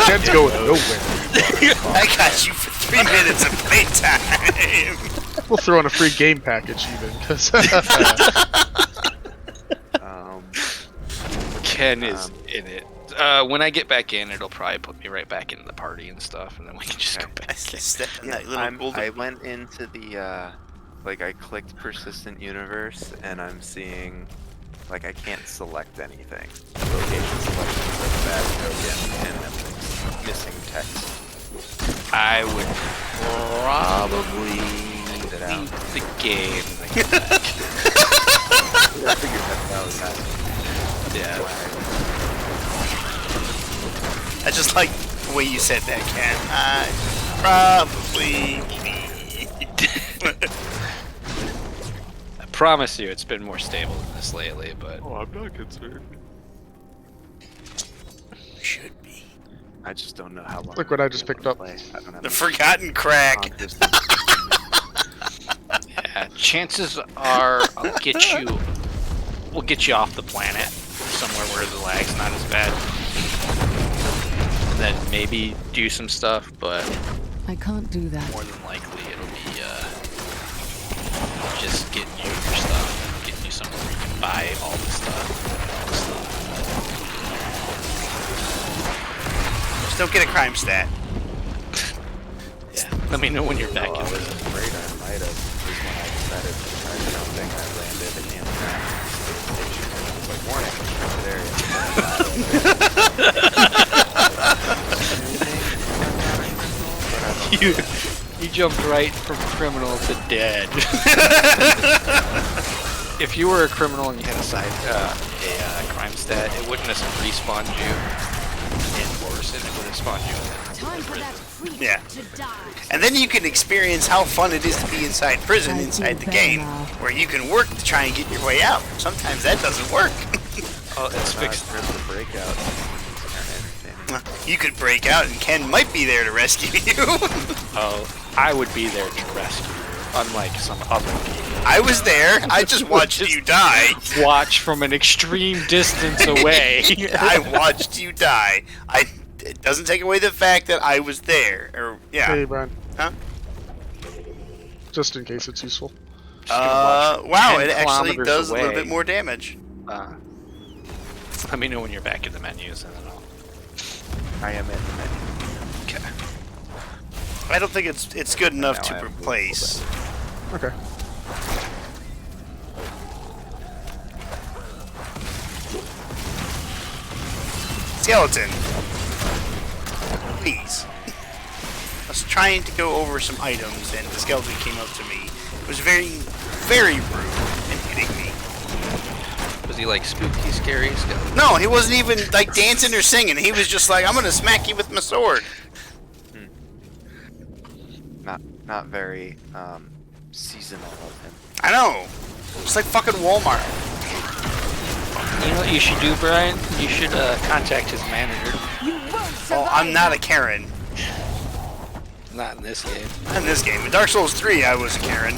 Ken's going nowhere. I got you for 3 minutes of playtime. We'll throw in a free game package even, because Ken is in it. When I get back in, it'll probably put me right back into the party and stuff, and then we can just go back. I went into the like I clicked persistent universe, and I'm seeing like I can't select anything. Location selection is bad token, and I'm missing text. I would probably leave the game. I figured that was happening. Yeah. I just like the way you said that, Ken. I probably I promise you, it's been more stable than this lately, but... Oh, I'm not concerned. Should be. I just don't know how long. look what I just picked up. The forgotten crack. Yeah, chances are I'll get you... We'll get you off the planet somewhere where the lag's not as bad. And then maybe do some stuff, but... I can't do that. More than likely it'll be just getting you your stuff, getting you somewhere where you can buy all the stuff. Just don't get a crime stat. Yeah, let me know when you're back. I was afraid I might have, because when I decided to try jumping, I landed in the station. I was like, warning, there. You jumped right from criminal to dead. If you were a criminal and you had a crime stat, it wouldn't have respawned you in Morrison. It would have spawned you in prison. Yeah. And then you can experience how fun it is to be inside prison, inside the game, where you can work to try and get your way out. Sometimes that doesn't work. Oh, it's fixed. The breakout. You could break out and Ken might be there to rescue you. Oh, I would be there to rescue you, unlike some other people. I was there. I just watched you die. Watch from an extreme distance away. I watched you die. It doesn't take away the fact that I was there. Or yeah. Hey, Brian. Huh? Just in case it's useful. Wow, it actually does a little bit more damage. Let me know when you're back in the menus, and then I am in the menu. Okay. I don't think it's good enough to replace. Okay. Skeleton. Please. trying to go over some items, and the skeleton came up to me. It was very, very rude and hitting me. Was he like spooky, scary skeleton? No, he wasn't even like dancing or singing. He was just like, I'm gonna smack you with my sword. Not very seasonal of him. I know. It's like fucking Walmart. You know what you should do, Brian? You should contact his manager. Oh, I'm not a Karen. Not in this game. Not in this game. In Dark Souls 3, I was a Karen.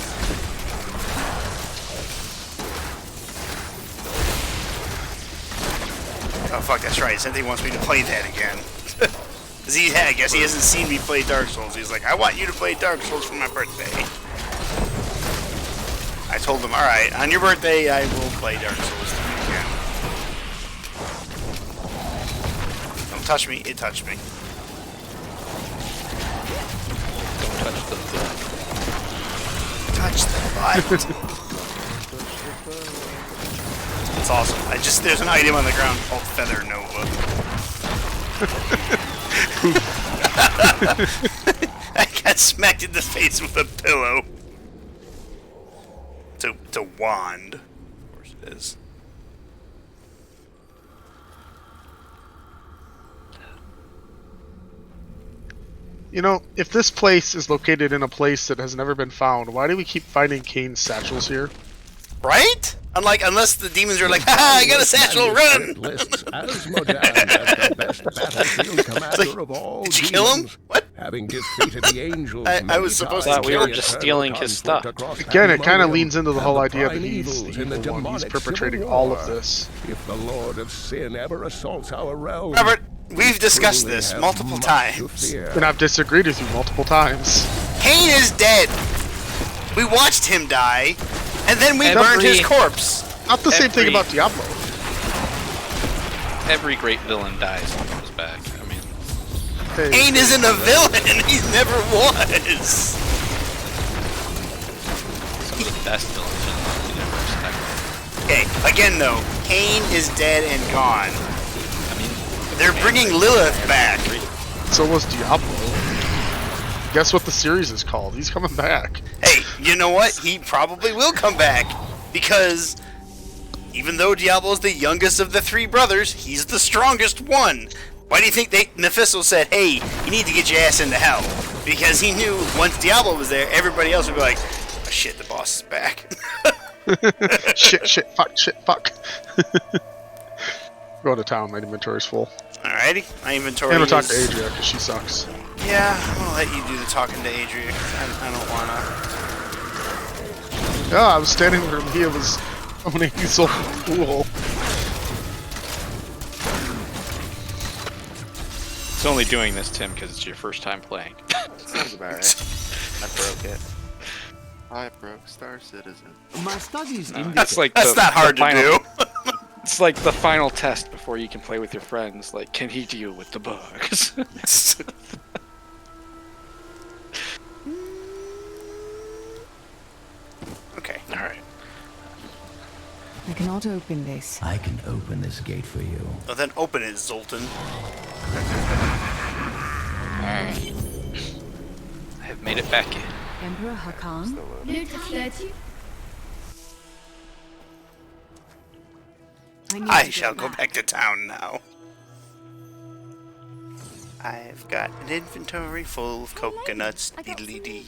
Oh fuck, that's right. Cynthia wants me to play that again. I guess he hasn't seen me play Dark Souls. He's like, I want you to play Dark Souls for my birthday. I told him, alright, on your birthday I will play Dark Souls again. Don't touch me, it touched me. Don't touch the butt. Touch the butt. It's awesome. There's an item on the ground called Feather Nova. I got smacked in the face with a pillow. It's a wand. Of course it is. You know, if this place is located in a place that has never been found, why do we keep finding Kane's satchels here? Right? Unless the demons are like, haha, I got a satchel, run! Did you kill him? What? Having defeated the angels, I was supposed to we were just stealing his stuff. Again, it kind of leans into the whole idea that he's the evil one. He's perpetrating all of this. If the Lord of Sin ever assaults our realm, Robert, we've discussed this multiple times. And I've disagreed with you multiple times. Kane is dead! We watched him die, and then we burned his corpse. Not the same thing about Diablo. Every great villain dies and comes back. I mean, Kane isn't a villain. He never was. Some of the best villains you never expect. Okay, again though, Kane is dead and gone. I mean, they're bringing Lilith back. So was Diablo. Guess what the series is called? He's coming back. Hey, you know what? He probably will come back because even though Diablo's the youngest of the three brothers, he's the strongest one. Why do you think Mephisto said, hey, you need to get your ass into hell? Because he knew once Diablo was there, everybody else would be like, oh shit, the boss is back. shit, fuck. Go to town, my inventory's full. Alrighty, my inventory I'm is... gonna talk to Adria, because she sucks. Yeah, I'm gonna let you do the talking to Adria, I don't wanna... Yeah, I was standing where Leah was summoning these old fool. It's only doing this, Tim, because it's your first time playing. Sounds about right. I broke it. I broke Star Citizen. My studies That's like That's not hard to do. It's like the final test before you can play with your friends. Like, can he deal with the bugs? Okay. Alright. I cannot open this. I can open this gate for you. Well, then open it, Zoltan. Alright. I have made it back in. Emperor Hakan? I shall go back to town now. I've got an inventory full of coconuts. Diddly dee.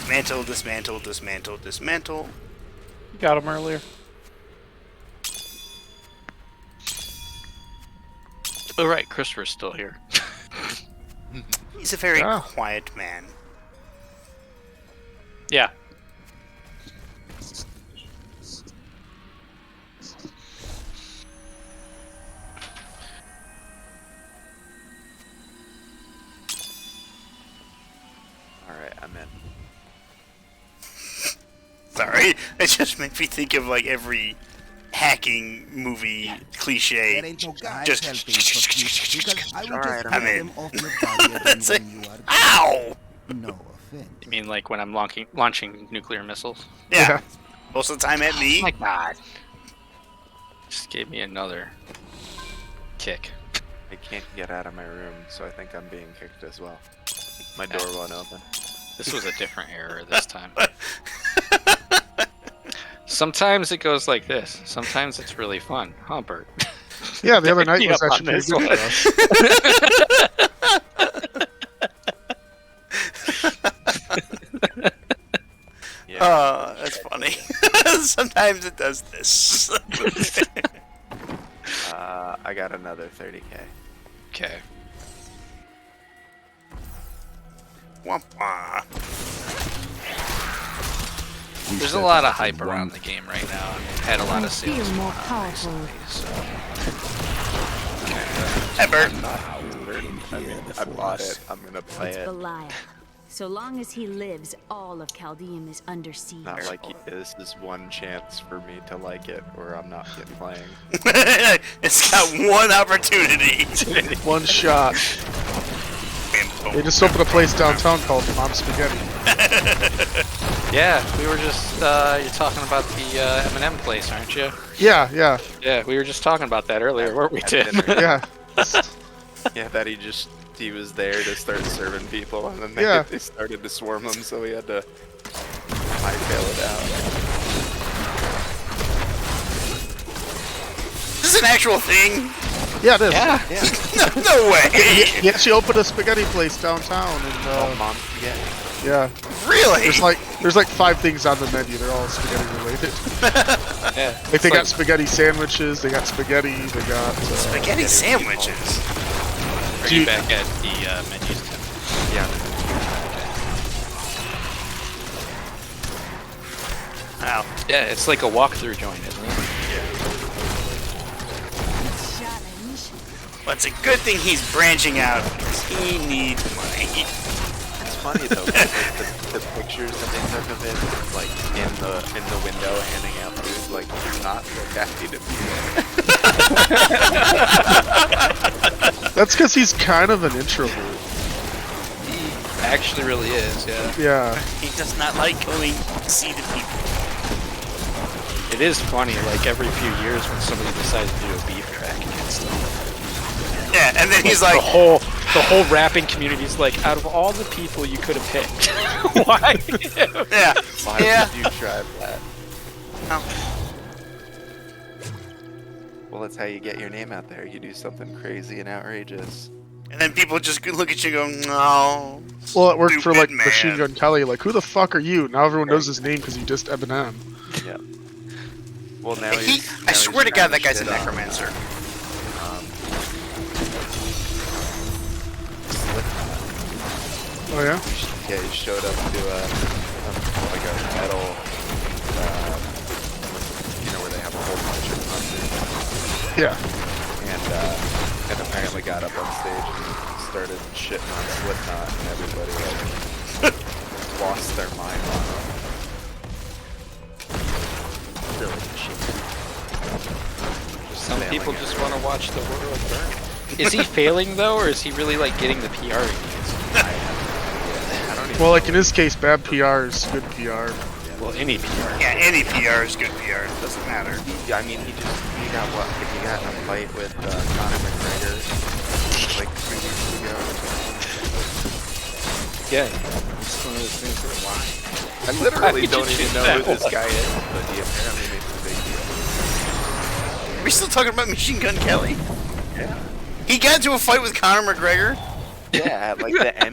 Dismantle, dismantle, dismantle, dismantle. Got him earlier. Oh right, Christopher's still here. He's a very quiet man. Yeah. Alright, I'm in. Sorry, it just made me think of like every hacking movie cliche. I'm in. That's it. Ow! No You mean like when I'm launching nuclear missiles? Yeah. Most of the time at me. Oh my god. Just gave me another kick. I can't get out of my room, so I think I'm being kicked as well. My door won't open. This was a different error this time. Sometimes it goes like this. Sometimes it's really fun, huh, Bert? Yeah, the other night was actually pretty good for us. Oh, that's funny. Sometimes it does this. I got another 30k. Okay. Wah-wah. There's a lot of hype around the game right now. I've had a lot of sales. Feel more powerful. Hey, Bert. I bought it. I'm gonna play It's it. Belial. So long as he lives, all of Chaldeum is under siege. Not like this is one chance for me to like it, or I'm not getting playing. It's got one opportunity. One shot. They just opened a place downtown called Mom Spaghetti. Yeah, we were just, you're talking about the M&M place, aren't you? Yeah, yeah. Yeah, we were just talking about that earlier, weren't we, Tim? Yeah. Yeah, that he was there to start serving people, and then they started to swarm him, so he had to hightail it out. This is an actual thing. Yeah, it is. Yeah. No way. He actually opened a spaghetti place downtown, and Mom Spaghetti. yeah. Really? There's like 5 things on the menu. They're all spaghetti related. Yeah. Like they got spaghetti sandwiches. They got spaghetti. They got spaghetti sandwiches. Are you back at the menus? Yeah. Wow. Yeah, it's like a walkthrough joint, isn't it? Well, it's a good thing he's branching out because he needs money. It's funny though, the pictures that they took of it, like in the window handing out food, like he's not happy to be there. That's because he's kind of an introvert. He actually really is, yeah. Yeah. He does not like going to see the people. It is funny, like every few years when somebody decides to do a beef track against them. Yeah, and then he's like, the whole rapping community is like, out of all the people you could have picked, why? Yeah. Why would you try that? Well, that's how you get your name out there. You do something crazy and outrageous. And then people just look at you and go, no. Well, it worked for like man. Machine Gun Kelly. Like, who the fuck are you? Now everyone knows his name because he dissed Eminem. Yeah. Well, now I swear to God, that guy's a necromancer. Oh yeah? Yeah, he showed up to like a metal, you know, where they have a whole bunch of concerts. Yeah. And apparently got up on stage and started shitting on Slipknot, and everybody like lost their mind on him. Silly shit. Some people just want to watch the world burn. Is he failing though, or is he really like getting the PR he needs? Well, like in his case, bad PR is good PR. Well, any PR. Yeah, any PR is good PR. It doesn't matter. I mean, he got in a fight with Conor McGregor like 3 weeks ago. Yeah, it's one of those things where why? I literally don't even know who this guy is, but he apparently makes a big deal. Are we still talking about Machine Gun Kelly? Yeah. He got into a fight with Conor McGregor? Yeah, at like the end.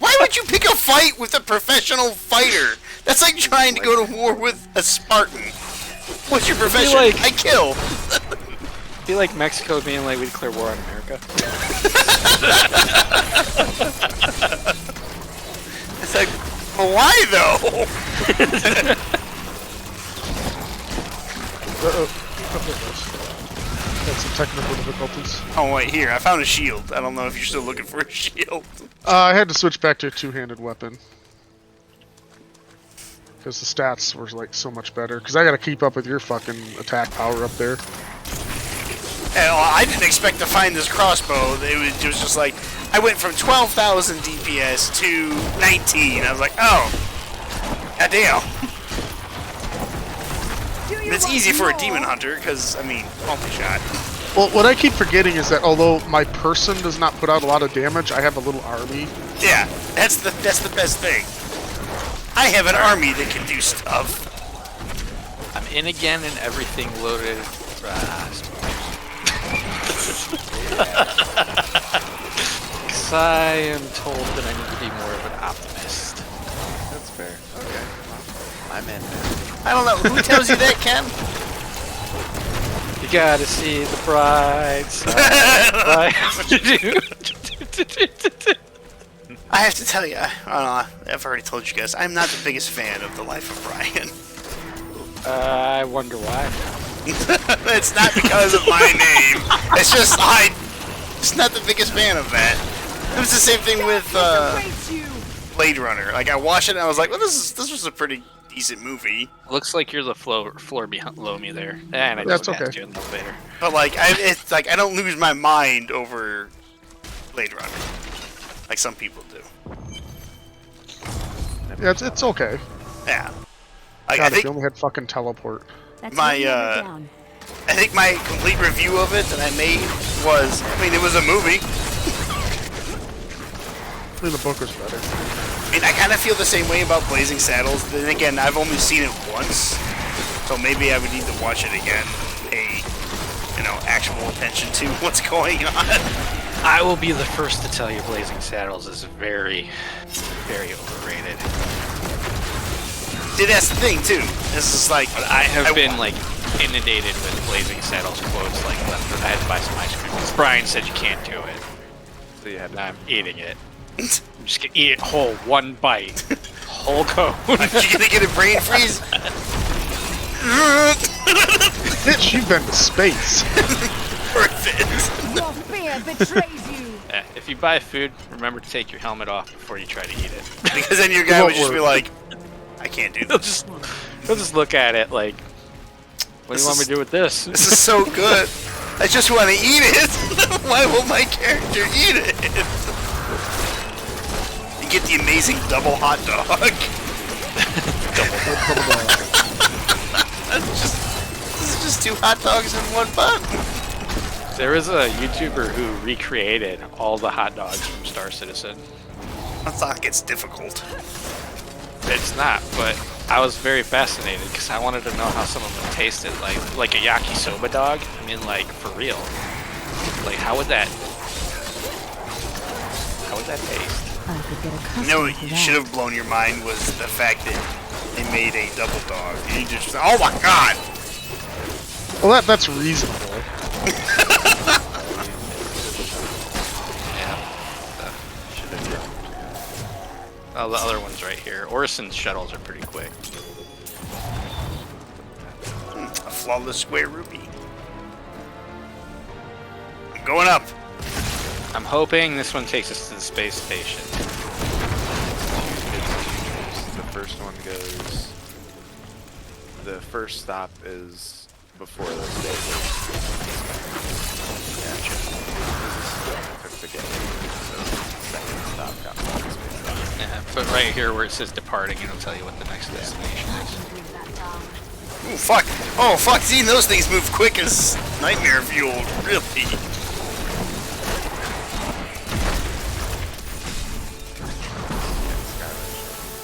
Why would you pick a fight with a professional fighter? That's like trying to go to war with a Spartan. What's your profession? I kill. I feel like Mexico being like, we declare war on America. It's like, well, why though? Got some technical difficulties. Oh wait, here, I found a shield. I don't know if you're still looking for a shield. I had to switch back to a two-handed weapon. Because the stats were like so much better. Because I gotta keep up with your fucking attack power up there. And I didn't expect to find this crossbow. It was just like, I went from 12,000 DPS to 19. I was like, oh, goddamn. It's easy for a demon hunter, because, I mean, multi-shot. Well, what I keep forgetting is that although my person does not put out a lot of damage, I have a little army. Yeah, that's the best thing. I have an army that can do stuff. I'm in again and everything loaded. Because I am told that I need to be more of an optimist. That's fair. Okay. Well, I'm in now. I don't know. Who tells you that, Ken? You gotta see the bright side. I have to tell you, I've already told you guys, I'm not the biggest fan of the life of Brian. I wonder why. It's not because of my name. It's just just not the biggest fan of that. It was the same thing with Blade Runner. Like I watched it and I was like, well, this was a pretty decent movie. Looks like you're the floor below me there. And I just passed you in the elevator. But like, it's like I don't lose my mind over Blade Runner, like some people do. Yeah, it's okay. Yeah. God, I think if you only had fucking teleport. I think my complete review of it that I made was, I mean, it was a movie. I think the book was better. I mean, I kind of feel the same way about Blazing Saddles. Then again, I've only seen it once, so maybe I would need to watch it again. Pay, actual attention to what's going on. I will be the first to tell you Blazing Saddles is very, very overrated. Dude, that's the thing, too. This is like... But I have been, like, inundated with Blazing Saddles quotes like left. I had to buy some ice cream. Brian said you can't do it. So you had I'm eating it. I'm just gonna eat it whole, one bite. Whole cone. Are you gonna get a brain freeze? Bitch, you've been to space. Worth it. Your fear betrays you. If you buy food, remember to take your helmet off before you try to eat it. Because then your guy would just be like, I can't do this. He'll just look at it like, what do you want me to do with this? This is so good. I just want to eat it. Why will my character eat it? You get the amazing double hot dog. This is just 2 hot dogs in one bun. There is a YouTuber who recreated all the hot dogs from Star Citizen. That's not like it's difficult. It's not, but I was very fascinated because I wanted to know how some of them tasted, like a yakisoba dog. I mean, like for real. Like how would that taste? I could get accustomed You know what you should have blown your mind was the fact that they made a double dog. And you just, oh my god! Well, that's reasonable. Oh, the other one's right here. Orison's shuttles are pretty quick. A flawless square ruby. I'm going up. I'm hoping this one takes us to the space station. The first one goes... The first stop is before the station. Gotcha. Took the game, so second stop got the space station. Yeah, but right here where it says departing, it'll tell you what the next destination is. Ooh, fuck. Oh, fuck. Seeing those things move quick is nightmare fuel, really.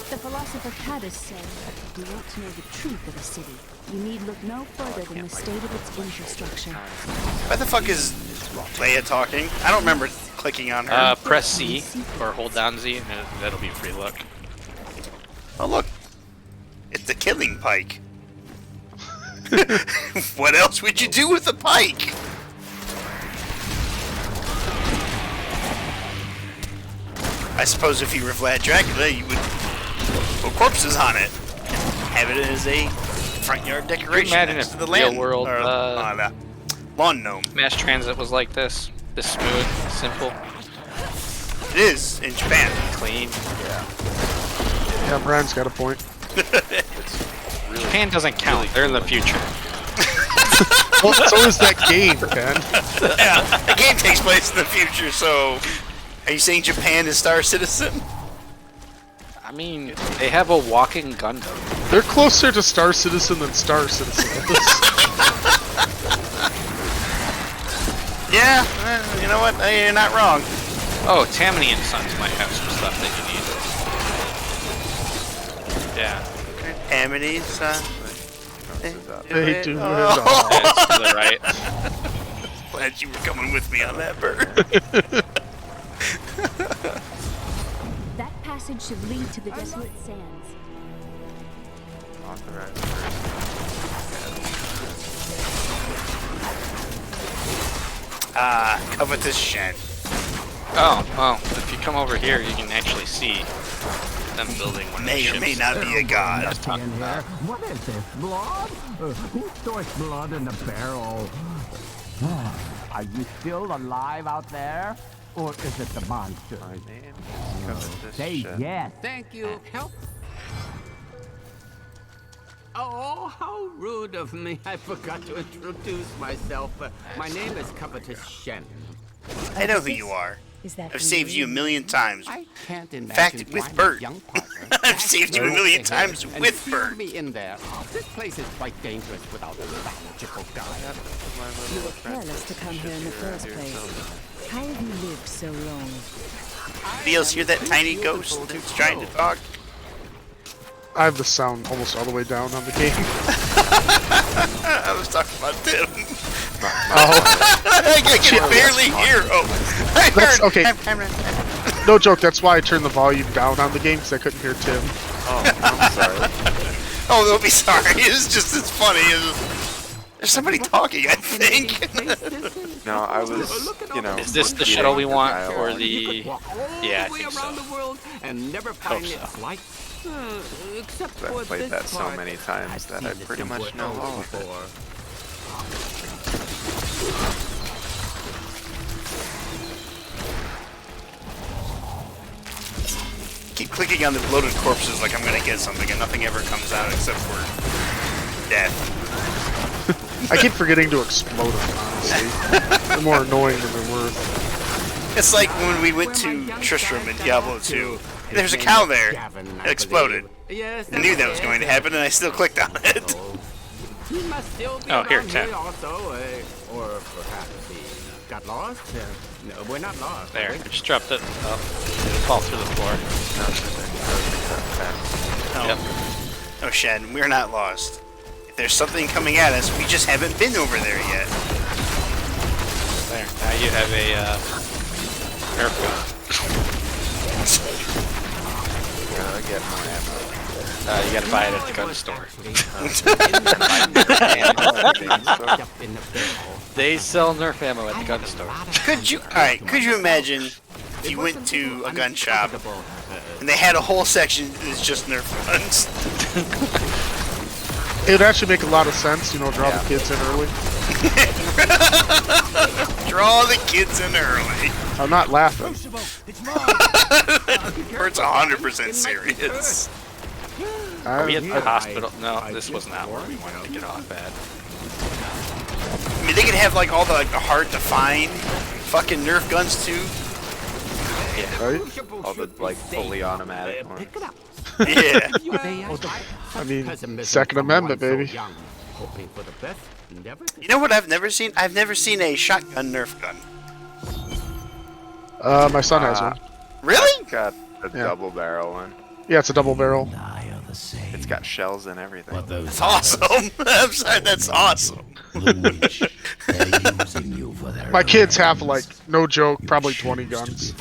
The philosopher Cadus said, if you want to know the truth of a city, you need look no further than the state of its infrastructure. Why the fuck is Leia talking? I don't remember clicking on her. Press C or hold down Z, and that'll be a free look. Oh, look. It's the killing pike. What else would you do with a pike? I suppose if you were Vlad Dracula, you would put corpses on it. Have it as a front yard decoration next to the real world lawn gnome. Mass transit was like this smooth, simple. It is in Japan. Clean. Yeah, Brian's got a point. Japan doesn't count. They're in the future. Well, so is that game, Ken. Yeah, the game takes place in the future, so... Are you saying Japan is Star Citizen? I mean, they have a walking Gundam. They're closer to Star Citizen than Star Citizen is. Yeah, you know what? You're not wrong. Oh, Tammany and Sons might have some stuff that you need. Yeah. Tammany, son. They do it all. That's to the right. Glad you were coming with me on that, Bert. That passage should lead to the desolate sands. Covetous Shen. Oh, well, if you come over here, you can actually see them building one of the May or ships. may not be a god. What is this, blood? Who stores blood in the barrel? Are you still alive out there? Or is it the monster? My name Say yes. Thank you. Help. Oh, how rude of me. I forgot to introduce myself. My name is Covetous Shen. I know who you are. I've saved you a million times. I can't In imagine fact, with finding Bert. young partner I've saved you a million times and with seal Bert. me in there. This place is quite dangerous without a magical guide. You were careless to come here in the first place. How have you lived so long? Feels hear that tiny ghost that's trying to talk. I have the sound almost all the way down on the game. I was talking about Tim. Oh. I can barely hear. Oh, I That's, heard. okay. No joke, that's why I turned the volume down on the game, because I couldn't hear Tim. Oh, I'm sorry. Oh, don't be sorry. It's just, it's funny. There's somebody talking, I think. No, I was, you know... Is this the shuttle we want, or the... Yeah, I think so. And never find its like. Except for I've played this that so part. many times that I pretty much know all of it. Keep clicking on the bloated corpses like I'm gonna get something, and nothing ever comes out except for death. I keep forgetting to explode them, honestly. They're more annoying than they're worth. It's like when we went to Tristram in Diablo 2. There's a cow there. It exploded. I knew that was going to happen, and I still clicked on it. Oh, here, 10. Also, or perhaps he got lost. No, we're not lost. There, I just dropped it. Oh, it'll fall through the floor. Oh. Yep. Oh, Shen, we're not lost. If there's something coming at us, we just haven't been over there yet. There, now you have a Nerf gun. Gotta get more ammo. You gotta buy it at the gun store. They sell Nerf ammo at the gun store. Could you imagine if you went to a gun shop and they had a whole section that's just Nerf guns? It would actually make a lot of sense, you know, draw the kids in early. Draw the kids in early. I'm not laughing. Bert's 100% serious. Are we at the hospital? No, this was not where we wanted to get off at. I mean, they could have like all the hard to find fucking Nerf guns too. Yeah. Right? All the like fully automatic ones. Yeah. I mean, Second Amendment, baby. You know what I've never seen? I've never seen a shotgun Nerf gun. My son has one. Really? Got a double barrel one. Yeah, it's a double barrel. It's got shells and everything. That's awesome. I'm sorry, that's awesome. My kids have, like, no joke, probably 20 guns.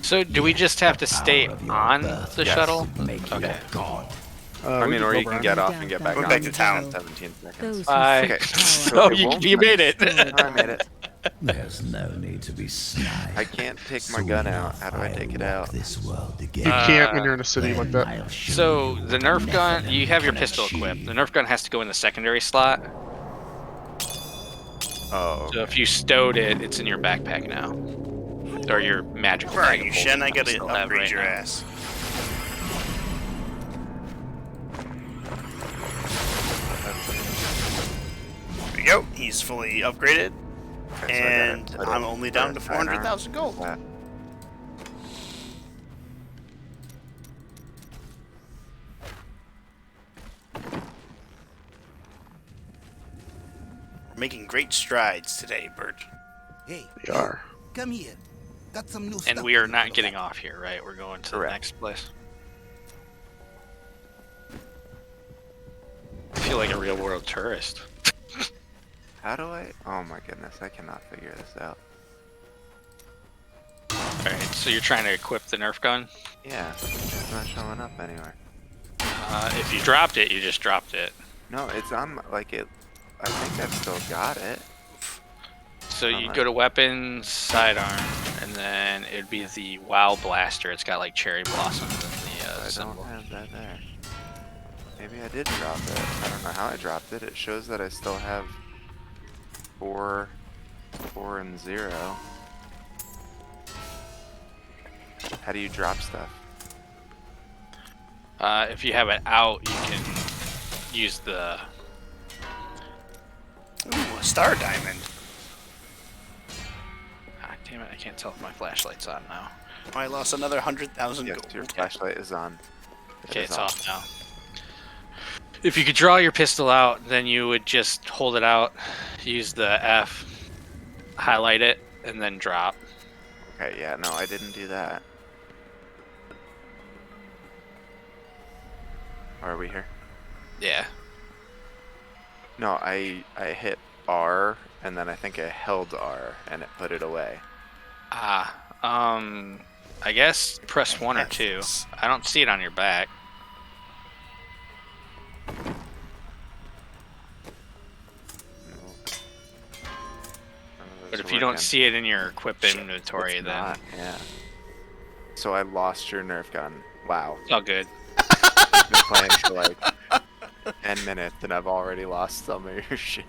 So, do we just have to stay on the shuttle? Okay. I mean, or you can get off and get back Go on. back to town. In 17 seconds. Bye. Okay. Oh, you made it. I made it. There's no need to be snide. I can't take my gun out. How do I take it out? This world You can't when you're in a city like that. So, the Nerf gun, you have your pistol equipped. The Nerf gun has to go in the secondary slot. Oh. So, if you stowed it, it's in your backpack now. Or your magical Where are bag you, of Shen? holding I gotta still have upgrade right your now. ass. we go. He's fully upgraded. Okay, And so I'm only down to 400,000 gold. We're making great strides today, Bert. Hey, We are. come here. Got some new And we are not getting off here, right? We're going to the next place. I feel like a real world tourist. How do I? Oh my goodness, I cannot figure this out. Alright, so you're trying to equip the Nerf gun? Yeah, it's not showing up anywhere. If you dropped it, you just dropped it. No, it's on, like, it. I think I've still got it. So you go to weapons, sidearm, and then it'd be the WoW blaster. It's got like cherry blossoms in the I symbol. don't have that there. Maybe I did drop it. I don't know how I dropped it. It shows that I still have 4, 4, and 0. How do you drop stuff? If you have it out, you can use the... Ooh, a star diamond. Ah, damn it, I can't tell if my flashlight's on now. Oh, I lost another 100,000 Yes, gold. your flashlight is on. Okay, it's off now. If you could draw your pistol out, then you would just hold it out, use the F, highlight it, and then drop. Okay, yeah, no, I didn't do that. Are we here? Yeah. No, I hit R, and then I think I held R, and it put it away. I guess press 1 or 2. I don't see it on your back. But if you don't see it in your equip inventory, then... Not, yeah. So I lost your Nerf gun. Wow. It's all good. I've been playing for like 10 minutes, and I've already lost some of your shit.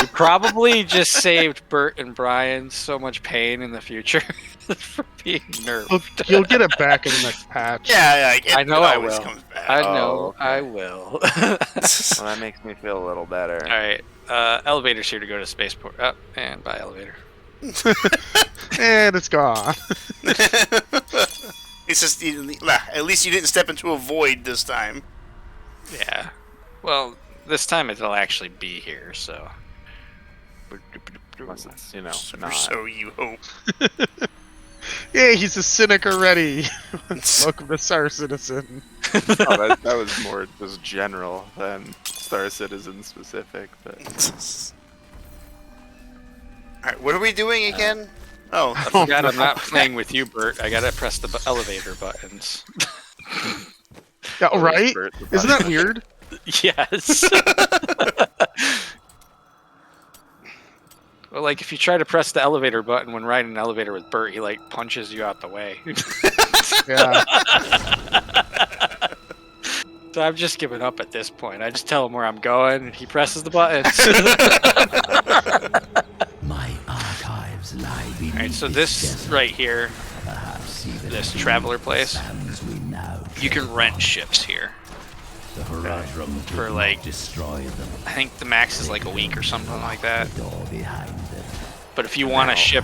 You probably just saved Bert and Brian so much pain in the future for being nerfed. You'll get it back in the next patch. Yeah, I know I always will. comes back. I know okay. I will. Well, that makes me feel a little better. Alright, elevator's here to go to spaceport. Oh, and bye, elevator. And it's gone. It's just, at least you didn't step into a void this time. Yeah. Well, this time it'll actually be here, so... Unless it's, you know, So you hope. Yeah, he's a cynic already. Welcome to Star Citizen. Oh, that was more just general than Star Citizen specific, but... Alright, what are we doing again? Oh, I forgot I'm not playing with you, Bert. I gotta press the elevator buttons. Yeah, right? Isn't that weird? Yes. Well, like, if you try to press the elevator button when riding an elevator with Bert, he, like, punches you out the way. Yeah. So I've just given up at this point. I just tell him where I'm going, and he presses the buttons. My archives lie beneath. Alright, so this right here, this traveler place, you can rent ships here. The Horizon For like, destroy them. I think the max is like a week or something like that. Door behind them. But if you want a ship,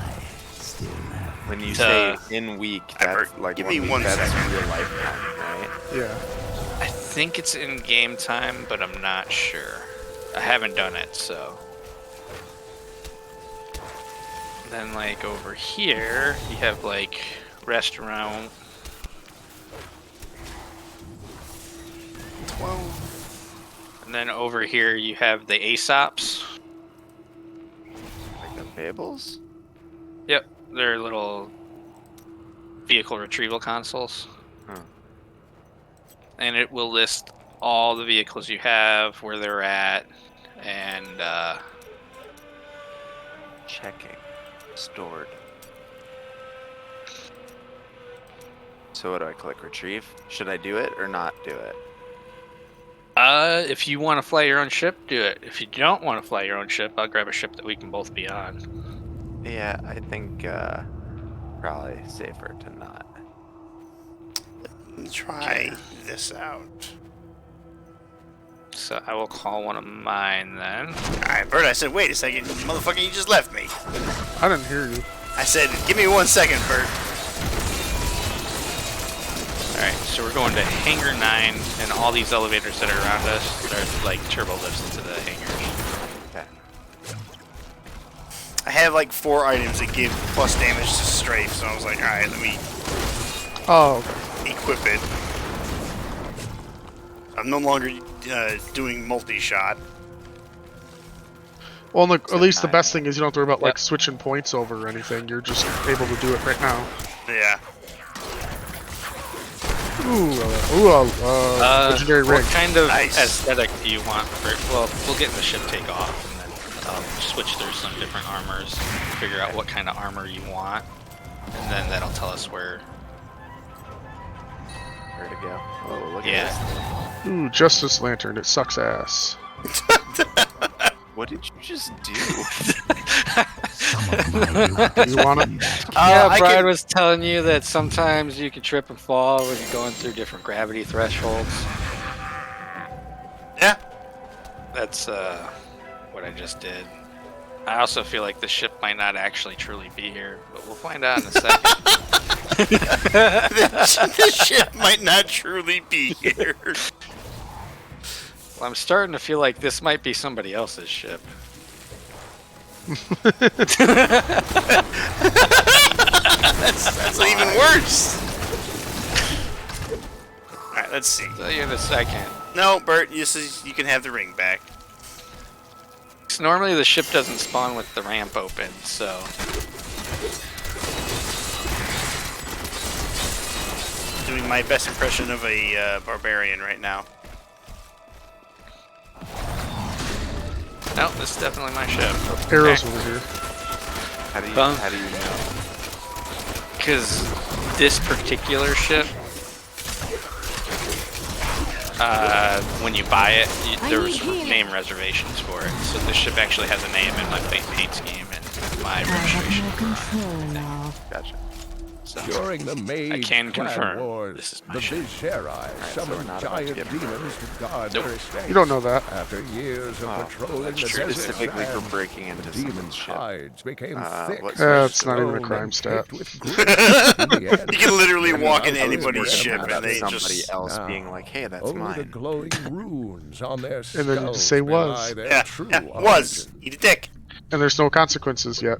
when you say in week, that's like give me 1 week, one that's second. real life time, right? Yeah. I think it's in game time, but I'm not sure. I haven't done it, so. Then like over here, you have like restaurant. 12. And then over here you have the Aesops. Like the fables? Yep, they're little vehicle retrieval consoles. Huh. And it will list all the vehicles you have, where they're at, and Checking. Stored. So what do I click? Retrieve? Should I do it or not do it? if you want to fly your own ship, do it. If you don't want to fly your own ship, I'll grab a ship that we can both be on. Yeah, I think probably safer to not. Let me try this out. So I will call one of mine then. Alright, Bert, I said, wait a second, motherfucker, you just left me. I didn't hear you. I said, give me 1 second, Bert. Alright, so we're going to Hangar 9, and all these elevators that are around us are like turbo lifts into the hangars. Okay. I have like 4 items that give plus damage to strafe, so I was like, alright, let me equip it. I'm no longer doing multi-shot. Well, look, at least the best thing is you don't have to worry about like switching points over or anything. You're just able to do it right now. Yeah. Legendary ring. What kind of aesthetic do you want for? Well, we'll get the ship take off and then switch through some different armors, figure out what kind of armor you want, and then that'll tell us where to go. Oh, look at this. Ooh, Justice Lantern. It sucks ass. What did you just do? You want it? Yeah, Brian was telling you that sometimes you can trip and fall when you're going through different gravity thresholds. Yeah. That's what I just did. I also feel like the ship might not actually truly be here, but we'll find out in a second. The ship might not truly be here. Well, I'm starting to feel like this might be somebody else's ship. That's even worse. Alright, let's see. Tell you in a second. No, Bert, you can have the ring back. So normally the ship doesn't spawn with the ramp open, so... Doing my best impression of a barbarian right now. Nope, this is definitely my ship. Arrows over here. How do you know? Because this particular ship, when you buy it, there's name reservations for it. So this ship actually has a name in my paint scheme and my registration. Gotcha. So During the Mage I can Clan confirm Wars, this is my the ship. Visceri summoned giant demons to guard their estate. You don't know that. After years of patrolling the desert specifically for sands, breaking into the demons' someone's ship. hides became thick. It's not even a crime stat. You can literally walk into anybody's ship and they somebody else being like, "Hey, that's Only mine." the glowing runes on their And then you skulls say belie was. their Yeah, true was. origin. Eat a dick. And there's no consequences yet.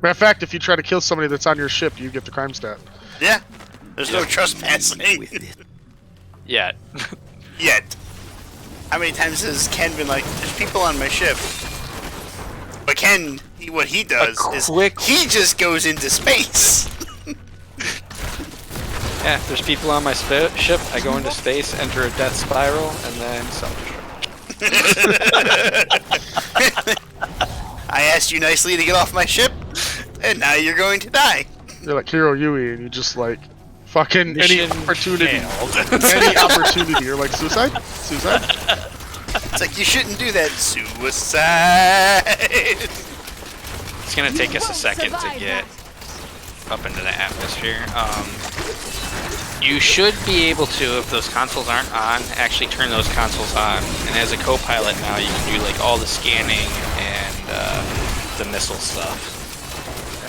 Matter of fact, if you try to kill somebody that's on your ship, you get the crime stat. Yeah. There's no trespassing. Yet. Yet. How many times has Ken been like, there's people on my ship? But Ken, what he does is he just goes into space. Yeah, if there's people on my ship, I go into space, enter a death spiral, and then self-destruct. I asked you nicely to get off my ship, and now you're going to die. You're like Hiro Yui, and you just like fucking Mission any opportunity. failed. Any opportunity. You're like suicide? Suicide? It's like you shouldn't do that. Suicide. It's gonna take us a second to get up into the atmosphere. You should be able to, if those consoles aren't on, actually turn those consoles on. And as a co-pilot now, you can do like all the scanning and the missile stuff.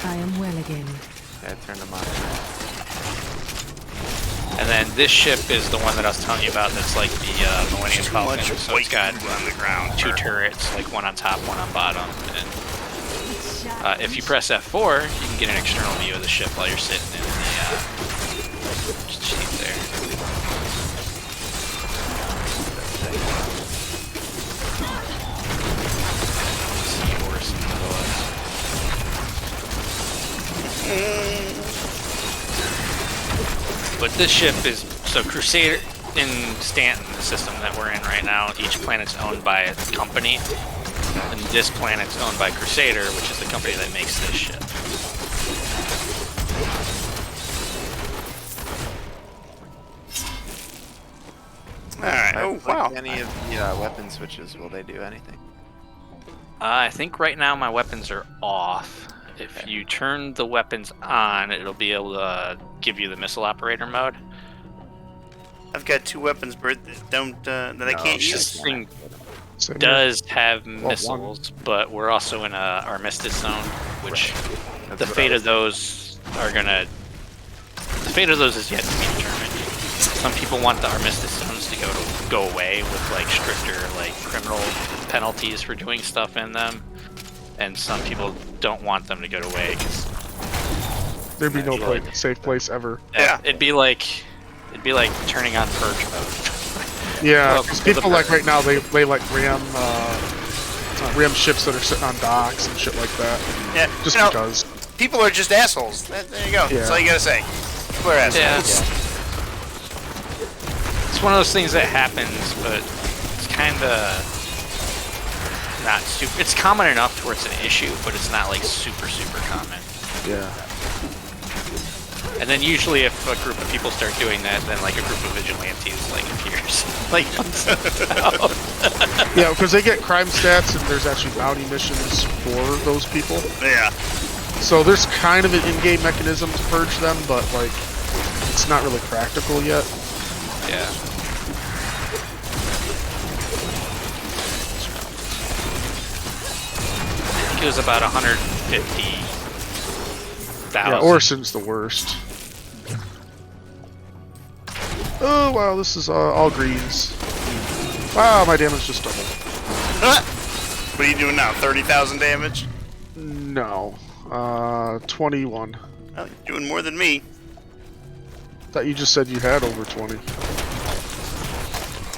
I am well again. Yeah, turn them on. And then this ship is the one that I was telling you about. That's like the Millennium Falcon. So it's got on the ground. 2 turrets, like one on top, one on bottom. And if you press F4, you can get an external view of the ship while you're sitting in the seat there. But this ship is, so Crusader in Stanton, the system that we're in right now, each planet's owned by a company. And this planet's owned by Crusader, which is the company that makes this ship. Alright, oh wow. Any of the weapon switches, will they do anything? I think right now my weapons are off. If you turn the weapons on, it'll be able to give you the missile operator mode. I've got 2 weapons, Bert, that don't that I can't use. This thing does have missiles, but we're also in a armistice zone, which the fate of those are gonna. The fate of those is yet to be determined. Some people want the armistice zones to go away with like stricter like criminal penalties for doing stuff in them, and some people don't want them to go away because there'd be no safe place ever. Yeah, it'd be like turning on purge mode. Yeah, because people like right now they like ram ships that are sitting on docks and shit like that. Yeah, just because people are just assholes. There you go. That's all you gotta say. People are assholes. Yeah. It's one of those things that happens, but it's kind of not super. It's common enough to where it's an issue, but it's not like super common. Yeah. And then usually if a group of people start doing that, then like a group of vigilantes like appears. Like yeah, because they get crime stats and there's actually bounty missions for those people. Yeah. So there's kind of an in-game mechanism to purge them, but like it's not really practical yet. Yeah. I think it was about 150,000. Yeah, Orson's the worst. Oh wow, this is all greens. Wow, my damage just doubled. What are you doing now? 30,000 damage? No, 21. Well, you're doing more than me. Thought you just said you had over 20.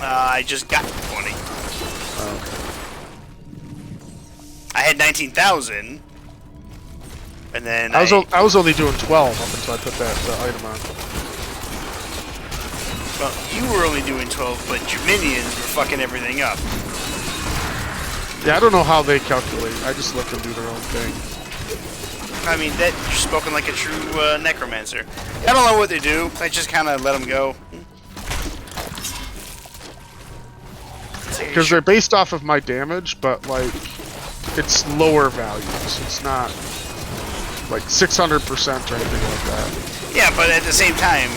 I just got 20. Okay. I had 19,000, and then I was only doing 12 up until I put that item on. Well, you were only doing 12, but your minions were fucking everything up. Yeah, I don't know how they calculate. I just let them do their own thing. I mean, that you're spoken like a true necromancer. I don't know what they do. I just kind of let them go. Because they're based off of my damage, but like it's lower values. It's not like 600% or anything like that. Yeah, but at the same time,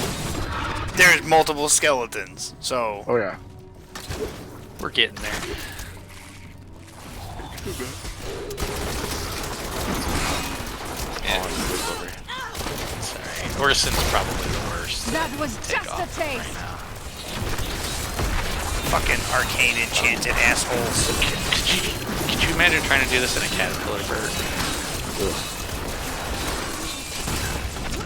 there's multiple skeletons, so... Oh yeah. We're getting there. Yeah. Sorry. Orson's probably the worst. That was just a taste. Fucking arcane enchanted assholes. Could you imagine trying to do this in a caterpillar bird?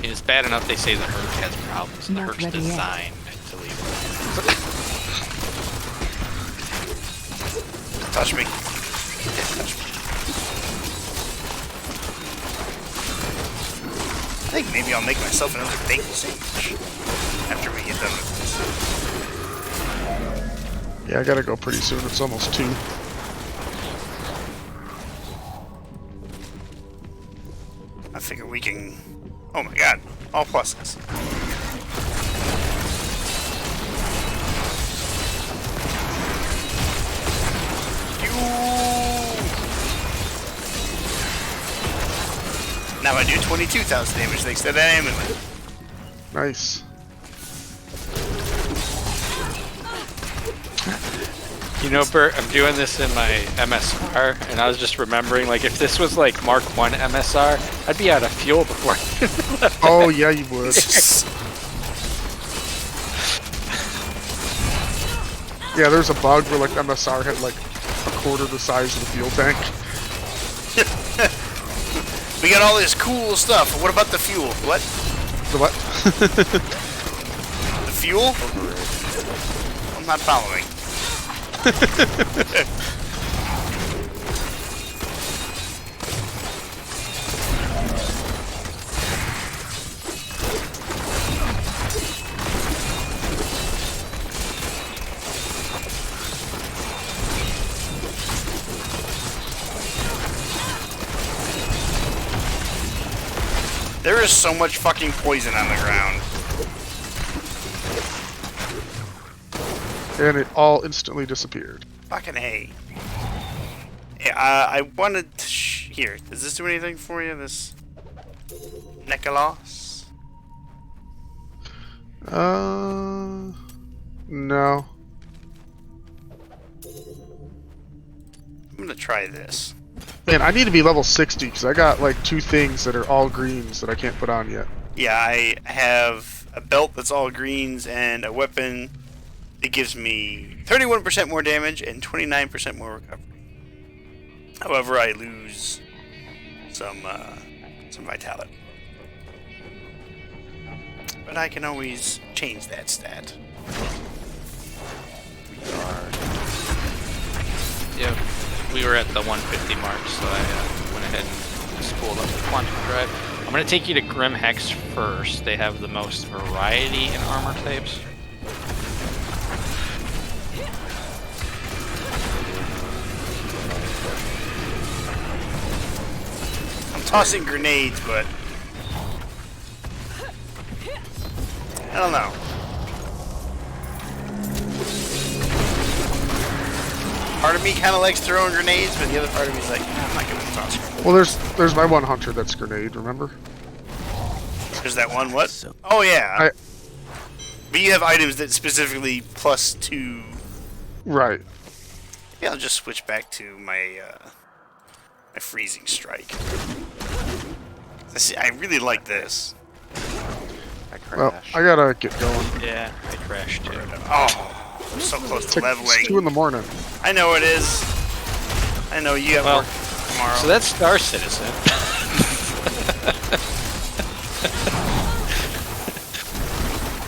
It's bad enough they say the Herc has problems, and the Herc's designed to leave. Touch me. I think maybe I'll make myself another bacon sandwich after we get done with this. Yeah, I gotta go pretty soon. It's almost 2. I figure we can... Oh my god, all pluses. Now I do 22,000 damage thanks to that amulet. Nice. You know, Bert, I'm doing this in my MSR, and I was just remembering, like, if this was like Mark 1 MSR, I'd be out of fuel before. Oh yeah, you would. Yeah, there's a bug where like MSR hit like a quarter the size of the fuel tank. We got all this cool stuff. What about the fuel? What? The what? The fuel? I'm not following. There is so much fucking poison on the ground. And it all instantly disappeared. Fucking hay. Yeah, I wanted to here. Does this do anything for you? This Nicholas? No. I'm gonna try this. Man, I need to be level 60 because I got like 2 things that are all greens that I can't put on yet. Yeah, I have a belt that's all greens and a weapon that gives me 31% more damage and 29% more recovery. However, I lose some vitality. But I can always change that stat. Yep, we were at the 150 mark, so I went ahead and spooled up the quantum drive. I'm going to take you to Grim Hex first. They have the most variety in armor types. I'm tossing grenades, but I don't know. Part of me kind of likes throwing grenades, but the other part of me is like, I'm not gonna toss grenades. Well, there's my one hunter that's grenade. Remember? There's that one. What? Oh yeah. But you have items that specifically +2. Right. Yeah, I'll just switch back to my my freezing strike. I really like this. Well, I gotta get going. Yeah, I crashed too. Oh, I'm so close to leveling. It's 2 in the morning. I know it is. I know you have work tomorrow. So that's Star Citizen.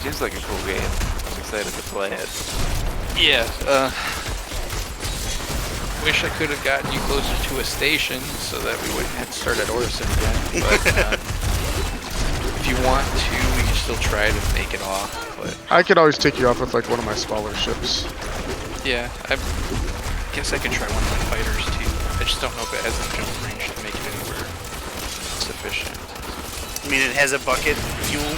Seems like a cool game. I'm excited to play it. Yeah, wish I could have gotten you closer to a station so that we wouldn't have to start at Orison again. But if you want to, we can still try to make it off. But I could always take you off with like one of my smaller ships. yeah, I guess I could try one of my fighters too. I just don't know if it has the jump range to make it anywhere sufficient. I mean, it has a bucket fuel.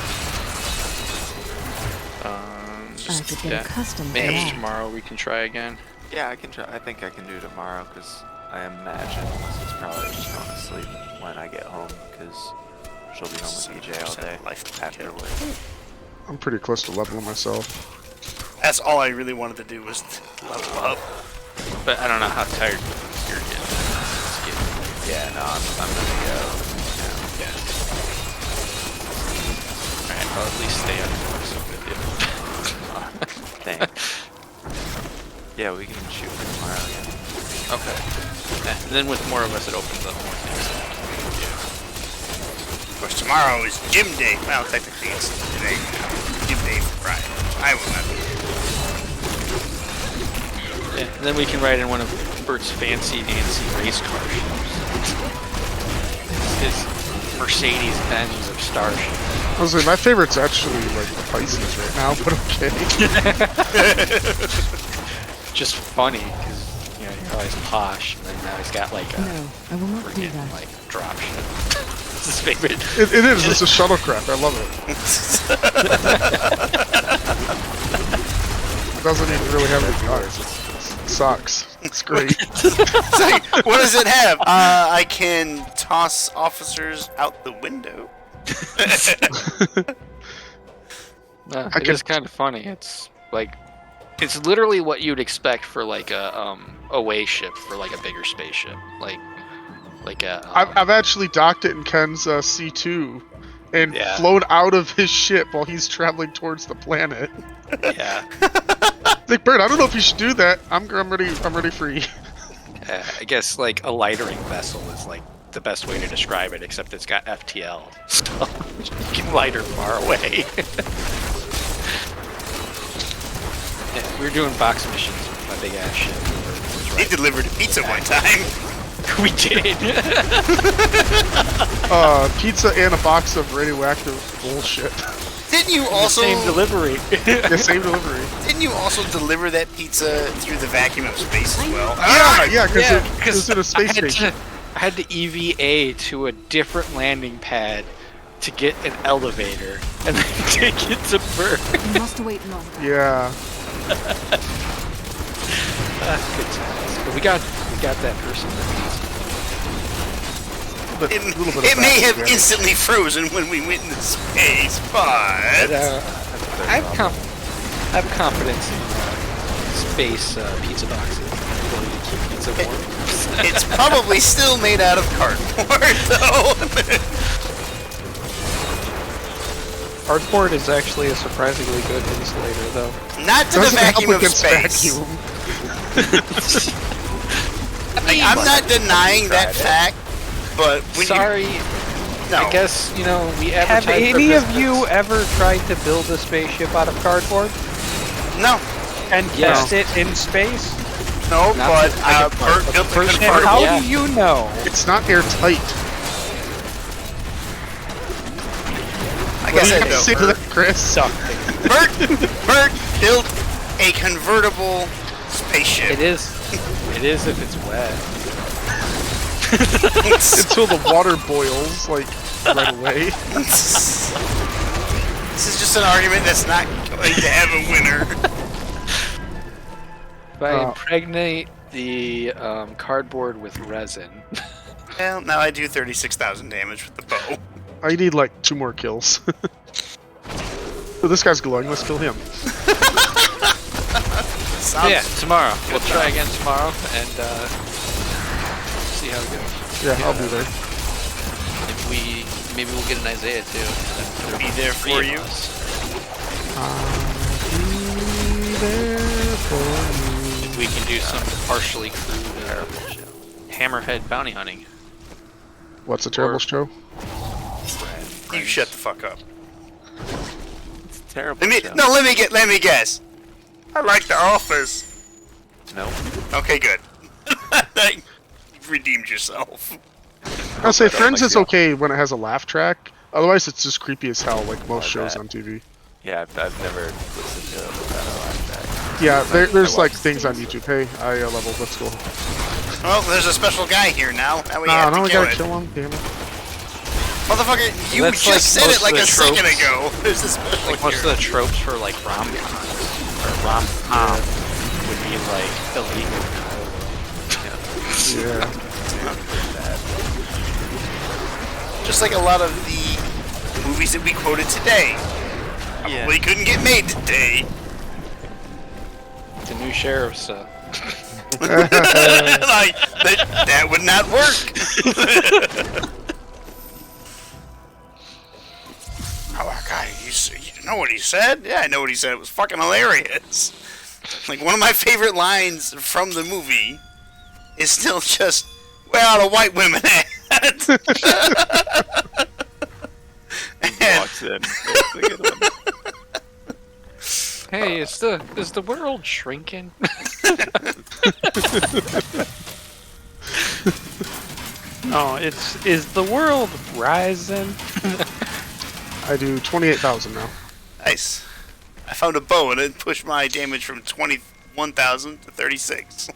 Maybe tomorrow we can try again. Yeah, I can try. I think I can do tomorrow because I imagine it's probably just going to sleep when I get home because she'll be home with EJ all day afterwards. I'm pretty close to leveling myself. That's all I really wanted to do was level up. But I don't know how tired you're getting. Yeah, no, I'm gonna go. Yeah. Alright, I'll at least stay on with you. Thanks. Yeah, we can shoot for tomorrow again. Okay. Yeah, and then with more of us, it opens up more things. Of course, tomorrow is gym day. Well, technically it's today. Gym day for Friday. I will not be there. Yeah, and then we can ride in one of Bert's fancy dancy race car ships. His Mercedes-Benz of Starship. I was like, my favorite's actually like the Pisces right now, but okay. Just funny because you know you're always posh, and then now he's got like a I will not do that. like drop ship. It's his favorite. It is. It's a shuttlecraft. I love it. It doesn't even really have any cars. It sucks. It's great. It's like, what does it have? I can toss officers out the window. It is kind of funny. It's like it's literally what you'd expect for like a away ship for like a bigger spaceship. Like a. I've actually docked it in Ken's C2 and flown out of his ship while he's traveling towards the planet. Yeah. Like, Bert, I don't know if you should do that. I'm ready for you. I guess like a lightering vessel is like the best way to describe it, except it's got FTL, so you can lighter far away. Yeah, we were doing box missions with my big ass ship. They delivered pizza one time. We did. Pizza and a box of radioactive bullshit. Didn't you also same delivery? Yeah, same delivery. Didn't you also deliver that pizza through the vacuum of space as well? Yeah, because it was in a space station. I had to EVA to a different landing pad to get an elevator and then take it to Berg. You must wait longer. Yeah. Good times. But we got that person. It may have instantly frozen when we went into space, but I'm have confidence in space pizza boxes. Ability to keep pizza warm. It's probably still made out of cardboard, though. Cardboard is actually a surprisingly good insulator, though. Not to the vacuum of space. Like, I'm not denying that fact, but when no. I guess, you know, we Have advertise any for of business. you ever tried to build a spaceship out of cardboard? No. And test it in space? No, but Bert built a And convertible. how do you know? It's not airtight. Like I said, though, Say to that, Chris. Bert built a convertible spaceship. It is if it's wet. Until the water boils, like, right away. This is just an argument that's not going to have a winner. If I impregnate the cardboard with resin. Well, now I do 36,000 damage with the bow. I need like 2 more kills. So this guy's glowing, let's kill him. Yeah, tomorrow. We'll try again tomorrow and see how it goes. Yeah, I'll be there. If maybe we'll get an Isaiah too. I'll be there for you. We can do some partially crude hammerhead bounty hunting. What's a terrible show? You shut the fuck up. It's terrible. Let me guess. I like The Office. No. Okay, good. You've redeemed yourself. I'll say I don't Friends like is the- okay when it has a laugh track. Otherwise, it's just creepy as hell, like most shows on TV. Yeah, I've never listened to it without a laugh track. Yeah, there's like things on YouTube. Hey, I leveled. Let's go. Well, there's a special guy here now. Now we No, have no, to we kill gotta it. kill him. Damn it. Motherfucker, you That's just like said most it like of a the second tropes. ago. There's a special Like most of the tropes for like rom-coms or rom-com would be like illegal. Yeah. Just like a lot of the movies that we quoted today. Probably couldn't get made today. The new sheriff's. Like that would not work. Oh, God, you know what he said? Yeah, I know what he said. It was fucking hilarious. Like, one of my favorite lines from the movie is still just, where are the white women at? Walks in. That's a good one. Hey, is the world shrinking? Oh, is the world rising? I do 28,000 now. Nice. I found a bow and it pushed my damage from 21,000 to 36.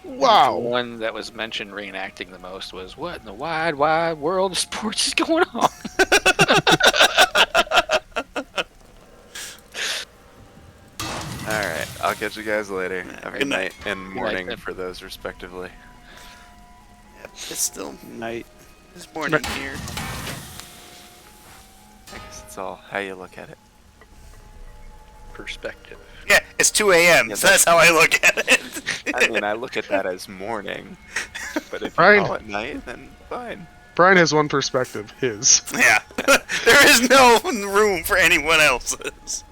Wow. The one that was mentioned reenacting the most was, what in the wide world of sports is going on? Alright, I'll catch you guys later. Have a good night and morning night. for those respectively. Yep, it's still night. It's morning here. I guess it's all how you look at it. Perspective. Yeah, it's 2 a.m. So that's how I look at it. I mean, I look at that as morning. But if Brian- you call it night, then fine. Brian has one perspective, his. Yeah. There is no room for anyone else's.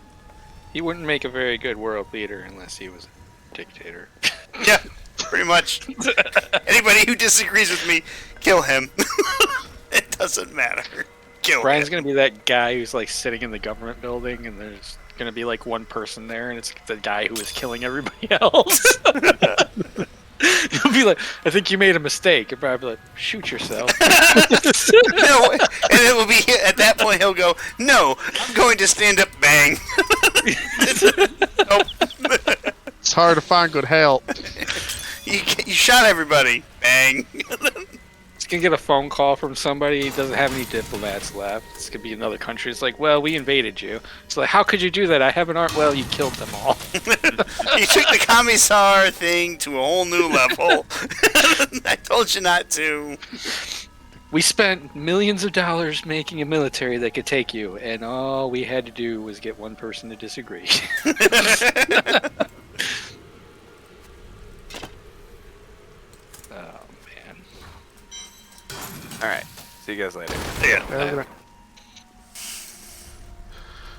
He wouldn't make a very good world leader unless he was a dictator. Yeah, pretty much. Anybody who disagrees with me, kill him. It doesn't matter. Kill Brian's him. gonna be that guy who's like sitting in the government building and there's gonna be like one person there and it's the guy who is killing everybody else. He'll be like, I think you made a mistake. And Brian will be like, shoot yourself. No, and it will be at that point he'll go, no, I'm going to stand up, bang. Nope. It's hard to find good help. You shot everybody, bang. He's gonna get a phone call from somebody. He doesn't have any diplomats left. It's gonna be another country. It's like, well, we invaded you. It's like, how could you do that? I have an arm. Well, you killed them all. You took the commissar thing to a whole new level. I told you not to. We spent millions of dollars making a military that could take you, and all we had to do was get one person to disagree. Oh, man. Alright. See you guys later. Yeah.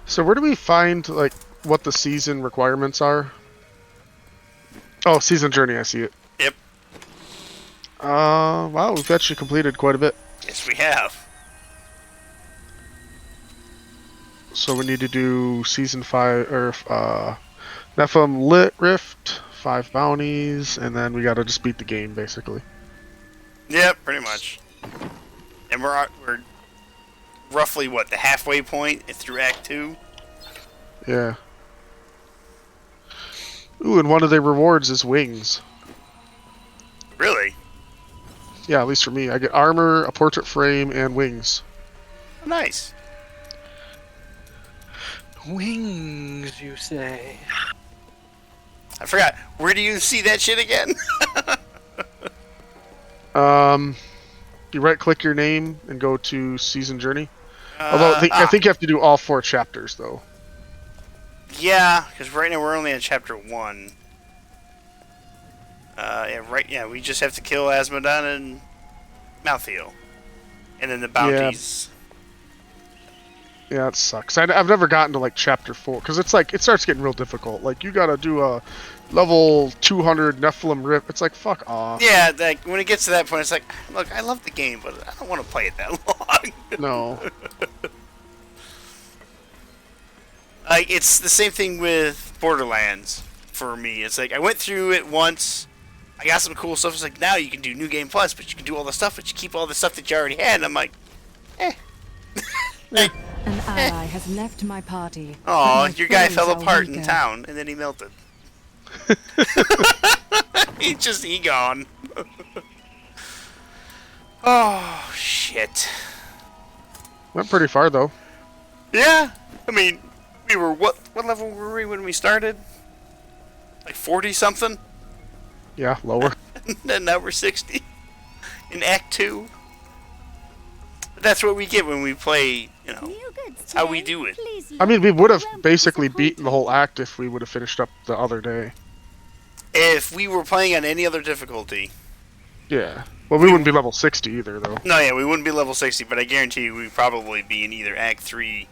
So where do we find, like, what the season requirements are? Oh, season journey, I see it. Yep. Wow, we've actually completed quite a bit. Yes, we have. So we need to do season 5, or, Nephilim Lit Rift, 5 bounties, and then we gotta just beat the game, basically. Yep, pretty much. And we're roughly, what, the halfway point through Act 2? Yeah. Ooh, and one of the rewards is wings. Really? Yeah, at least for me. I get armor, a portrait frame, and wings. Nice. Wings, you say? I forgot. Where do you see that shit again? You right-click your name and go to Season Journey. Although I think you have to do all 4 chapters, though. Yeah, because right now we're only on chapter 1. Yeah, we just have to kill Asmodon and Malthael. And then the bounties. Yeah, it sucks. I've never gotten to, like, chapter 4, because it's like, it starts getting real difficult. Like, you gotta do a level 200 Nephilim Rip. It's like, fuck off. Yeah, like, when it gets to that point, it's like, look, I love the game, but I don't want to play it that long. No. Like, it's the same thing with Borderlands for me. It's like, I went through it once, I got some cool stuff. It's like, now you can do New Game Plus, but you can do all the stuff, but you keep all the stuff that you already had. And I'm like, An ally has left my party. oh, your guy fell apart in town, and then he melted. He gone. Oh, shit. Went pretty far, though. Yeah, I mean, we were, what level were we when we started? Like 40-something? Yeah, lower. And now we're 60 in Act 2. But that's what we get when we play, you know, that's how we do it. I mean, we would have basically beaten the whole act if we would have finished up the other day. If we were playing on any other difficulty. Yeah. Well, we wouldn't be level 60 either, though. No, yeah, we wouldn't be level 60, but I guarantee you we'd probably be in either Act 3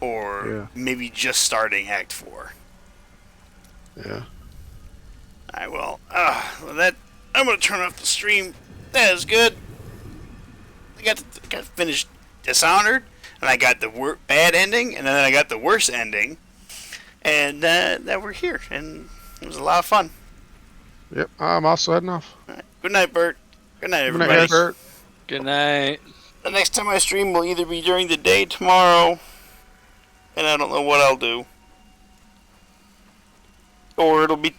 or maybe just starting Act 4. Yeah. Alright, well, that, I'm going to turn off the stream. That is good. I got to finish Dishonored, and I got the bad ending, and then I got the worst ending. And now we're here, and it was a lot of fun. Yep, I'm also heading off. Right. Good night, Bert. Good night, everybody. Good night, Bert. Good night. The next time I stream will either be during the day tomorrow, and I don't know what I'll do. Or it'll be